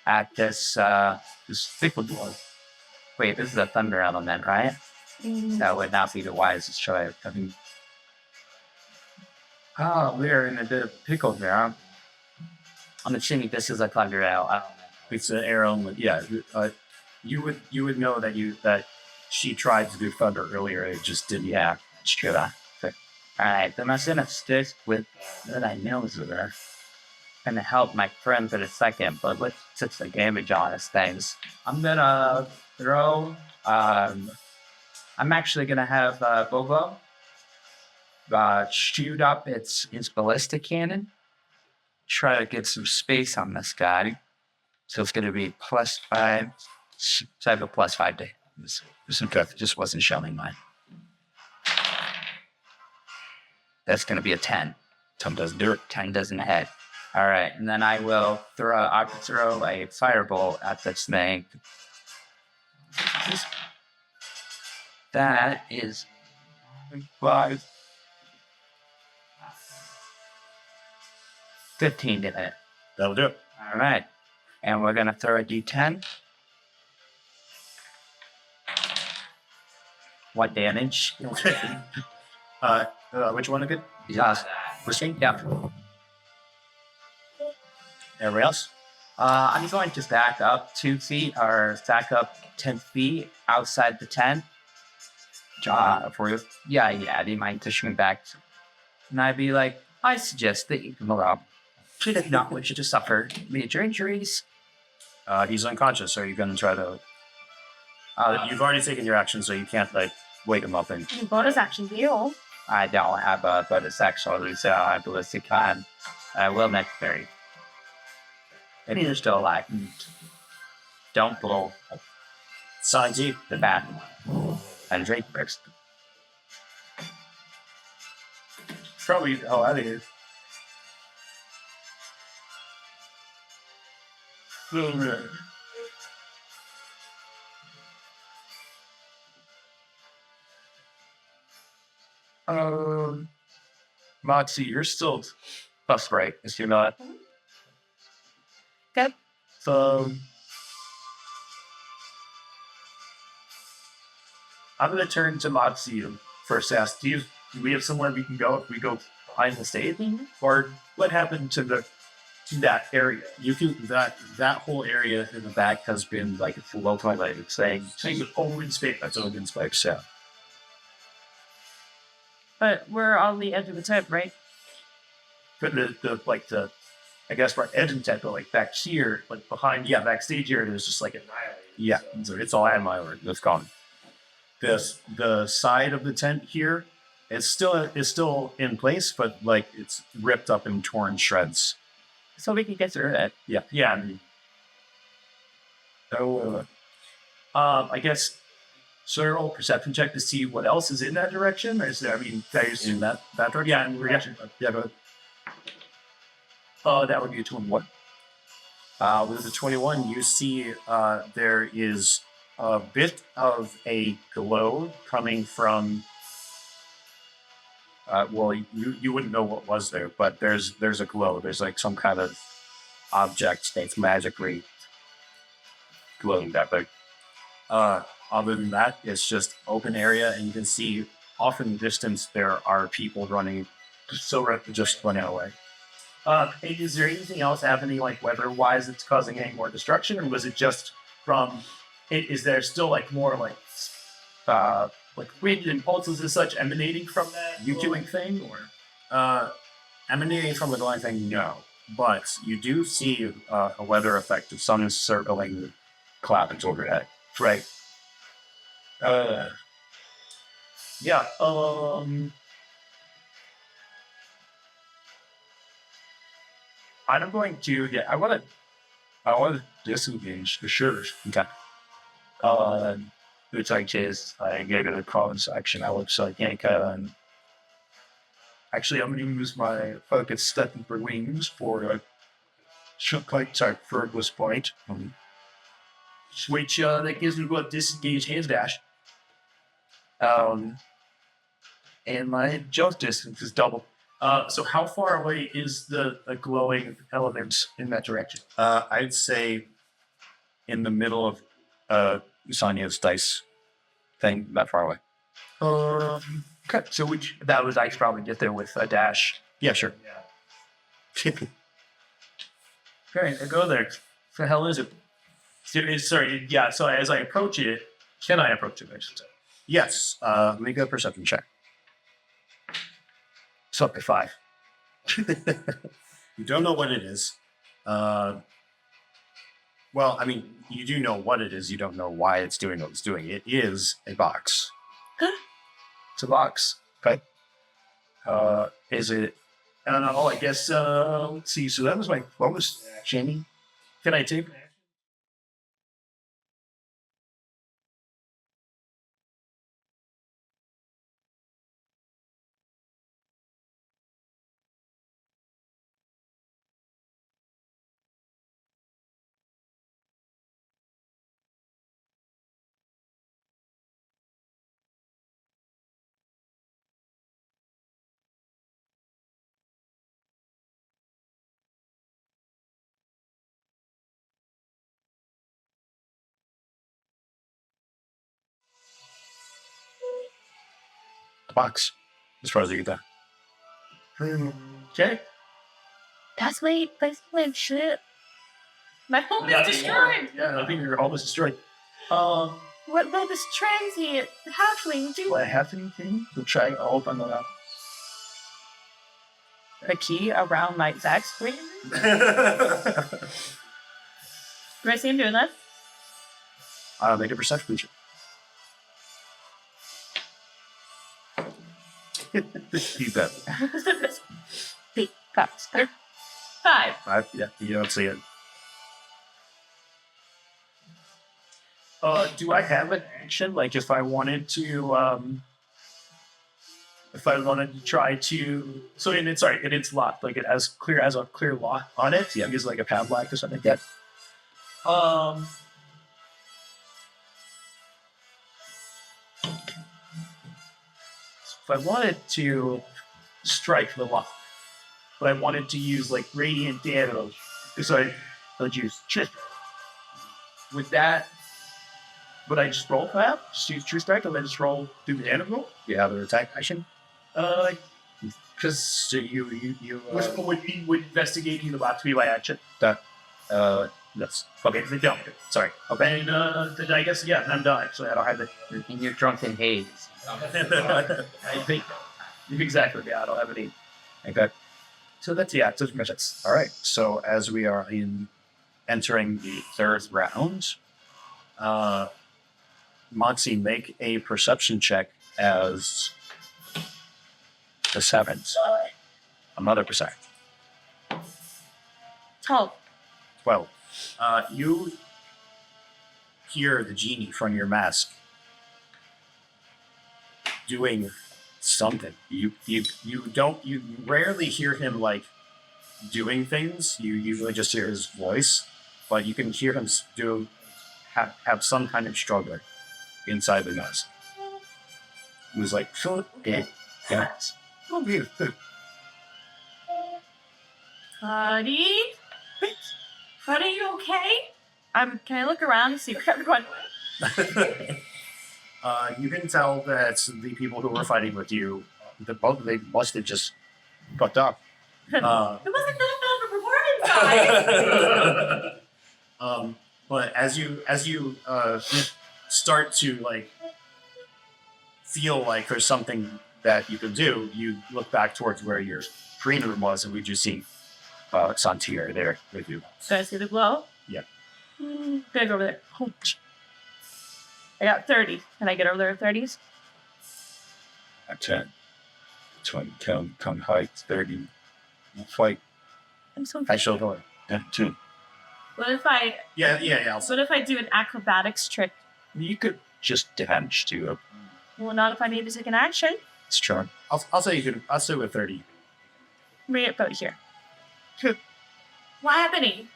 at this fickle dwarf. Wait, this is a thunder element, right? That would not be the wisest choice. I mean, we're in a bit of pickle here. I'm assuming this is a thunder element. It's an arrow. Yeah. You would know that she tried to do thunder earlier. It just didn't. Yeah, it's true. Alright, then I'm gonna stick with that I know is there. Gonna help my friend for a second, but let's take the damage on his things. I'm gonna throw. I'm actually gonna have Bobo shoot up its ballistic cannon. Try to get some space on this guy. So it's gonna be +5. So I have a +5 to it just wasn't showing mine. That's gonna be a 10. 10 doesn't do it. 10 doesn't hit. All right, and then I will throw a firebolt at this thing. That is 5. 15 to hit. That'll do it. All right, and we're gonna throw a D10. What damage? Which one again? Pushing? Yeah. Everybody else? I'm going to back up 2 feet or back up 10 feet outside the tent. For you? Yeah, they might push me back. And I'd be like, I suggest that you move up. Should have not wish to suffer major injuries. He's unconscious, so you're gonna try to. You've already taken your action, so you can't wake him up and. Bonus action heal. I don't have a bonus action, so I have ballistic time. I will necessary. And he's still alive. Don't blow Sign G. the bat. And Drake first. Probably. Oh, I think it. Moxie, you're still tough, right? If you're not. Yep. I'm gonna turn to Moxie and first ask, do we have somewhere we can go if we go behind the stage? Or what happened to that area? You can that whole area in the back has been well highlighted, saying open space. that's open space. Yeah. But we're on the edge of the tent, right? But the I guess we're edge and tent, but back here, behind, backstage here, there's just annihilated. Yeah. So it's all annihilated. It's gone. The side of the tent here is still in place, but it's ripped up and torn shreds. So we can get through it. Yeah. So, I guess, sort of roll perception check to see what else is in that direction. Or is there? I mean, can I just In that direction. Yeah, in reaction. Yeah, go ahead. That would be a 21. With the 21, you see there is a bit of a glow coming from. Well, you wouldn't know what was there, but there's a glow. There's some kind of object that's magically glowing that big. Other than that, it's just open area, and you can see off in the distance there are people running, just running away. Is there anything else happening, weather-wise, that's causing any more destruction, or was it just from? Is there still more wind and pulses and such emanating from that glowing thing, or? Emanating from the glowing thing, no. But you do see a weather effect of sun circling clouds overhead. Right. I'm going to, yeah, I want to disengage for sure. Okay. Which I just, I gave it a province action. I would say, actually, I'm going to use my focus stepping for wings for a furthest point. Which that gives me what disengage hand dash. And my jump distance is double. So how far away is the glowing element in that direction? I'd say in the middle of Sonia's dice thing, that far away. Okay, so that was I could probably get there with a dash. Yeah, sure. Okay, I go there. What the hell is it? Sorry, yeah. So as I approach it, can I approach it? I should say. Yes. Make a perception check. So up to 5. You don't know what it is. Well, I mean, you do know what it is. You don't know why it's doing what it's doing. It is a box. It's a box. Okay. Is it? I don't know. I guess. Let's see. So that was my bonus, Jamie. Can I take? The box. As far as you get there. Okay. That's my shit. My home is destroyed. Yeah, I think you're almost destroyed. What will this transient halfling do? Do I have anything to try to open it up? A key around my Zach screen. Do I see him doing that? Make a perception check. Keep that. Big cups. 5. Yeah, you don't see it. Do I have an action? Like if I wanted to, try to, so and it's locked. Like it has a clear lock on it. Yeah, it's like a padlock or something like that. If I wanted to strike the lock, but I wanted to use like radiant damage, so I would use chip. With that, would I just roll for that? Just use true strike and then just roll through the damage roll? You have an attack action? Because would investigating the box be by action? That's Okay, then don't. Sorry. Okay, and then I guess, yeah, I'm done. Actually, I don't have it. In your drunken haze. I think, exactly, yeah, I don't have any. okay. So that's, yeah, it's missions. All right. So as we are entering the third round, Moxie, make a perception check as the 7th. Another percent. 12. 12. You hear the genie from your mask doing something. You rarely hear him like doing things. You usually just hear his voice, but you can hear him have some kind of struggle inside the mask. He was like, yes. Oh, beautiful. Buddy? Buddy, you okay? Can I look around and see where everyone went? You can tell that the people who were fighting with you, they must have just fucked up. It wasn't good enough for performance side. But as you start to like feel like there's something that you can do, you look back towards where your green room was, and we just see Santier there with you. Do I see the glow? Yeah. Gotta go over there. Oh, I got 30. Can I get over there with 30s? 10, 20, come height, 30, fight. I'm so I shall go. Yeah, two. What if I Yeah. what if I do an acrobatics trick? You could just damage to it. Well, not if I need to take an action. It's true. I'll say you could. I'll say with 30. Bring it out here. What happening?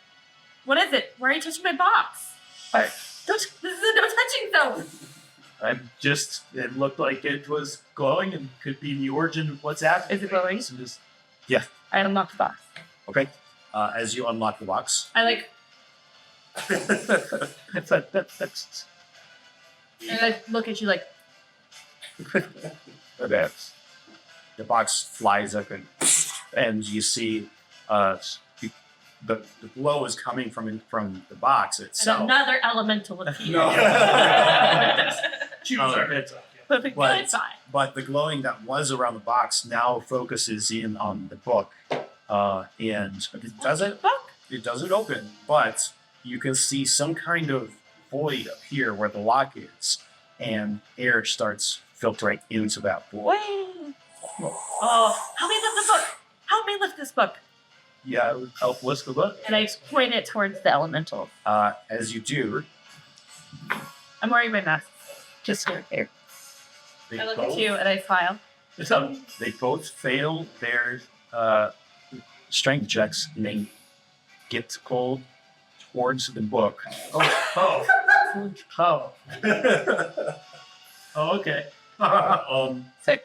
What is it? Why are you touching my box? This is a no touching zone. It looked like it was glowing and could be the origin of what's happening. Is it glowing? So just, I unlocked the box. Okay. As you unlock the box, I like, That's and I look at you like, the box flies open, and you see the glow is coming from the box and itself. another elemental appears. Perfect. What? Good sign. But the glowing that was around the box now focuses in on the book, and it doesn't. Book? It doesn't open, but you can see some kind of void up here where the lock is, and air starts filtering into that void. Wait. Oh, help me lift the book. Help me lift this book. yeah, it would help lift the book. And I point it towards the elemental. As you do, I'm wearing my mask. Just here. they I look both, at you and I smile. they both fail their strength checks, and they get pulled towards the book. Oh, okay. Sick.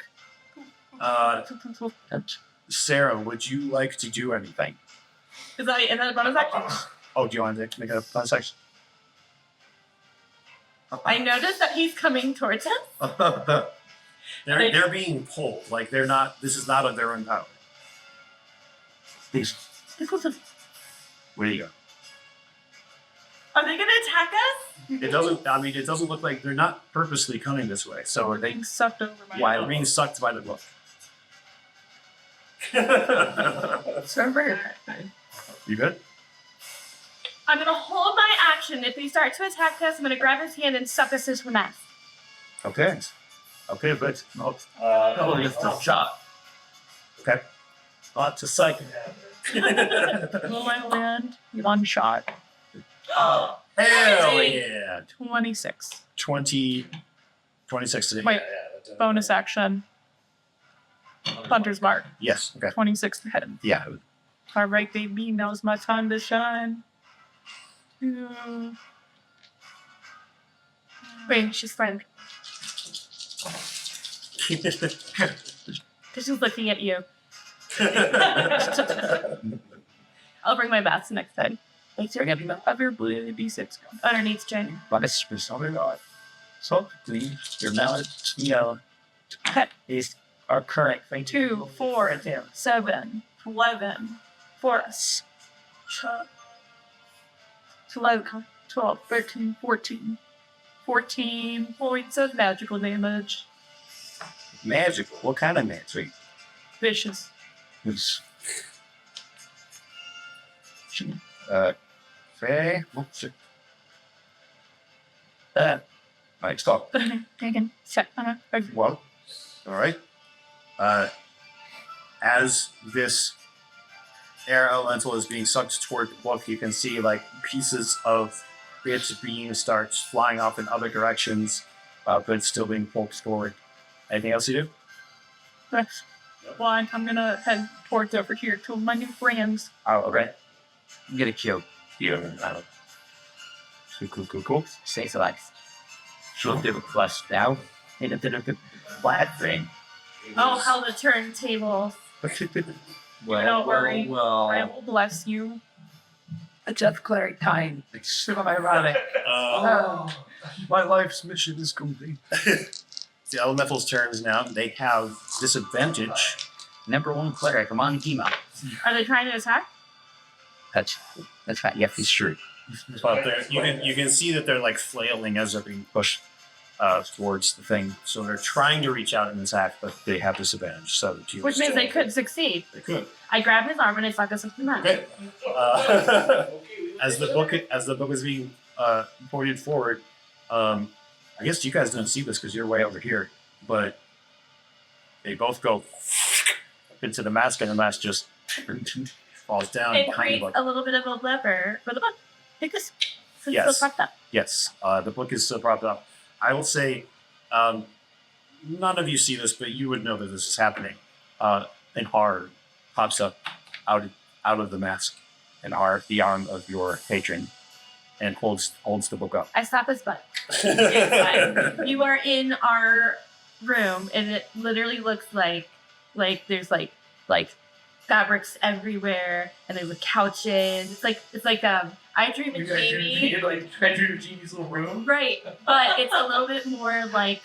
Sarah, would you like to do anything? Is that a bonus action? Oh, do you want to make a fun section? I noticed that he's coming towards us. They're being pulled. Like they're not. This is not of their own power. These. Where do you go? Are they gonna attack us? It doesn't. I mean, it doesn't look like they're not purposely coming this way. So are they? Being sucked over by Why they're being sucked by the book? You good? I'm gonna hold my action. If they start to attack us, I'm gonna grab his hand and suck us into mask. Okay. Okay, but Probably just a shot. okay. Not to psych. Will I land? One shot. Hell yeah! 26. 26 today. Wait, bonus action. Hunter's mark. Yes. Okay. 26 to hit. Yeah. All right, baby. Now's my time to shine. Wait, she's friend. She's looking at you. I'll bring my bats next time. Thanks for getting the other blue D6 underneath Jen. But it's for something odd. So, you're now at, is our current thing. 2, 4, 7, 11, 4, 11, 12, 13, 14. 14 points of magical damage. Magical. What kind of magic? Vicious. It's Okay. Right. Stop. Taken. Set. Well. All right. As this air elemental is being sucked toward the book, you can see like pieces of its beam starts flying off in other directions, but it's still being pulled forward. Anything else you do? Well, I'm gonna head towards over here to my new friends. Oh, okay. I'm gonna kill. Cool. say so like she'll do a plus now in a bit of a flat thing. Oh, how the turntable. Don't worry. I Well, will bless you. a Jeff Clary time. It's so ironic. My life's mission is complete. It's the elementals' turns now. They have disadvantage. Number one cleric, I'm on Hema. Are they trying to attack? That's right. Yep, it's true. But you can see that they're like flailing as they're being pushed towards the thing. So they're trying to reach out and attack, but they have disadvantage. So Which means they could succeed. They could. I grab his arm and I suck us into the mouth. Okay. As the book is being pointed forward, I guess you guys don't see this because you're way over here, but they both go into the mask, and the mask just falls down. It kind creates of a little bit of a lever for the book. Take this. So it's Yes. still fucked up. Yes, the book is still propped up. I will say, none of you see this, but you would know that this is happening. And Har pops up out of the mask, and Har, the arm of your patron, and holds the book up. I slap his butt. It's fine. You are in our room, and it literally looks like there's like fabrics everywhere, and there's couches. It's like I Dream of Jeannie. like I Dream of Jeannie's little room. Right, but it's a little bit more like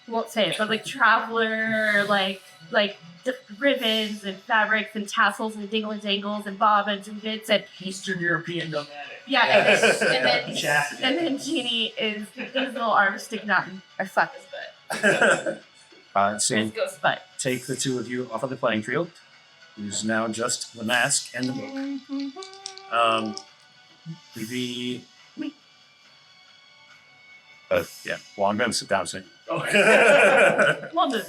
won't say it, but like traveler, like ribbons and fabrics and tassels and dingle and dangles and bobbins and bits and Eastern European nomadic. yeah, Yes. and then Jeannie is his little arm sticking out and I slap his butt. So His ghost butt. take the two of you off of the playing field. It's now just the mask and the book. The yeah, well, I'm going to sit down soon. We'll do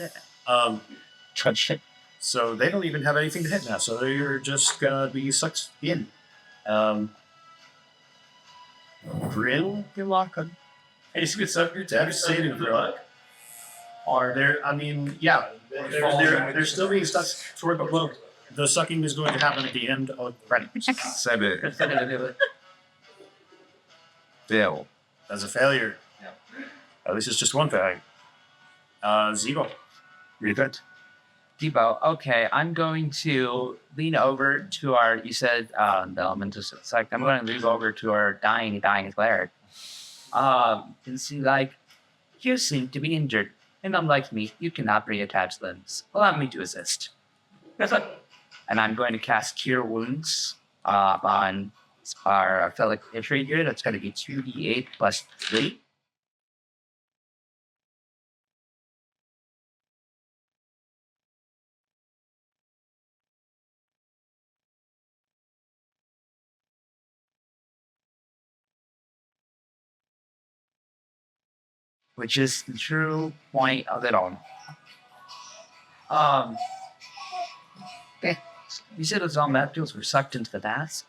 it. So they don't even have anything to hit now, so you're just gonna be sucked in. Grill, you're locking. Hey, you could suck your Devastating Grill. Are there? I mean, yeah, they're still being stuck toward the book. The sucking is going to happen at the end of Ready. 7. Fail. That's a failure. At least it's just one failure. Zebo, you're good. Debo, okay, I'm going to lean over to our, you said the elemental sect. I'm going to lean over to our dying cleric. And see, like, you seem to be injured. And unlike me, you cannot reattach limbs. Allow me to assist. And I'm going to cast Cure Wounds on our fellow infantry here. That's going to be 2d8 plus 3. Which is the true point of it all. Okay. You said those elementals were sucked into the mask?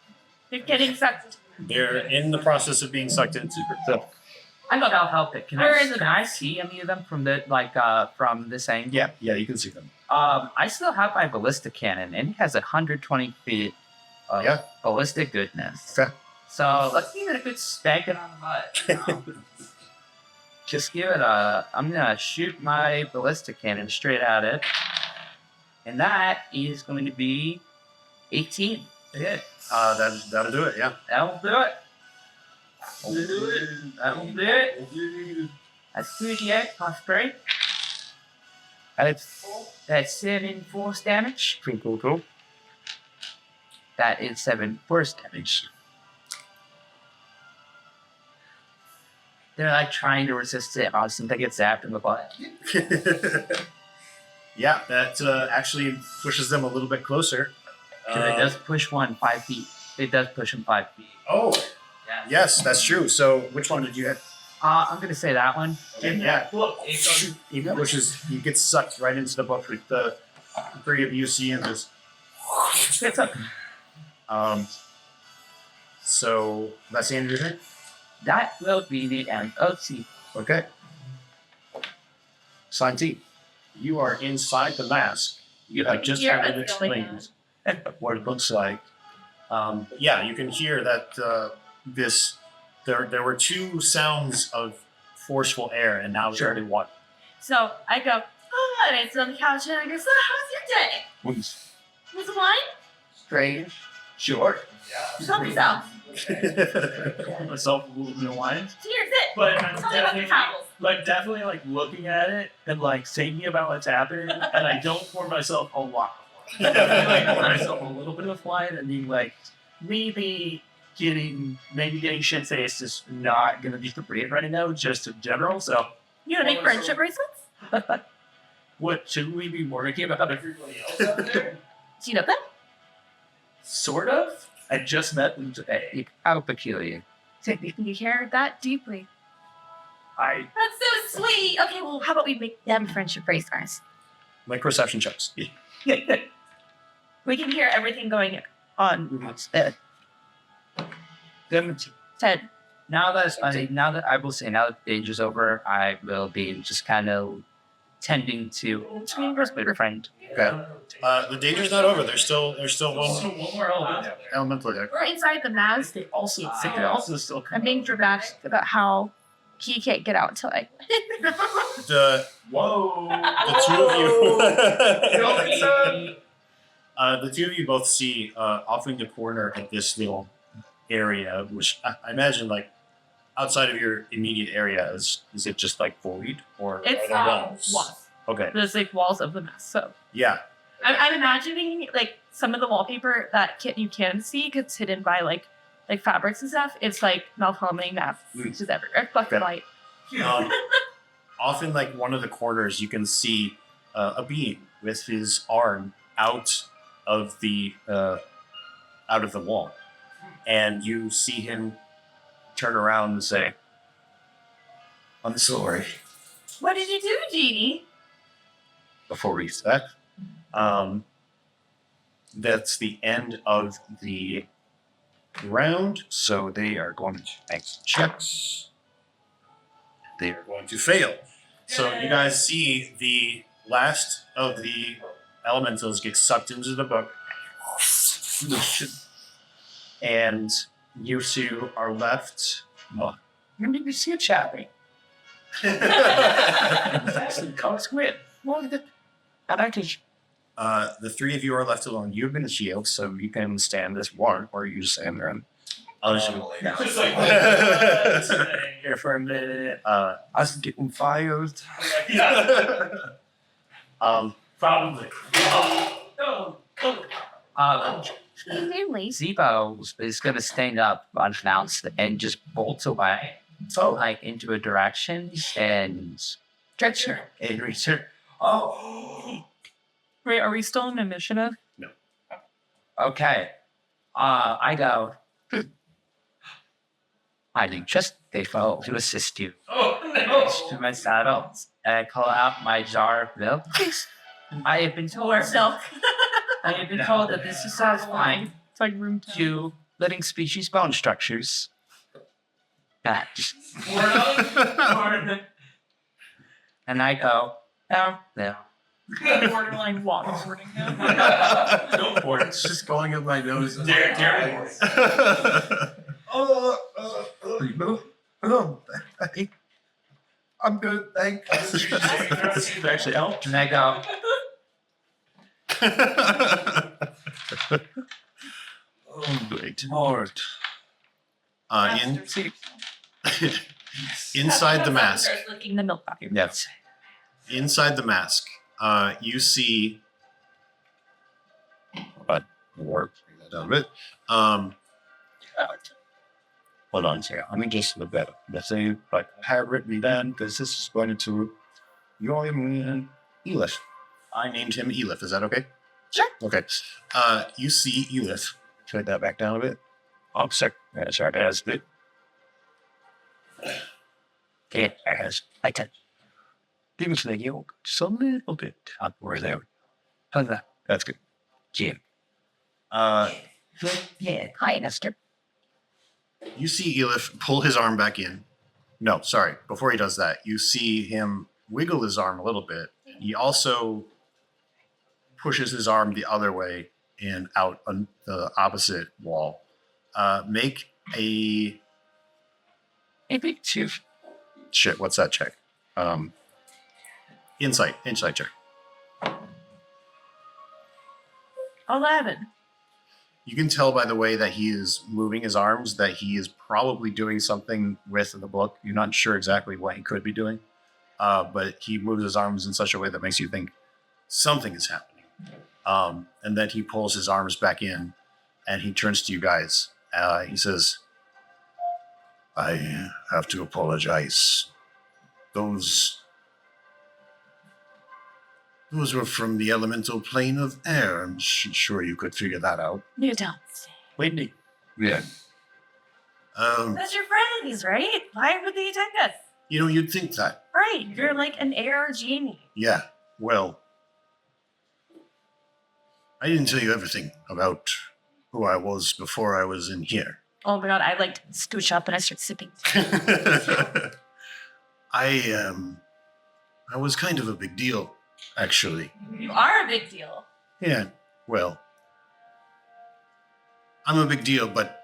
They're getting sucked. They're in the process of being sucked into the. I thought I'll help it. Can Where is it? I see any of them from the from this angle? Yeah, you can see them. I still have my ballistic cannon, and it has 120 feet of Yeah. ballistic goodness. Okay. So let's give it a good spanking on the butt. Just give it a. I'm gonna shoot my ballistic cannon straight at it, and that is going to be 18. Yeah, That'll do it. Yeah. that'll do it. That'll do it. That's 38 plus 3. That's 7 force damage. Cool. That is 7 force damage. They're like trying to resist it. Awesome. They get zapped in the butt. Yeah, that actually pushes them a little bit closer. It does push one 5 feet. It does push him 5 feet. Oh, Yeah. yes, that's true. So, which one did you hit? I'm gonna say that one. Yeah. He pushes. He gets sucked right into the book. The three of you see him just. It's up. So that's the end of your turn. That will be the end of C. Okay. Santi, you are inside the mask. I just You're had it unveiling explained what it looks like. Yeah, you can hear that there were two sounds of forceful air, and now there's only one. So I go, and I sit on the couch and I go, so how's your day? Was it wine? Strange. Sure. Tell me so. Myself a little bit of wine. Here's it. But I'm Tell me about the towels. definitely like looking at it and like thinking about what's happening, and I don't pour myself a lot. I definitely like pour myself a little bit of wine and being like, maybe getting shit faced is not gonna be the brave right now, just in general. So You want to make friendship bracelets? what should we be worrying about everybody else out there? Do you know them? Sort of. I just met them today. How peculiar. You care that deeply. I That's so sweet. Okay, well, how about we make them friendship bracelets? Like perception checks. We can hear everything going on. Ted. Now that I will say, now that the danger's over, I will be just kind of tending to my friend. Okay. The danger's not over. There's still one more elemental there. We're inside the mask. They also still I'm being dramatic about how he can't get out till I. The two of you both see off in the corner of this little area, which I imagine like outside of your immediate area is it just like void or It's are there walls? walls. Okay. There's like walls of the mask. So Yeah. I'm imagining like some of the wallpaper that you can see gets hidden by like fabrics and stuff. It's like malforming that just everywhere. Black and white. Off in like one of the corners, you can see a being with his arm out of the wall, and you see him turn around and say, "I'm sorry." What did you do, Genie? Before we start, that's the end of the round. So they are going to make some checks. They are going to fail. So you guys see the last of the elementals get sucked into the book. And you two are left. Well, when did you see a chappy? The three of you are left alone. You've been healed, so you can stand this one, or you stand there and I'll just here for a minute. I was getting fired. Probably. Zebo is going to stand up unannounced and just bolt away, like into a direction and stretch her and reach her. Oh, Wait, are we still in initiative? okay. I go. I do just a foe to assist you. To my saddle, and I call out my jar of milk. I have been told I have been told that this is satisfying It's like room to living species bone structures. And I go, no. borderline waterboarding now. Go for it. It's just going up my nose. I'm good, thanks. Actually, help. And I go, Great Lord. Inside the mask. Starts licking the milk bucket. Yes. Inside the mask, you see. But work down a bit. Hold on, Sarah. Let me just look better. Let's say, like, have written down because this is going to your man Elif. I named him Elif. Is that okay? Sure. Okay. You see Elif. Turn that back down a bit. Oh, sorry. Sorry, that's it. Okay, as I touch. Give us the yolk just a little bit. Where there. How's that? That's good. Jim. Yeah. Hi, Esther. You see Elif pull his arm back in. No, sorry. Before he does that, you see him wiggle his arm a little bit. He also pushes his arm the other way and out on the opposite wall. Make a two. Shit, what's that check? Insight check. 11. You can tell by the way that he is moving his arms that he is probably doing something with the book. You're not sure exactly what he could be doing, but he moves his arms in such a way that makes you think something is happening. And then he pulls his arms back in and he turns to you guys. He says, I have to apologize. Those were from the elemental plane of air. I'm sure you could figure that out. You don't. Windy. Yeah. That's your friends, right? Why would they attack us? You'd think that. Right. You're like an air genie. Yeah. Well, I didn't tell you everything about who I was before I was in here. Oh my god, I like scooch up and I start sipping. I was kind of a big deal, actually. You are a big deal. Yeah, well, I'm a big deal, but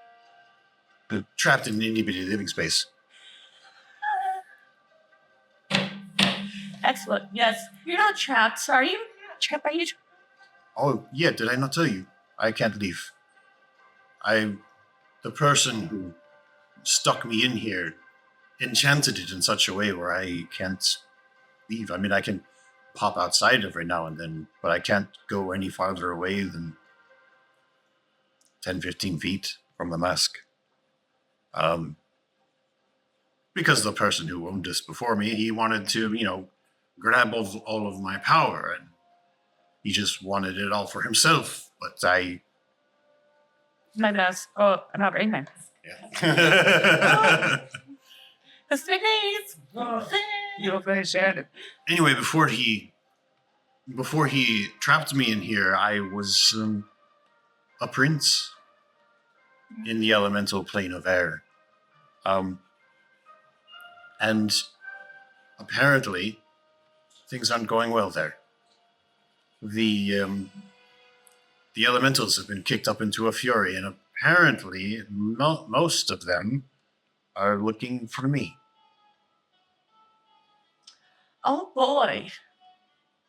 trapped in an itty-bitty living space. Excellent. Yes. You're not trapped, are you? You're not trapped, are you? Oh, yeah, did I not tell you? I can't leave. The person who stuck me in here enchanted it in such a way where I can't leave. I mean, I can pop outside every now and then, but I can't go any farther away than 10, 15 feet from the mask. Because the person who owned this before me, he wanted to, grab all of my power, and he just wanted it all for himself. But My mask. Oh, I'm not wearing my mask. yeah. The space. You don't finish it. Anyway, before he trapped me in here, I was a prince in the elemental plane of air. And apparently things aren't going well there. The elementals have been kicked up into a fury, and apparently most of them are looking for me. Oh boy.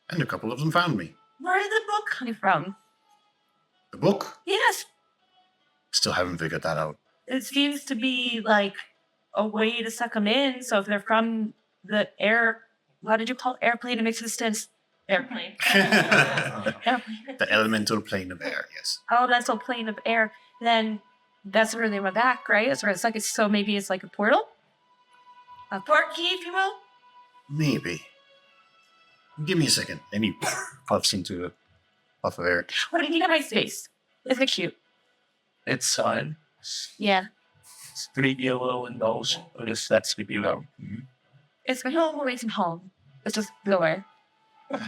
And a couple of them found me. Where did the book come from? The book? Yes. Still haven't figured that out. It seems to be like a way to suck them in. So if they're from the air, what did you call it? Airplane of existence? Airplane. Airplane. The elemental plane of air, yes. Oh, that's a plane of air. Then that's where they went back, right? That's where it's like, so maybe it's like a portal? A port key, if you will? Maybe. Give me a second. And he puffs into a puff of air. What do you think of my space? Isn't it cute? It's fun. Yeah. It's creepy a little indulged, but it's that sleepy though. It's my home away from home. It's just nowhere. My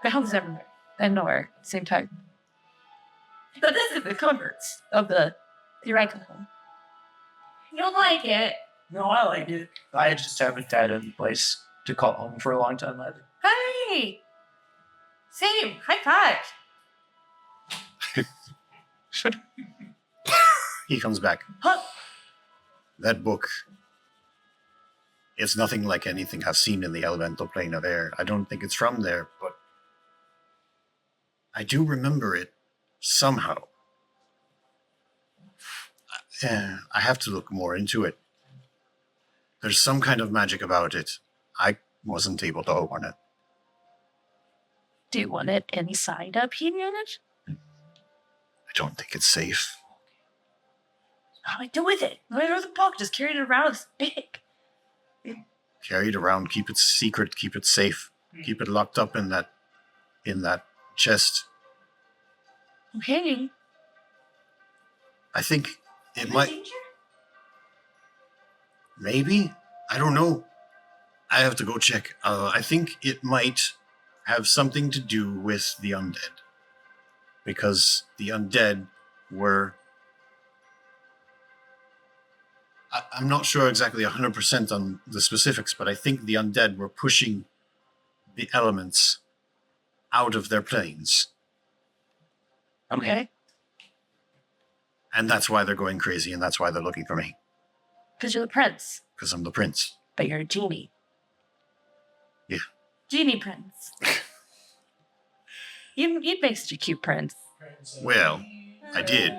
home's everywhere and nowhere at the same time. But this is the comforts of the theoretical home. You don't like it? No, I like it. I just haven't had any place to call home for a long time either. Hey! Same. High five. He comes back. Huh? That book is nothing like anything I've seen in the elemental plane of air. I don't think it's from there, but I do remember it somehow. I have to look more into it. There's some kind of magic about it. I wasn't able to open it. Do you want it inside up here? I don't think it's safe. How do I do with it? Where's the book? Just carry it around. It's big. Carry it around, keep it secret, keep it safe. Keep it locked up in that chest. Okay. I think it might. Maybe? I don't know. I have to go check. I think it might have something to do with the undead. Because the undead were... I'm not sure exactly 100% on the specifics, but I think the undead were pushing the elements out of their planes. Okay. And that's why they're going crazy, and that's why they're looking for me. Because you're the prince. Because I'm the prince. But you're a genie. Yeah. Genie prince. You'd make such a cute prince. Well, I did.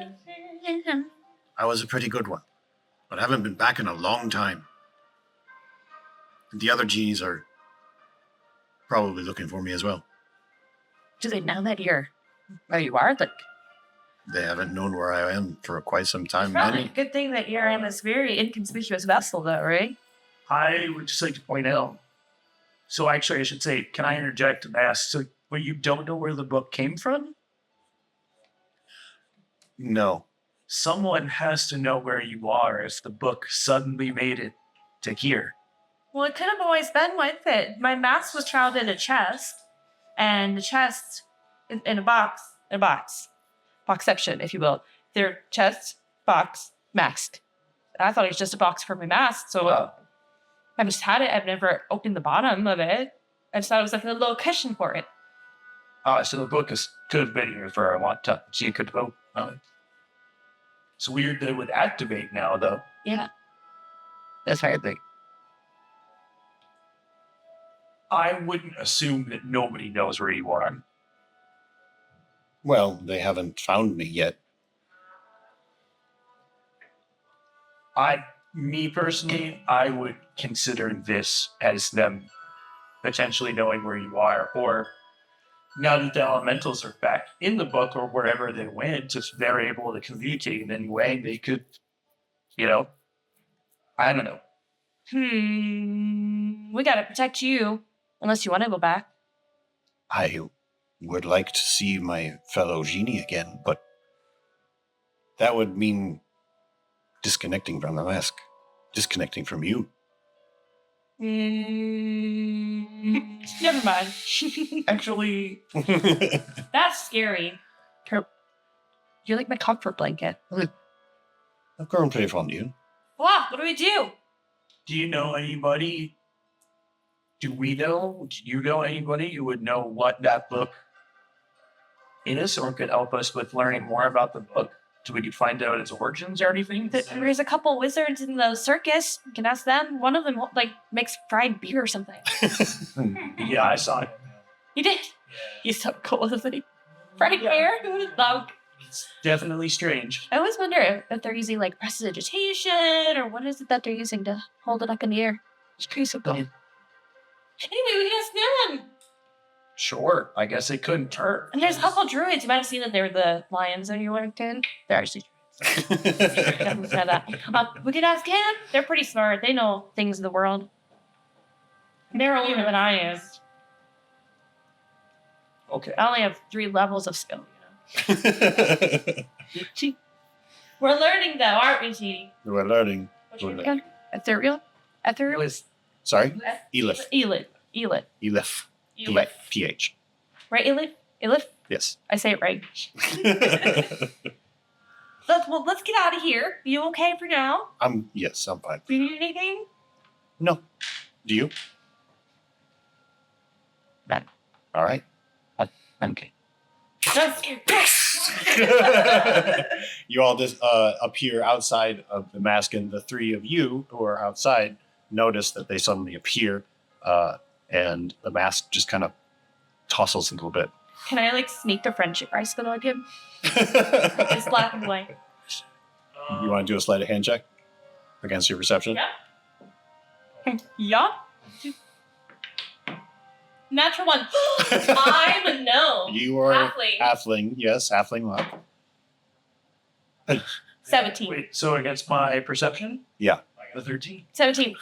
I was a pretty good one. But I haven't been back in a long time. The other genies are probably looking for me as well. Do they know that you're where you are? Like, They haven't known where I am for quite some time. probably a Many. good thing that you're in this very inconspicuous vessel, though, right? I would just like to point out. So actually, I should say, can I interject and ask? So, well, you don't know where the book came from? No. Someone has to know where you are if the book suddenly made it to here. Well, it could have always been with it. My mask was traveled in a chest, and the chest in a boxception, if you will. Their chest, box, mask. I thought it was just a box for my mask, so I just had it. I've never opened the bottom of it. I just thought it was like a little cushion for it. So the book could have been here for a long time. So you could vote on it. It's weird that it would activate now, though. Yeah. That's what I think. I wouldn't assume that nobody knows where you are. Well, they haven't found me yet. Me personally, I would consider this as them potentially knowing where you are, or now that the elementals are back in the book or wherever they went, if they're able to communicate in any way, they could, I don't know. We gotta protect you, unless you want to go back. I would like to see my fellow genie again, but that would mean disconnecting from the mask, disconnecting from you. Never mind. Actually, That's scary. You're like my comfort blanket. I've grown pretty fond of you. Wow, what do we do? do you know anybody? Do we know? Do you know anybody who would know what that book is or could help us with learning more about the book? So we could find out its origins or anything? There's a couple wizards in the circus. You can ask them. One of them makes fried beer or something. Yeah, I saw it. You did? He's so cool, isn't he? Fried beer? Who would have thought? It's definitely strange. I always wonder if they're using like prestidigitation or what is it that they're using to hold it up in the air. It's crazy. Anyway, we asked them. Sure, I guess it couldn't hurt. And there's a couple druids. You might have seen that they were the lions that you worked in. They're actually druids. Definitely said that. We could ask him. They're pretty smart. They know things in the world. They're older than I am. Okay. I only have 3 levels of skill. We're learning though, aren't we, G? We're learning. What's your name again? Ethereal? Ethereal? Sorry? Elif. Elif. Elif. Elif. PH. Right, Elif? Elif? Yes. I say it right. Let's get out of here. You okay for now? Yes, I'm fine. Do you need anything? No. Do you? No. All right. Okay. You all just appear outside of the mask, and the 3 of you who are outside notice that they suddenly appear, and the mask just kind of tossles a little bit. Can I sneak the friendship bracelet on him? It's black and white. You want to do a sleight of hand check against your perception? Yeah. Yeah. Natural 1. I'm a gnome. You are Halfling. halfling. Yes, halfling luck. 17. Wait, so against my perception? Yeah. I got a 13. 17.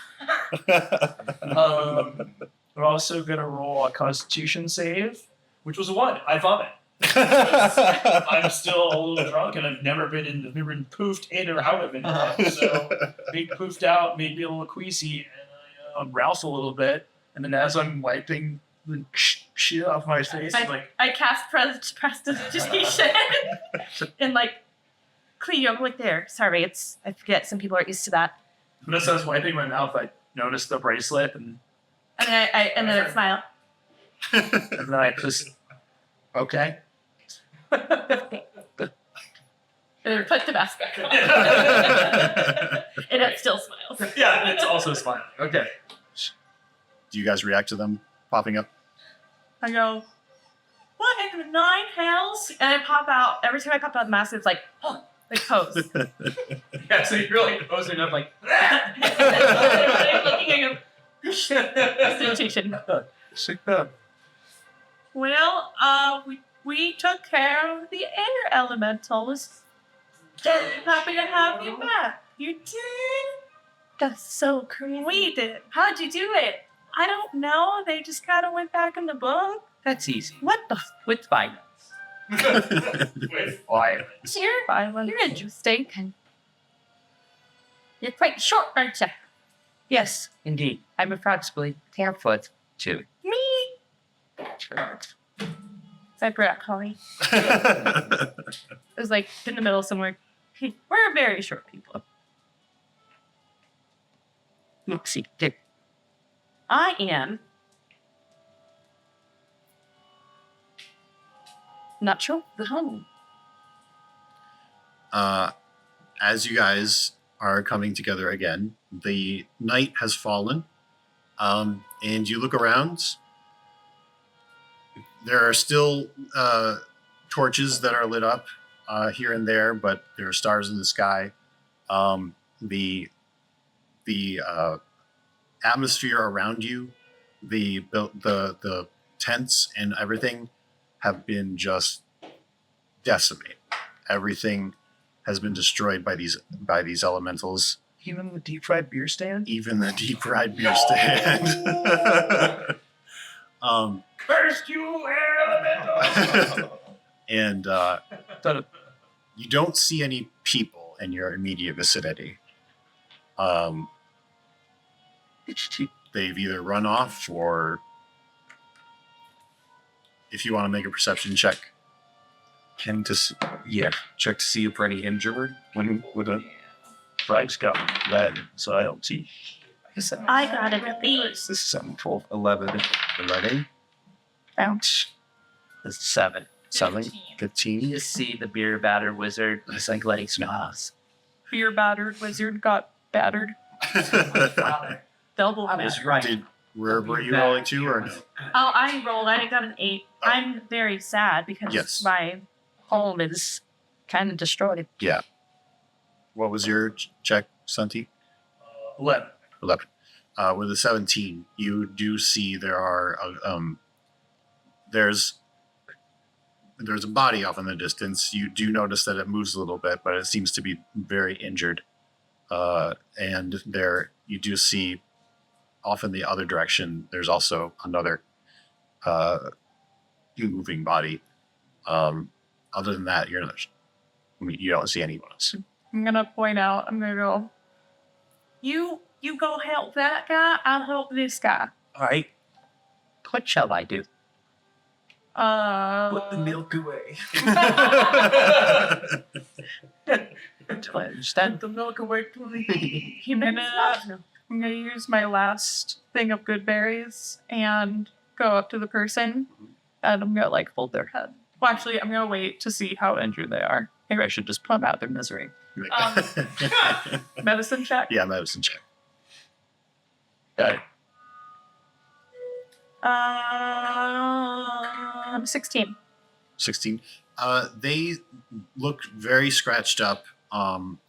We're also going to roll a constitution save, which was a 1. I vomit. I'm still a little drunk and I've never been poofed in or out of it. So being poofed out made me a little queasy and I rouse a little bit. And then as I'm wiping the shit off my face, I cast prestidigitation and clean you up there. Sorry, I forget some people are used to that. but as I was wiping my mouth, I noticed the bracelet and And then I smile. then I just, okay. And then put the mask back on. And it still smiles. Yeah, it's also smiling. Okay. Do you guys react to them popping up? I go, what in the 9 hells? And I pop out. Every time I pop out the mask, it's pose. Yeah, so you're like posing up like, Looking at Prestidigitation. Well, we took care of the air elementals. Happy to have you back. You did? That's so crazy. We did. How'd you do it? I don't know. They just kind of went back in the book. That's easy. What the? With violence. with fire. You're interesting. You're quite short, aren't you? Yes, indeed. I'm approximately 10 foot 2. Me? I forgot Holly. It was like in the middle somewhere. We're very short people. Let's see. I am not sure the home. As you guys are coming together again, the night has fallen, and you look around. There are still torches that are lit up here and there, but there are stars in the sky. The atmosphere around you, the tents and everything have been just decimated. Everything has been destroyed by these elementals. Even the deep fried beer stand? Even the deep fried beer stand. First you elemental. And you don't see any people in your immediate vicinity. They've either run off, or if you want to make a perception check. Check to see if any injured. When would a Frank's got lead, so I don't see. I got it at this is 7, 12, 11. 11, Ouch. It's 7. 15. You just see the beer battered wizard. It's like letting smells. Beer battered wizard got battered. Double That's right. Were you rolling to, or no? Oh, I rolled. I got an 8. I'm very sad because Yes. my home is kind of destroyed. Yeah. What was your check, Santi? 11. 11. With a 17, you do see there are there's a body off in the distance. You do notice that it moves a little bit, but it seems to be very injured. And there you do see off in the other direction, there's also another moving body. Other than that, you don't see anyone else. I'm gonna point out, I'm gonna go, you go help that guy, I'll help this guy. All right. What shall I do? Put the milk away. Do I understand? The milk away, please. I'm gonna use my last thing of good berries and go up to the person, and I'm gonna like hold their head. Well, actually, I'm gonna wait to see how injured they are. Maybe I should just plumb out their misery. Medicine check. Yeah, medicine check. 16. 16. They look very scratched up,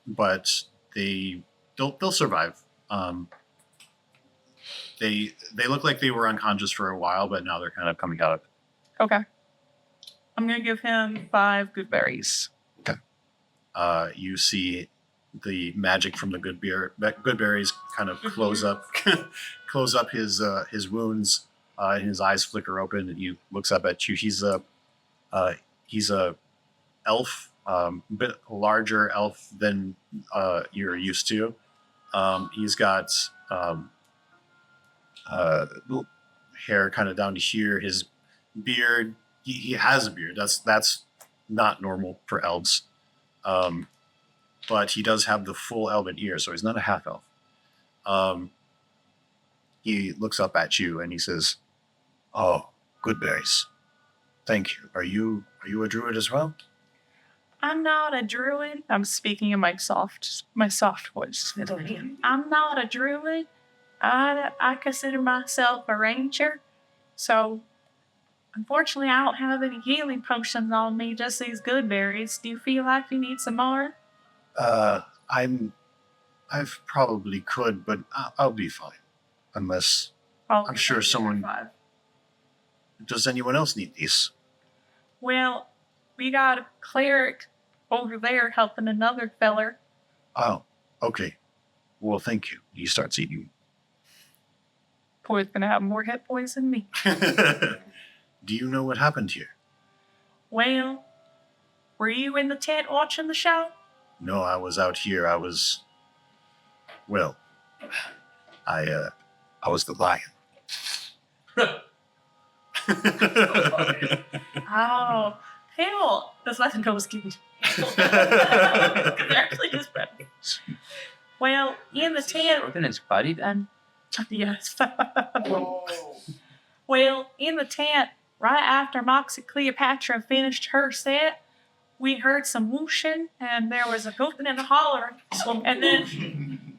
but they'll survive. They look like they were unconscious for a while, but now they're kind of coming out of it. Okay. I'm gonna give him 5 good berries. You see the magic from the good berries kind of close up his wounds, and his eyes flicker open, and he looks up at you. He's a elf, bit larger elf than you're used to. He's got hair kind of down to here. His beard, he has a beard. That's not normal for elves. But he does have the full elven ear, so he's not a half elf. He looks up at you and he says, "Oh, good berries. Thank you. Are you a druid as well?" I'm not a druid. I'm speaking in my soft voice. I'm not a druid. I consider myself a ranger. So, unfortunately, I don't have any healing potions on me, just these good berries. Do you feel like you need some more? I've probably could, but I'll be fine. Unless, I'm sure someone... Does anyone else need these? Well, we got a cleric over there helping another feller. Oh, okay. Well, thank you. He starts eating. Boy's gonna have more hit points than me. Do you know what happened here? Well, were you in the tent watching the show? No, I was out here. I was the lion. Oh, Hale does not know his kid. They're actually his friends. Well, in the tent. Broken his buddy then? Yes. Well, in the tent, right after Moxie Cleopatra finished her set, we heard some whooshing, and there was a whooping and a hollering, and then,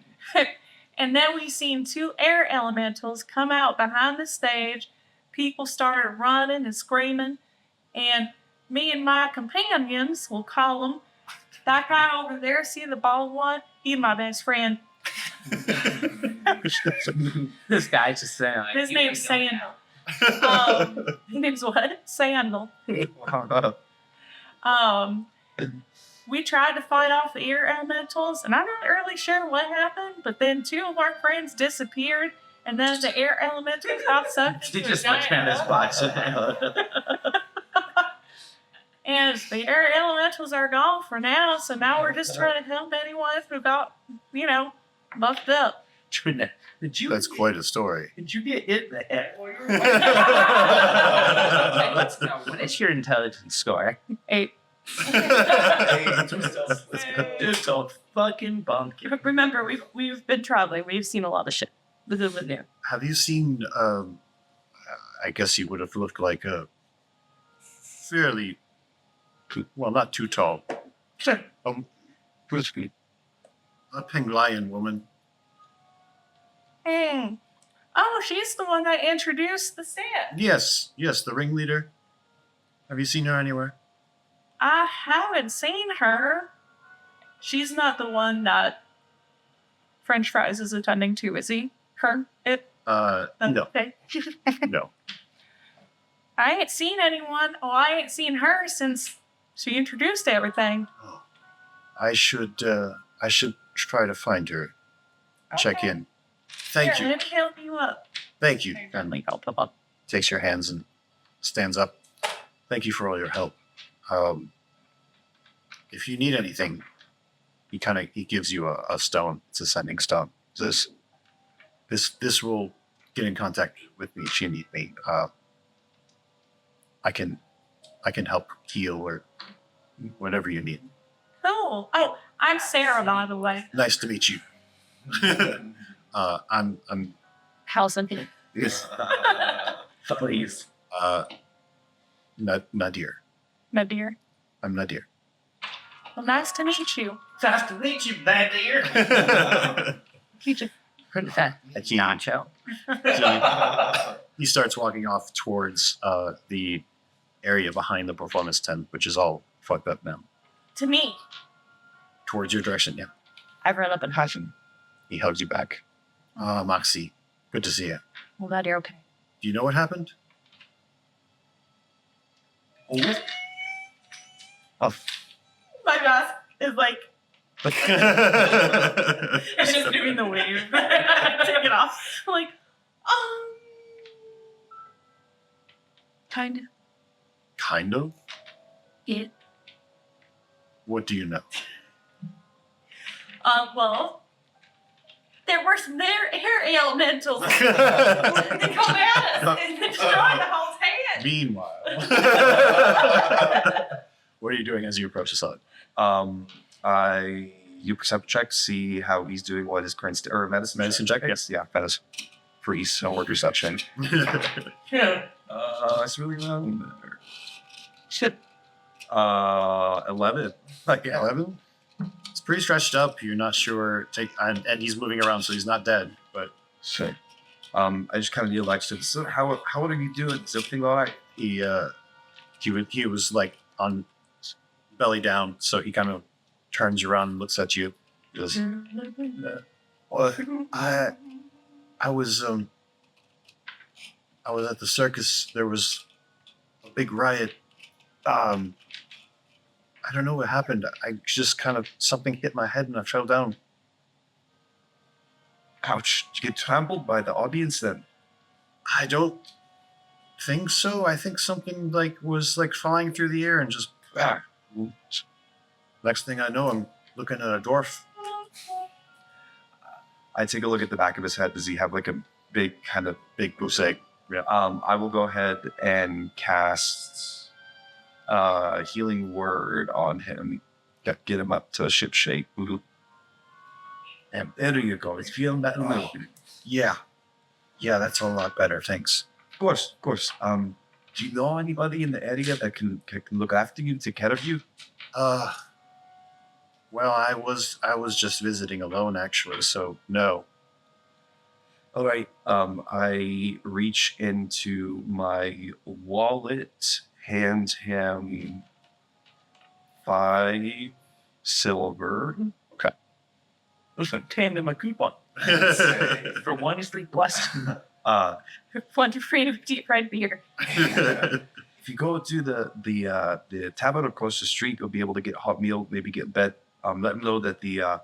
and then we seen two air elementals come out behind the stage. People started running and screaming, and me and my companions, we'll call them, that guy over there, see the bald one? He's my best friend. This guy's just saying, like, His name's Sandal. His name's what? Sandal. We tried to fight off the air elementals, and I'm not really sure what happened, but then two of our friends disappeared, and then the air elementals outside. he just punched me on his box. And the air elementals are gone for now, so now we're just trying to help anyone who got, buffed up. Did you? That's quite a story. Did you get hit in the head? Hey, let's know. What is your intelligence score? 8. Just a fucking bumpkin. Remember, we've been traveling. We've seen a lot of shit. This is new. Have you seen? I guess you would have looked like a fairly, well, not too tall, a Penglion woman. Oh, she's the one that introduced the set. Yes, the ringleader. Have you seen her anywhere? I haven't seen her. She's not the one that French Fries is attending to, is he? Her? It? No, Okay. no. I ain't seen anyone. Oh, I ain't seen her since she introduced everything. I should try to find her. Check Okay. in. Thank Here, you. let me help you up. Thank you. Friendly help him up. Takes your hands and stands up. Thank you for all your help. If you need anything, he gives you a stone. It's a sending stone. This will get in contact with me if you need me. I can help heal or whatever you need. Cool. Oh, I'm Sarah, by the way. Nice to meet you. I'm Howson. Yes. Please. Nadir. Nadir. I'm Nadir. Well, nice to meet you. Nice to meet you, bad dear. That's Nacho. He starts walking off towards the area behind the performance tent, which is all fucked up now. To me. Towards your direction, yeah. I've run up and hugged him. He hugs you back. Moxie, good to see you. Well, glad you're okay. Do you know what happened? My boss is like, it's just doing the wave. Take it off. I'm like, kind of. Kind of? Yeah. What do you know? Well, there were some air elementals. They come at us and destroy the whole tent. Meanwhile. What are you doing as you approach the side? I you percept check, see how he's doing, what his current or medicine check. Yes, yeah, medicine. Freeze, so word reception. It's really long. Shit. 11. Like 11? It's pretty stretched up. You're not sure. And he's moving around, so he's not dead. But Shit. I just kind of need like so how are you doing? Is everything all right? he was like on belly down, so he kind of turns around and looks at you. He goes, well, I was at the circus. There was a big riot. I don't know what happened. I just kind of something hit my head and I fell down. Ouch! Did you get trampled by the audience then? I don't think so. I think something was flying through the air and just next thing I know, I'm looking at a dwarf. I take a look at the back of his head. Does he have like a big Big goose egg. Yeah. I will go ahead and cast healing word on him. Get him up to ship shape. And there you go. It's feeling better now. Yeah. Yeah, that's a lot better. Thanks. Of course, of course. Do you know anybody in the area that can look after you, take care of you? Well, I was just visiting alone actually, so no. All right. I reach into my wallet, hand him 5 silver. Listen, hand him a coupon. For 1 is 3 plus. One free of deep fried beer. If you go to the tavern across the street, you'll be able to get a hot meal, maybe get bed. Let them know that the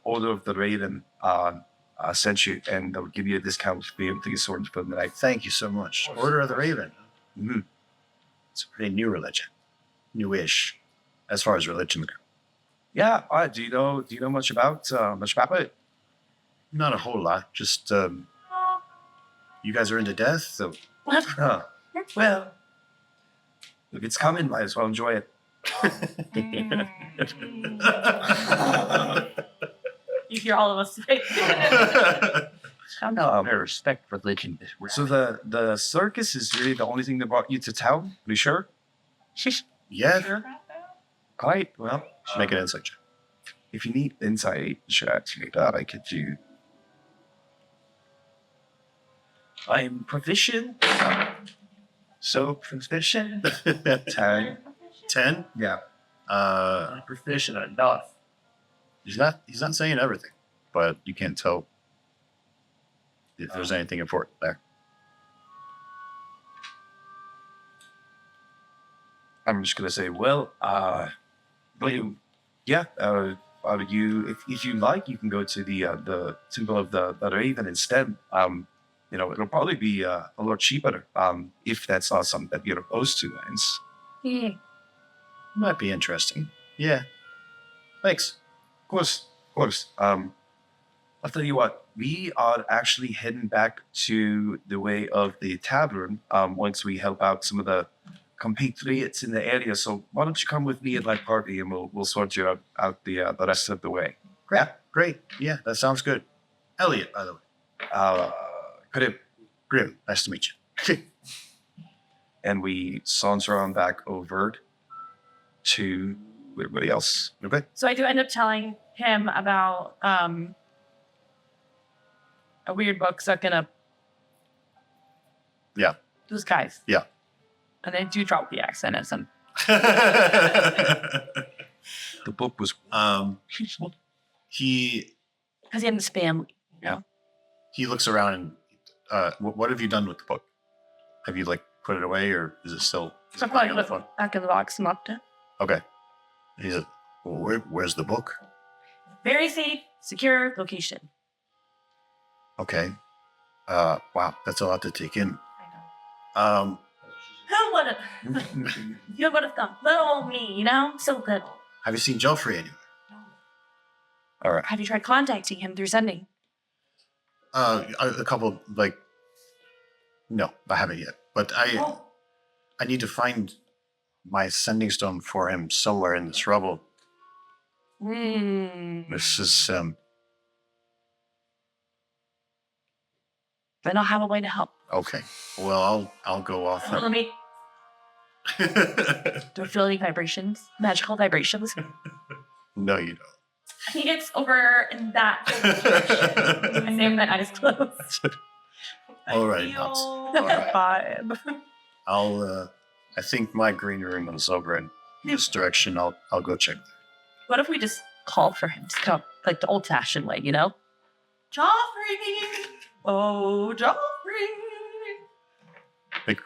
Order of the Raven sent you, and they'll give you a discount to be able to get swords for the night. Thank you so much. Order of the Raven. Mm-hmm. It's a pretty new religion. Newish, as far as religion goes. Yeah. All right. Do you know much about it? Not a whole lot. Just you guys are into death, so Huh. Well, if it's coming, might as well enjoy it. You hear all of us say. I respect religion. So the circus is really the only thing that brought you to town? Are you sure? yeah. All right. Well, Make an insight check. if you need insight check, that I could do. I'm proficient. So proficient. 10. 10. Yeah. I'm proficient enough. He's not saying everything, but you can't tell if there's anything important there. I'm just gonna say, well, yeah. If you like, you can go to the Temple of the Raven instead. It'll probably be a lot cheaper. If that's not something that you're opposed to, Lance. Might be interesting. Yeah. Thanks. Of course. I'll tell you what. We are actually heading back to the way of the tavern. Once we help out some of the compatriots in the area. So why don't you come with me at my party, and we'll sort you out the rest of the way. Great. Yeah, that sounds good. Elliot, by the way. Grim. Nice to meet you. And we saunter on back over to everybody else. Okay. So I do end up telling him about a weird book stuck in a. Yeah. Those guys. Yeah. And they do drop the accent at some. The book was he Because he had this family. he looks around and what have you done with the book? Have you put it away, or is it still? So I probably left it back in the box and locked it. Okay. He's like, well, where's the book? Very safe, secure location. Okay. Wow, that's a lot to take in. I know. Who would have? You would have thought, little old me, so little. Have you seen Joffrey anywhere? All right. Have you tried contacting him through sending? A couple no, I haven't yet. But I need to find my sending stone for him somewhere in this rubble. This is Then I'll have a way to help. okay. Well, I'll go off. Let me. Don't feel any vibrations, magical vibrations. No, you He gets over in that direction. I say with my eyes closed. All right, nuts. All right. Vibe. I think my green room is over in this direction. I'll go check there. What if we just called for him to come, like the old-fashioned way, Joffrey! Oh, Joffrey! Make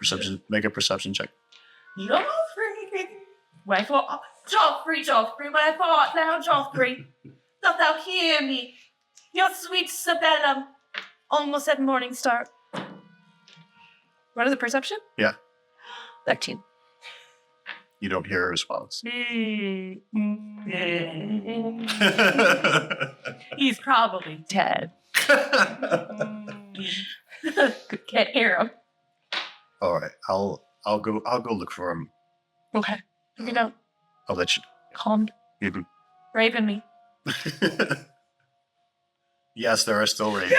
a perception check. Joffrey! When I thought, Joffrey, when I thought now, Joffrey, dost thou hear me? Your sweet Sabellum, almost at morning star. What is the perception? Yeah. 13. You don't hear a response. He's probably dead. Can't hear him. All right, I'll go look for him. Okay. You know, I'll let you. calm, Mhm. raven me. Yes, there are still ravens.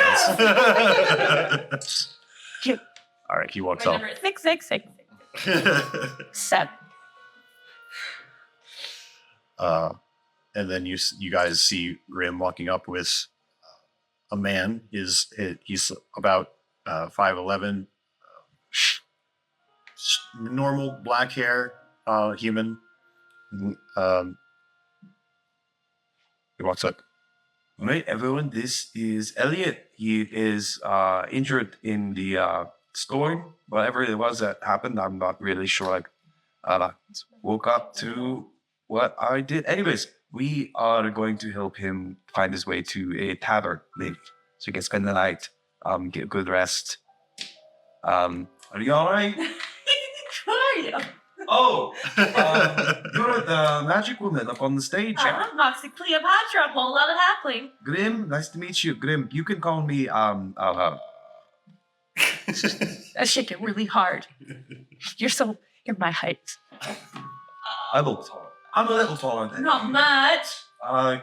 Cute. All right, he walks My off. number is 666. 7. And then you guys see Rim walking up with a man. He's about 5'11", normal black hair, human. He walks up. Right, everyone, this is Elliot. He is injured in the storm. Whatever it was that happened, I'm not really sure. Like, woke up to what I did. Anyways, we are going to help him find his way to a tavern, maybe, so he can spend the night, get a good rest. Are you all right? Who are you? Oh, you're the magic woman up on the stage. I'm Moxie Cleopatra, a whole lot of halfling. Grim, nice to meet you. Grim, you can call me That shit get really hard. You're my height. I'm a little taller. I'm a little taller than Not much.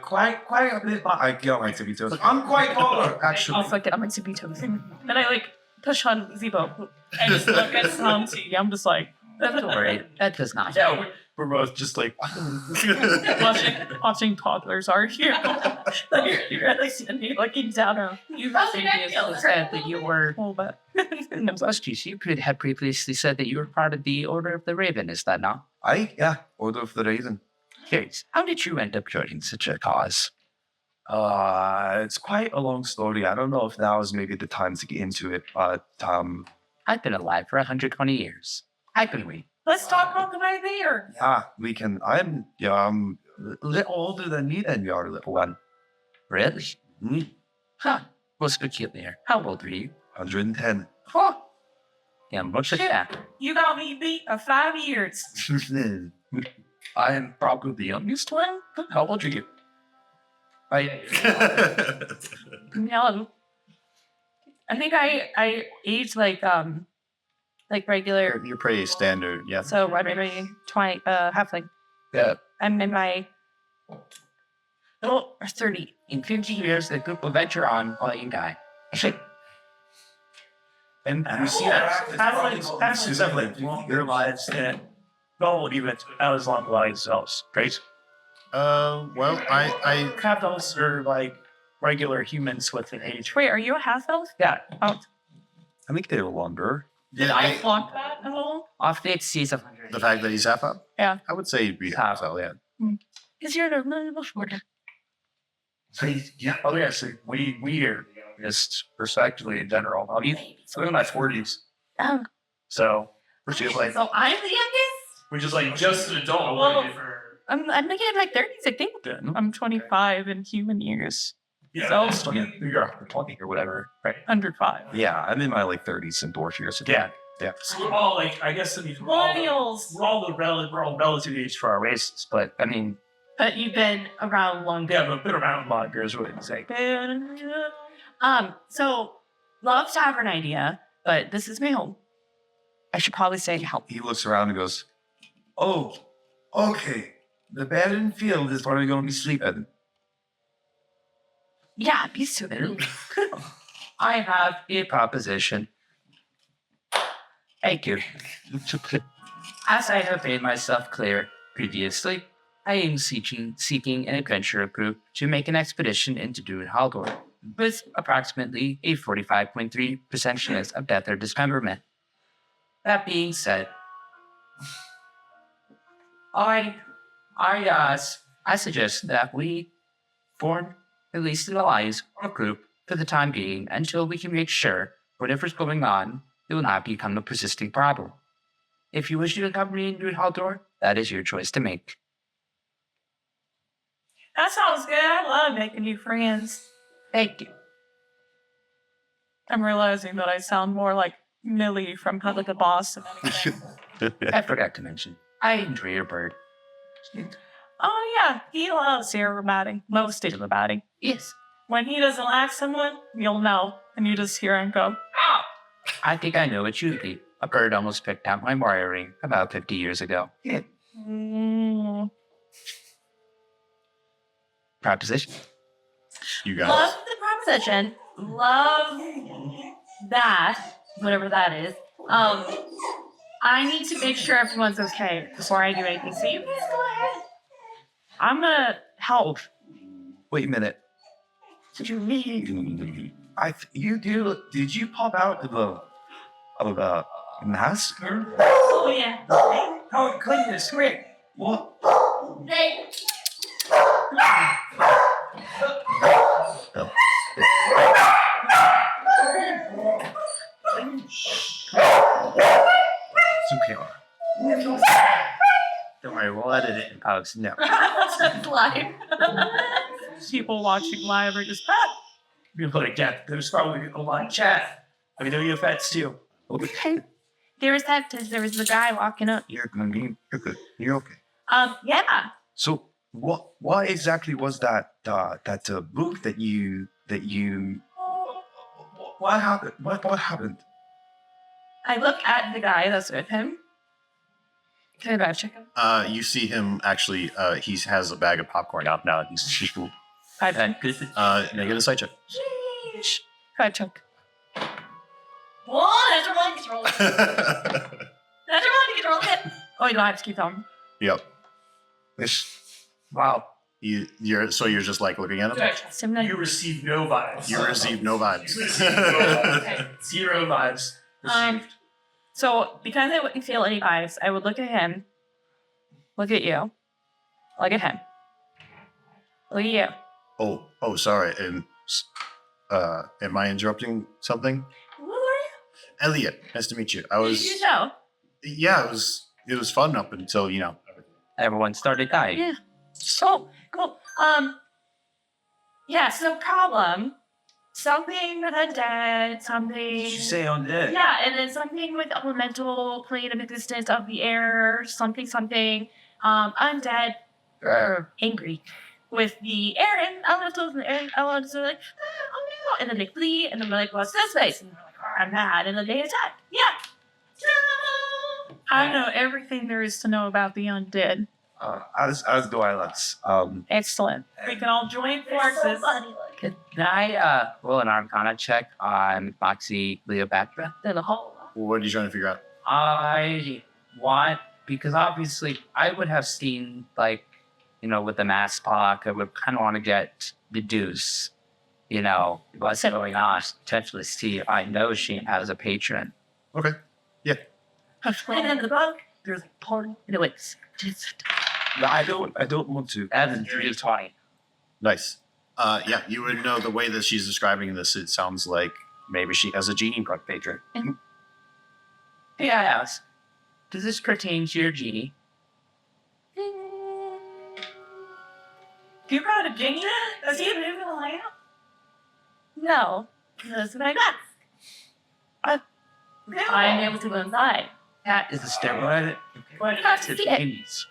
quite a bit. I get my tippy toes. I'm quite taller, actually. I'll fuck it on my tippy toes. Then I like push on Zebo. I just look at Santi. I'm just like, Don't worry, that does not. Yeah, we're both just like, watching toddlers argue. You're at least looking down on You previously said that you were. a little bit. Excuse you had previously said that you were part of the Order of the Raven. Is that not? Order of the Raven. Yes. How did you end up joining such a cause? It's quite a long story. I don't know if now is maybe the time to get into it, but I've been alive for 120 years. Haven't we? Let's talk about the way there. yeah, we can. I'm a little older than you, then you are, little one. Really? Hmm? Huh. What's peculiar? How old are you? 110. Huh. Yeah, much of that. You got me beat of 5 years. I am probably the youngest one. How old are you? No. I think I aged like regular. You're pretty standard, yeah. So I'm in my 20 halfling. Yeah. I'm in my or 30. In 50 years, the group will venture on while you die. And You see that? that's definitely longer lives than normal humans as long lives themselves, right? Well, I Capitals are like regular humans with an age. Wait, are you a half elf? Yeah. Oh, I think they're longer. did I block that at all? Off the exceeds of 100. the fact that he's half up. Yeah. I would say he'd be half up. Yeah. Because you're a little shorter. So yeah. Oh yeah. So we are just respectively in general. I mean, so I'm in my 40s. Oh. So we're just like So I'm the youngest? we're just like just an adult. Well, I'm making it in my 30s, I think. I'm 25 in human years. Yeah. So you're 20 or whatever, right? 105. Yeah, I'm in my like 30s and dwarf years. Yeah. Yeah. So we're all like, I guess we're all relative age for our races, but I mean, But you've been around longer. yeah, but been around longer is what I'd say. So love tavern idea, but this is my home. I should probably say help. He looks around and goes, "Oh, okay. The abandoned field is where we're going to be sleeping." Yeah, be stupid. I have a proposition. Thank you. As I have made myself clear previously, I am seeking an adventurer group to make an expedition into Dune Haldor, with approximately a 45.3% chance of death or dismemberment. That being said, I suggest that we form at least an alliance or group for the time being until we can make sure whatever's going on it will not become a persisting problem. If you wish to accompany me in Haldor, that is your choice to make. That sounds good. I love making new friends. Thank you. I'm realizing that I sound more like Millie from Public the Boss than anything. I forgot to mention, I enjoy your bird. Oh yeah, he loves aerobatic. Most aerobatic. Yes, When he doesn't like someone, you'll know, and you just hear him go, "Ow!" I think I know what you would be. A bird almost picked out my Mario ring about 50 years ago. Mm. Proposition. You got Love the proposition. Love that, whatever that is. I need to make sure everyone's okay before I do anything. So you guys go ahead. I'm gonna help. Wait a minute. What you mean? Did you pop out of a mask? Oh yeah. Oh goodness, great. What? Hey. It's okay. Don't worry, we'll edit it in post. No. Live. People watching live are just, You put a cat. There's probably a live chat. I mean, there are your pets too. There was the guy walking up. You're good. You're okay. Yeah. So what exactly was that book that you what happened? What happened? I look at the guy that's with him. Can I badge check him? You see him actually. He has a bag of popcorn out now. He's cool. Badge Make it a side check. Sheesh. Badge check. Whoa, that's a one control. That's a one control hit. Oh, you don't have to keep going. Yep. Wow. You're just like looking at him. Trust him then. You receive no vibes. You receive no vibes. You receive no vibes. Zero vibes. Received. So because I wouldn't feel any vibes, I would look at him, look at you, look at him, look at you. Oh, sorry. And am I interrupting something? Who are you? Elliot, nice to meet you. Did you know? Yeah, it was fun up until Everyone started dying. Yeah. So cool. Yeah. So problem. Something undead. Something. Did you say undead? Yeah, and then something with elemental plane of existence of the air. Something. Undead. Angry with the air and elementals, and the air and elementals are like, oh no, and then they flee, and then they're like, what's this place? And they're like, oh, I'm mad, and then they attack. Yeah. I know everything there is to know about the undead. As do I, Lex. Excellent. We can all join forces. Can I roll an Arcana check on Moxie Cleopatra? Then a whole. What are you trying to figure out? I want, because obviously I would have seen, like, with the mass talk, I would kind of want to get the deuce, what's going on, potentially see if I know she has a patron. Okay. Yeah. And in the book, there's a portal, and it went. No, I don't want to. That's a dream 20. Nice. Yeah, you would know the way that she's describing this. It sounds like maybe she has a genie patron. Yeah, I ask, does this pertain to your genie? You got a genie? Does he live in the lamp? No, that's what I got. I'm able to go inside. That is a steroid. What got to see it? Genies.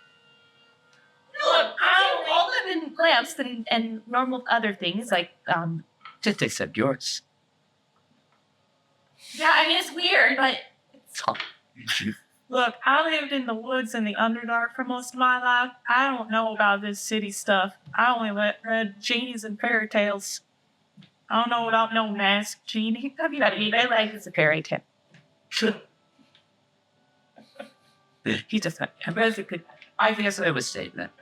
Look, I'll live in lamps and normal other things like Just accept yours. Yeah, I mean it's weird, but it's Look, I lived in the woods in the Underdark for most of my life. I don't know about this city stuff. I only read genies and fairy tales. I don't know about no masked genie. I mean I like it's a fairy tale. He just basically, I guess I would say that.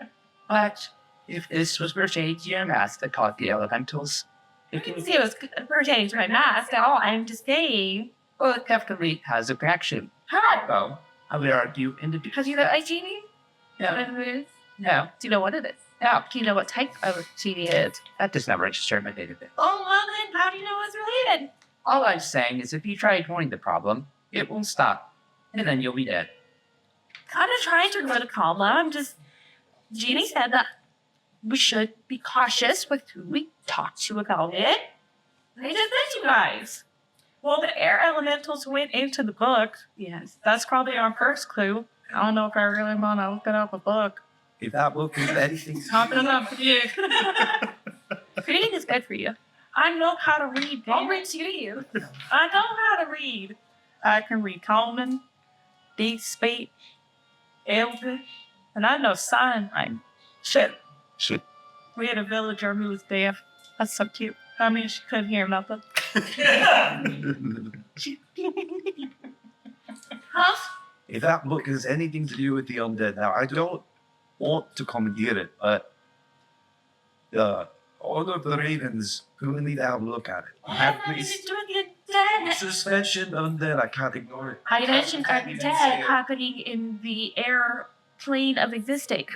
But if this was pertaining to your mask that caught the elementals, You can see it was pertaining to my mask at all. I'm just saying. well, it definitely has a connection. How? So I would argue in the Because you know a genie? No. What it is? No. Do you know what it is? No. Do you know what type of genie it is? That does not register in my database. Oh, well then, how do you know it's related? All I'm saying is if you try ignoring the problem, it won't stop. And then you'll be dead. Kind of trying to ignore the problem. I'm just. Jeannie said that we should be cautious with who we talk to about it. I just said you guys. Well, the air elementals went into the book. Yes. That's probably our first clue. I don't know if I really want to open up a book. If that book is anything, Open it up for you. Reading is good for you. I know how to read. I'll Damn. read to you. I know how to read. I can read common, deep speech, elder, and I know sign language. Shit. Shit. We had a villager who was deaf. That's so cute. I mean, she couldn't hear nothing. Huh? If that book has anything to do with the undead, now I don't want to commandeer it, but all of the ravens who need to have a look at it. I have please suspension undead. I can't ignore it. I mentioned undead happening in the air plane of existence.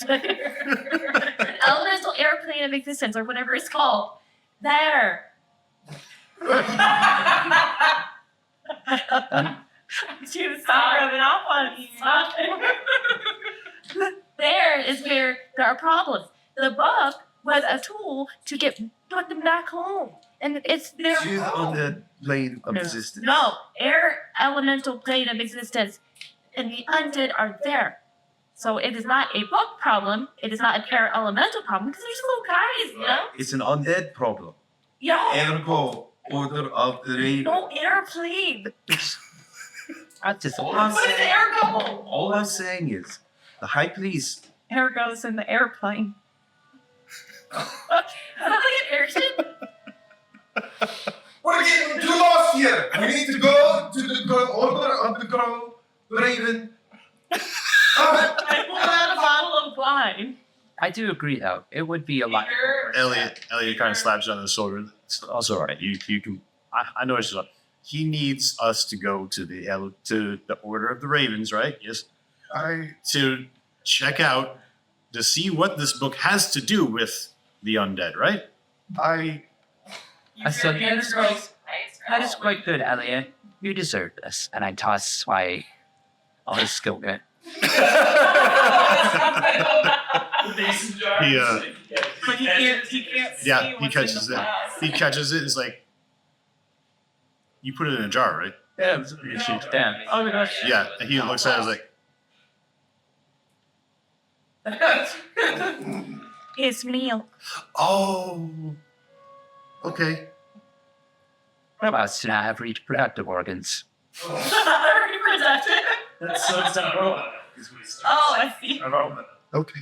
Elemental airplane of existence, or whatever it's called. There. She was stop rubbing off on you. There is where there are problems. The book was a tool to put them back home. And it's their To the home. undead plane of existence. No, air elemental plane of existence. And the undead are there. So it is not a book problem. It is not an air elemental problem because there's little guys, you know? It's an undead problem. Yo, Ergo, order of the raven. no airplane. That's just All I'm What is saying, air go? all I'm saying is, the high police. Hair goes in the airplane. Is that like an airship? We're getting too lost here. We need to go to the order of the raven. I pulled out a bottle of wine. I do agree, though. It would be a lot. Elliot kind of slaps you on the shoulder. It's also all right. You can. I know it's just. He needs us to go to the Order of the Ravens, right? Yes. To check out to see what this book has to do with the undead, right? So that is quite good, Elliot. You deserve this, and I toss my all his skill good. He But he can't see yeah, he what's catches in it. the glass. He catches it. It's like you put it in a jar, right? Yeah, it was a pretty huge damn. Oh my gosh. Yeah. And he looks at it like, It's meal. oh, okay. What about to not have reproductive organs? Reproductive. That's so simple. Oh, I see. Okay.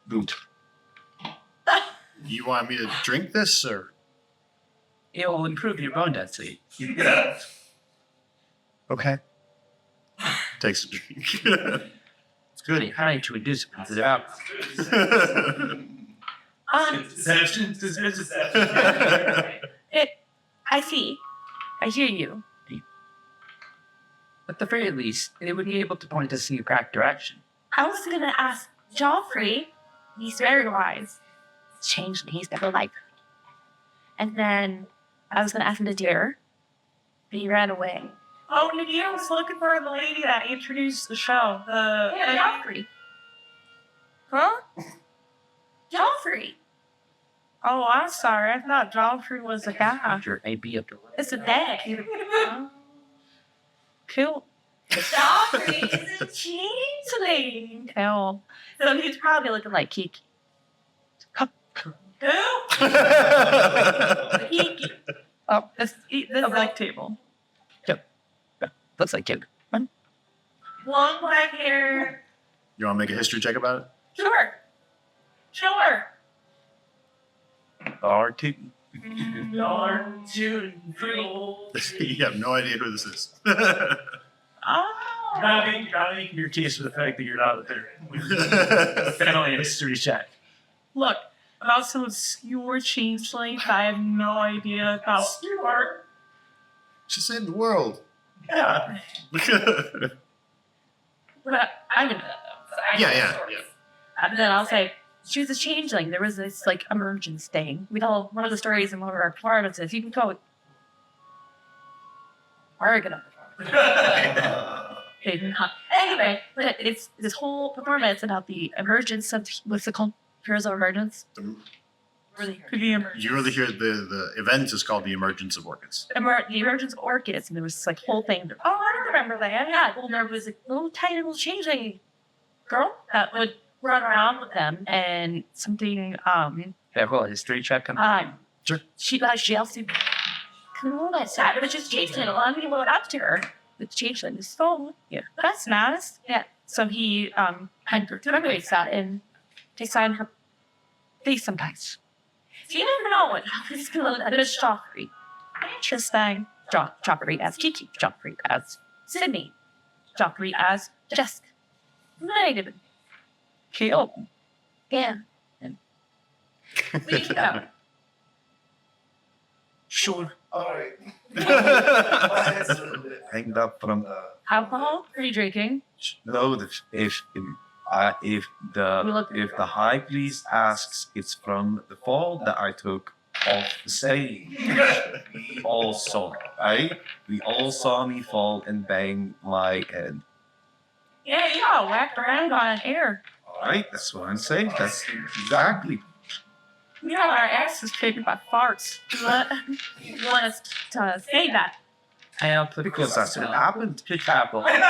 Good. You want me to drink this, or It will improve your bone density. Yeah. Okay. takes a drink? It's good. How to reduce it. It's out. Deception. I see. I hear you. At the very least, it would be able to point us in the correct direction. I was gonna ask Joffrey. He's very wise. He's changed. He's never liked. And then I was gonna ask him to deer, but he ran away. Oh, Nadia was looking for the lady that introduced the show. Joffrey. Huh? Joffrey. Oh, I'm sorry. I thought Joffrey was a guy. After a be up to It's a dad. Cool. Joffrey is a changeling. Hell. So he's probably looking like Kiki. Who? Kiki. Oh, this a black table. looks like you. Long black hair. You want to make a history check about it? Sure. Sure. R2. $2, You have no idea who this is. Oh. You're making your case for the fact that you're not there. Family history check. Look, about some obscure changeling. I have no idea how it works. She saved the world. Yeah. But I'm gonna. Yeah. And then I'll say, she was a changeling. There was this like emergence thing. We tell one of the stories in one of our performances. You can go. We're gonna. Anyway, but it's this whole performance about the emergence of what's it called? Heroes of Emergence. Really, You really hear the event is called the Emergence of Orchids. the emergence of orchids, and there was this like whole thing. Oh, I remember that. Yeah, well, there was a little tiny little changeling girl that would run around with them, and something That whole history check. Sure. she also Cool. That's sad. But just changeling. A lot of people went up to her. The changeling is full. Yeah. That's nice. Yeah. So he graduates that and takes on her face sometimes. So you never know what he's going to look at. It's Joffrey. Interesting. Joffrey as Kiki. Joffrey as Sydney. Joffrey as Jessica. Related. Kill. Yeah. And we go. Sure. All right. Hanged up from the. Alcohol? Are you drinking? No, if the high priest asks, it's from the fall that I took off the stage. We all saw it, right? We all saw me fall and bang my head. Yeah, you got whacked around on air. All right, that's what I'm saying. That's exactly. You know, our ass is taken by farts. You want us to say that? I am Because that's what happened. to travel. Am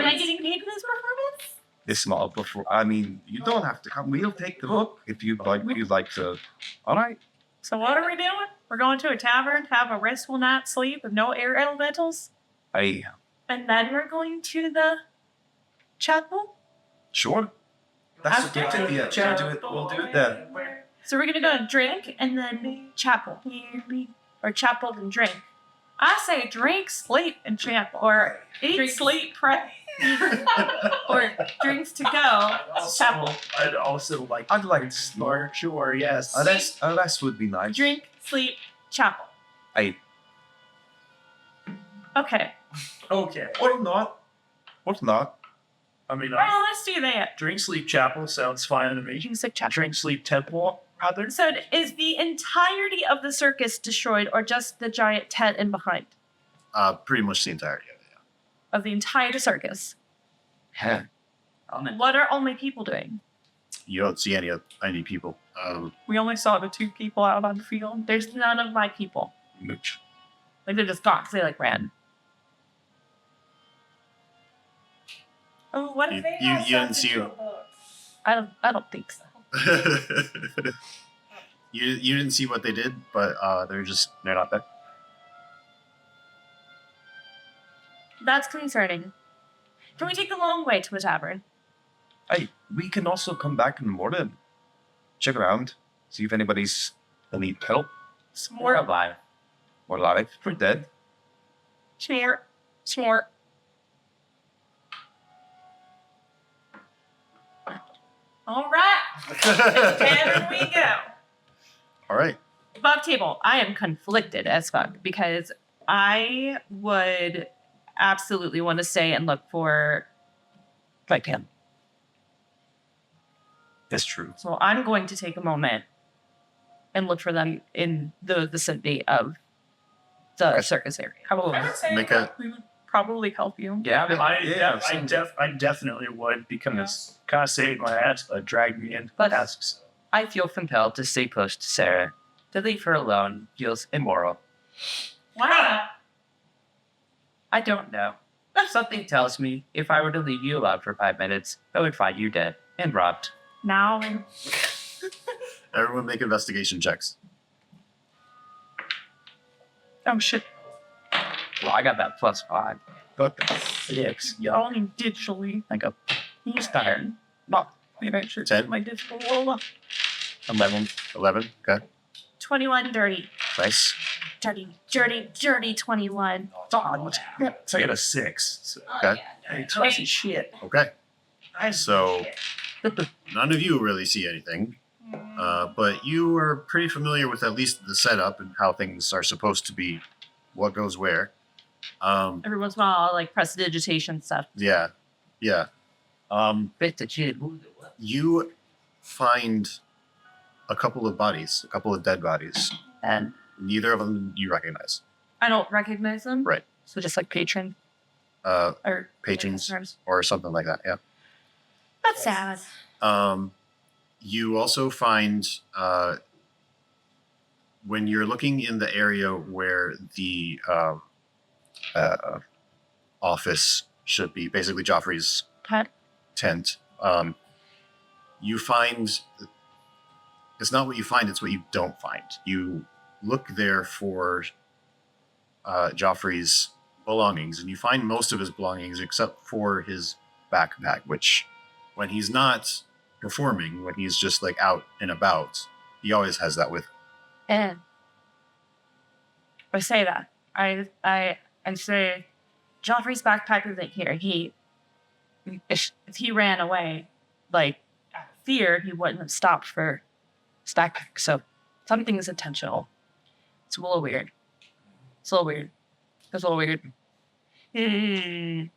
I getting paid for this performance? It's small before. I mean, you don't have to come. We'll take the hook if you'd like. You'd like to. All right. So what are we doing? We're going to a tavern, have a restful night's sleep with no air elementals, I and then we're going to the chapel. sure. That's a good idea. We'll do it then. So we're gonna go and drink and then chapel. Or chapel and drink. I say drink, sleep, and chapel. Or eat, sleep, pray. Or drinks to go, chapel. I'd also like I'd like to snore. Sure, yes. Unless would be nice. Drink, sleep, chapel. I Okay. Okay. or not. Or not. I mean, Well, let's do that. drink, sleep, chapel sounds fine to me. Drink, sleep, chapel. Drink, sleep, temple, rather. So is the entirety of the circus destroyed or just the giant tent in behind? Pretty much the entirety of it. Of the entire circus? Yeah. What are all my people doing? You don't see any people. We only saw the 2 people out on the field. There's none of my people. Mooch. Like they're just gone 'cause they like ran. Oh, what if they You have didn't something see to it. look? I don't think so. you didn't see what they did, but they're not there. That's concerning. Can we take the long way to a tavern? Hey, we can also come back in the morning. Check around. See if anybody's need help We're alive. or alive or dead. Smart. Smart. All right. Tavern we go. All right. Above table, I am conflicted as fuck because I would absolutely want to stay and look for like him. That's true. So I'm going to take a moment and look for them in the vicinity of the circus area. I would say Make a We would probably help you. yeah. I definitely would because kind of saved my ass, dragged me in. But- Asks. I feel compelled to stay close to Sarah. To leave her alone feels immoral. Wow. I don't know. Something tells me if I were to leave you alone for 5 minutes, I would find you dead and robbed. Now, everyone make investigation checks. oh shit. Well, I got that +5. But 6. Yeah, only digitally. Like a He's tired. Well, maybe I should 10? my digital roll. 11. Okay. 21 dirty. Nice. Dirty 21. Dog. So I got a 6. So, Okay. hey, tough shit. Okay. So none of you really see anything, but you are pretty familiar with at least the setup and how things are supposed to be, what goes where. Every once in a while, I'll, like prestidigitation stuff. Yeah. Bit the kid. You find a couple of bodies, a couple of dead bodies. And Neither of them you recognize. I don't recognize them. Right. So just like patron or Patrons listeners. or something like that. Yeah. That's sad. You also find when you're looking in the area where the office should be, basically Joffrey's Ted. tent, you find it's not what you find, it's what you don't find. You look there for Joffrey's belongings, and you find most of his belongings except for his backpack, which, when he's not performing, when he's just like out and about, he always has that with him. And I say that. I say Joffrey's backpack isn't here. If he ran away, like out of fear, he wouldn't have stopped for his backpack. So something is intentional. It's a little weird. It's a little weird. It's a little weird. And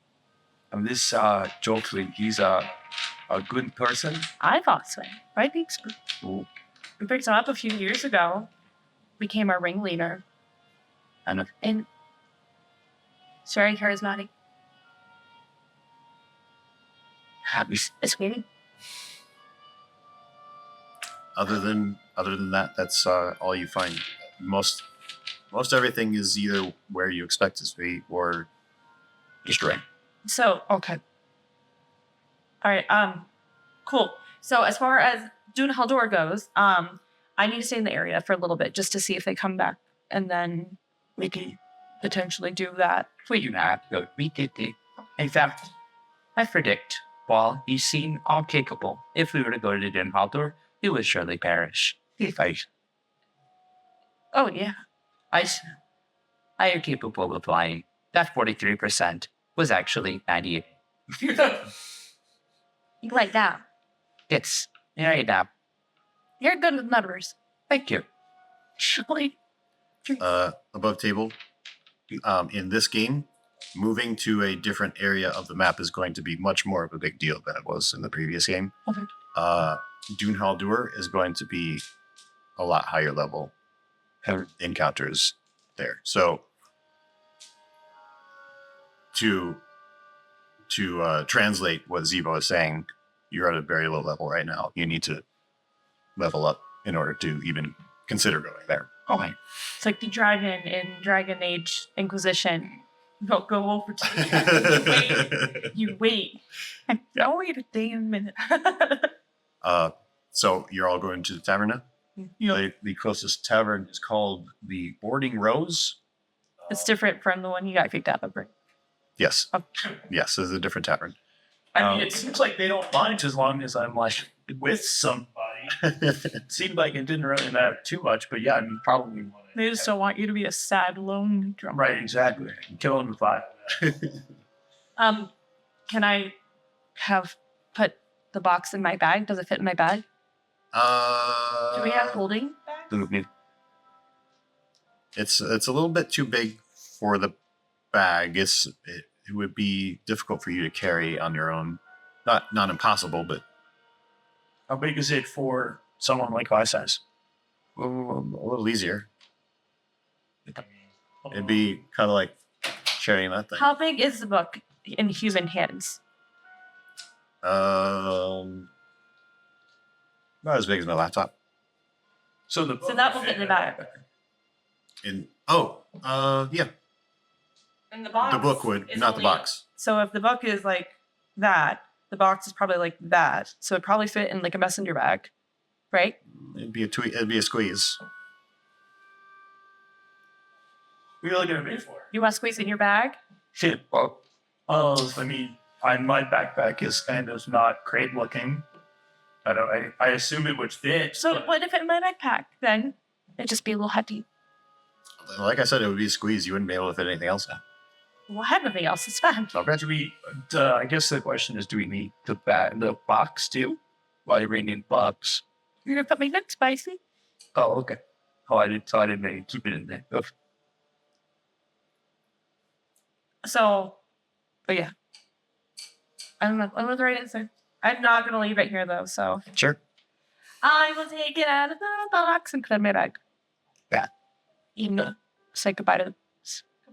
this Joffrey, he's a good person. I thought so. Right? Ooh. We picked him up a few years ago. Became our ringleader. And it's very charismatic. It's weird. Other than that, that's all you find. Most everything is either where you expect it to be or destroyed. So, okay. All right, cool. So as far as Dune Haldor goes, I need to stay in the area for a little bit just to see if they come back, and then we can potentially do that. We do not have to go immediately. In fact, I predict, while he seemed all capable, if we were to go to Den Haldor, he would surely perish. If Oh, yeah. I am capable of lying. That 43% was actually 98. You like that. It's right now. You're good with numbers. Thank you. Surely. Above table, in this game, moving to a different area of the map is going to be much more of a big deal than it was in the previous game. Okay. Dune Haldur is going to be a lot higher level encounters there. So to translate what Zivo is saying, you're at a very low level right now. You need to level up in order to even consider going there. Okay. It's like the dragon in Dragon Age Inquisition. Don't go over to the You wait. Don't wait a damn minute. So you're all going to the tavern now? The closest tavern is called the Boarding Rose. It's different from the one you got kicked out of, right? Yes. Oh. Yes, it's a different tavern. I mean, it seems like they don't mind as long as I'm like with somebody. It seemed like it didn't really matter too much, but yeah, I mean, probably want to. They just don't want you to be a sad, lonely drummer. Right, exactly. Kill him with fire. Can I have put the box in my bag? Does it fit in my bag? Do we have holding bags? It's a little bit too big for the bag. It would be difficult for you to carry on your own. Not impossible, but How big is it for someone like my size? a little easier. It'd be kind of like carrying that thing. How big is the book in human hands? Not as big as my laptop. So that will fit in the bag. Yeah. In the box. The book would, is not the only- box. So if the book is like that, the box is probably like that. So it'd probably fit in like a messenger bag, right? It'd be a squeeze. What are you looking at me for? You want to squeeze it in your bag? Shit. Well, I mean, my backpack is kind of not great looking. I assume it would fit. So but- what if it in my backpack? Then it'd just be a little hefty. Like I said, it would be a squeeze. You wouldn't be able to fit anything else in. Well, I have nothing else. It's fine. Do we? I guess the question is, do we need the box too? Why do we need box? You're gonna put me next, spicy. Oh, okay. Oh, I didn't maybe keep it in there. Oh, So, but yeah. I don't know. I don't know the right answer. I'm not gonna leave it here though. So Sure. I will take it out of the box and put it in my bag. Yeah. You know, say goodbye to them.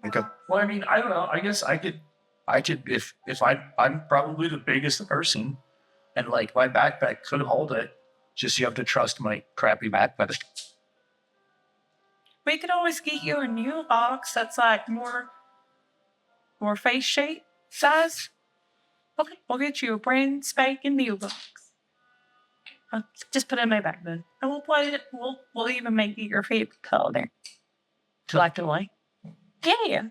Okay. well, I mean, I don't know. I guess I could if I'm probably the biggest person, and like my backpack could hold it. Just you have to trust my crappy backpack. We could always get you a new box that's like more face shape size. Okay, we'll get you a brand spanking new box. Just put it in my bag then. And we'll play it. We'll even make it your favorite color. Black and white. Yeah.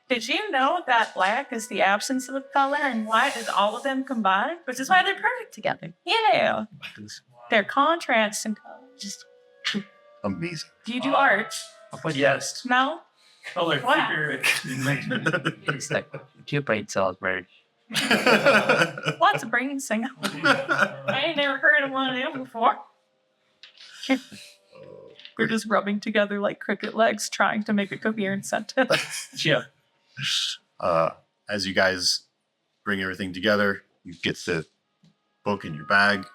Did you know that black is the absence of a color and white is all of them combined? Which is why they're perfect together. Yeah. They're contrasts and colors. Amazing. Do you do art? But yes, No? color Wow. theory. It's like two brain cells, right? Lots of brain sing. I ain't never heard of one of them before. We're just rubbing together like cricket legs trying to make a coherent sentence. Yeah. As you guys bring everything together, you get the book in your bag,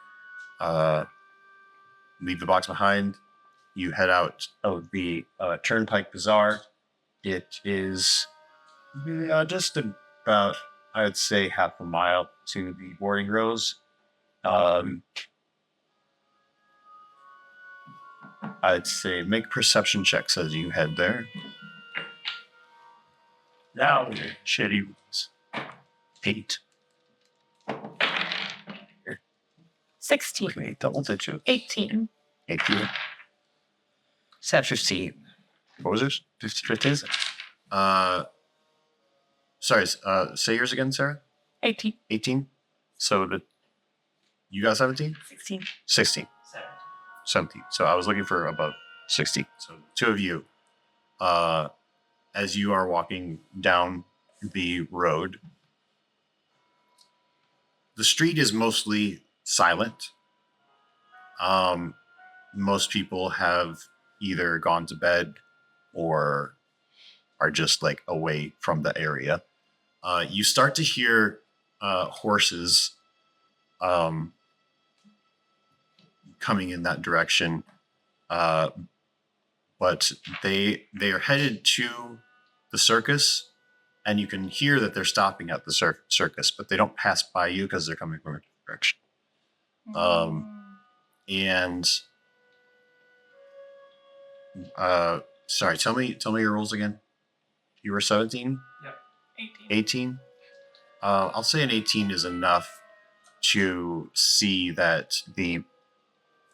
leave the box behind. You head out of the Turnpike Bazaar. It is just about, I would say, half a mile to the boarding rows. I'd say make perception checks as you head there. Now we're shitty rooms. 8. 16. Okay, double digit. 18. 18. Set 15. What was yours? 15. Sorry, say yours again, Sarah. 18. 18? So you got 17? 16. 16. 17. So I was looking for above 60. So two of you, as you are walking down the road, the street is mostly silent. Most people have either gone to bed or are just like away from the area. You start to hear horses coming in that direction, but they are headed to the circus, and you can hear that they're stopping at the circus, but they don't pass by you because they're coming from a different direction. And sorry, tell me your rules again. You were 17? 18. 18? I'll say an 18 is enough to see that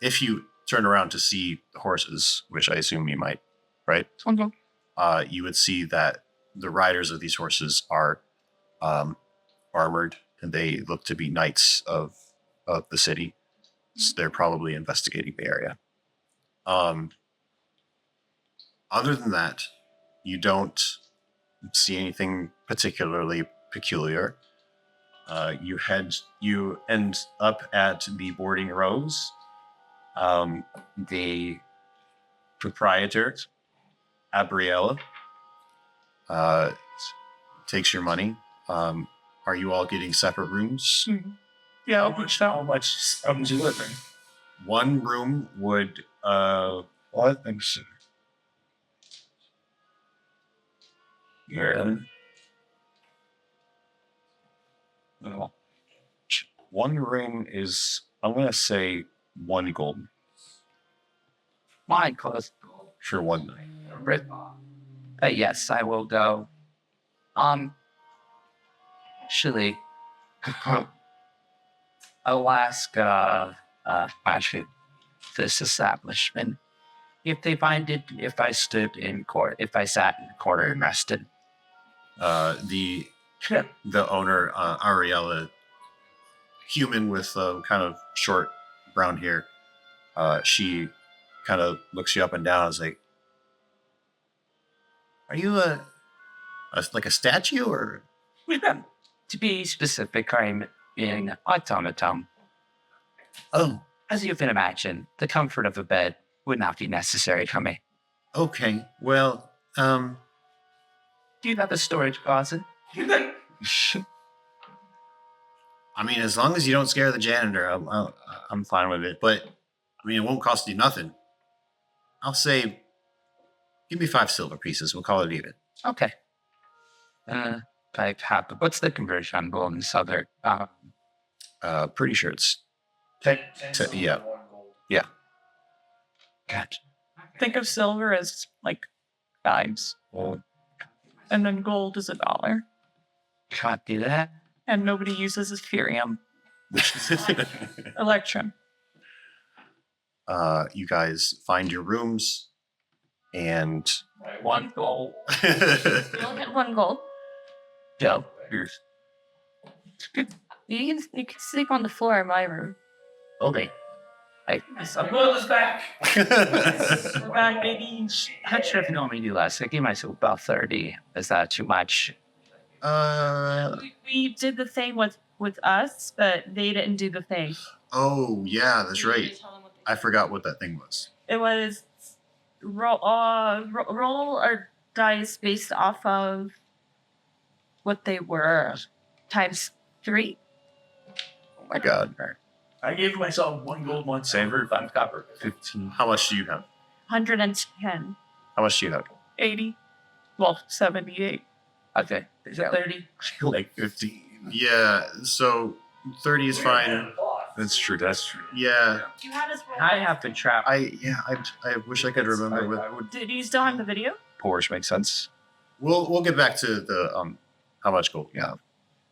if you turn around to see the horses, which I assume you might, right? Okay. You would see that the riders of these horses are armored, and they look to be knights of the city. So they're probably investigating the area. Other than that, you don't see anything particularly peculiar. You end up at the boarding rows. The proprietor, Abriella, takes your money. Are you all getting separate rooms? Yeah, How much I'm delivering? One room would What? I'm sorry. Yeah. One room is, I'm going to say, 1 gold Mine close. for one night. Yes, I will go. Actually, I'll ask actually this establishment if they find it, if I sat in the corner and rested. The owner, Ariella, human with kind of short brown hair, she kind of looks you up and down and is like, "Are you like a statue or?" To be specific, I'm in automaton. Oh, As you can imagine, the comfort of a bed would not be necessary for me. okay. Well, Do you have a storage closet? I mean, as long as you don't scare the janitor, I'm fine with it. But I mean, it won't cost you nothing. I'll say, give me 5 silver pieces. We'll call it even. Okay. What's the conversion on gold and silver? Pretty sure it's yeah. Gotcha. Think of silver as like dimes, and then gold is $1. Can't do that. And nobody uses Ethereum. Electrum. You guys find your rooms, and 1 goal. We'll get 1 gold. Yeah. Here's You can sleep on the floor in my room. only. Some will is back. We're back, baby. How much have you normally do less? I gave myself about 30. Is that too much? We did the thing with us, but they didn't do the thing. Oh yeah, that's right. I forgot what that thing was. It was roll our dice based off of what they were times 3. Oh my god. I gave myself 1 gold, 1 silver, 5 copper. 15. How much do you have? 110. How much do you have? 80. Well, 78. Okay. Is that 30. Like 15. Yeah, so 30 is fine. That's true. That's true. Yeah, You had us roll. I have been trapped. I wish I could remember. With, I would. Do you still have the video? Porsche makes sense. we'll get back to the how much gold you have.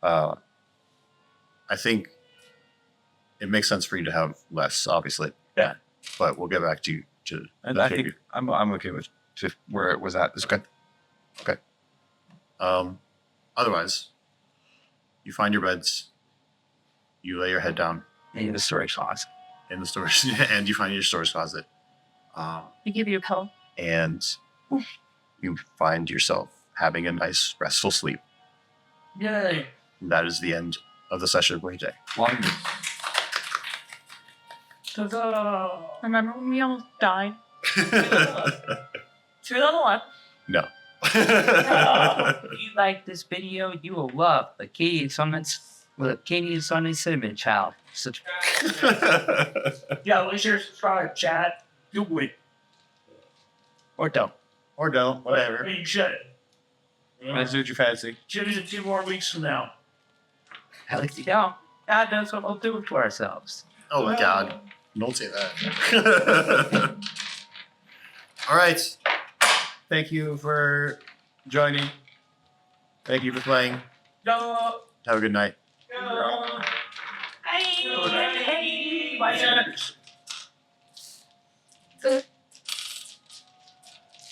I think it makes sense for you to have less, obviously. Yeah. But we'll get back to you And I think I'm okay with where it was at. It's good. Otherwise, you find your beds, you lay your head down In the storage closet. in the storage, and you find your storage closet, We give you a pillow. and you find yourself having a nice, restful sleep. Yay. That is the end of the session for today. Remember when we almost died? 2011. No. If you like this video, you will love the Katie and Sunday Cinnamon Child. Yeah, like, share, subscribe, chat, do it. Or don't. Or don't, I whatever. mean, should. That's what you fancy. Should it 2 more weeks from now? At least you don't. God knows what we'll do to ourselves. Oh my god. Don't say that. All right. Thank you for joining. Thank you for playing. No. Have a good night. No. Bye. Bye. So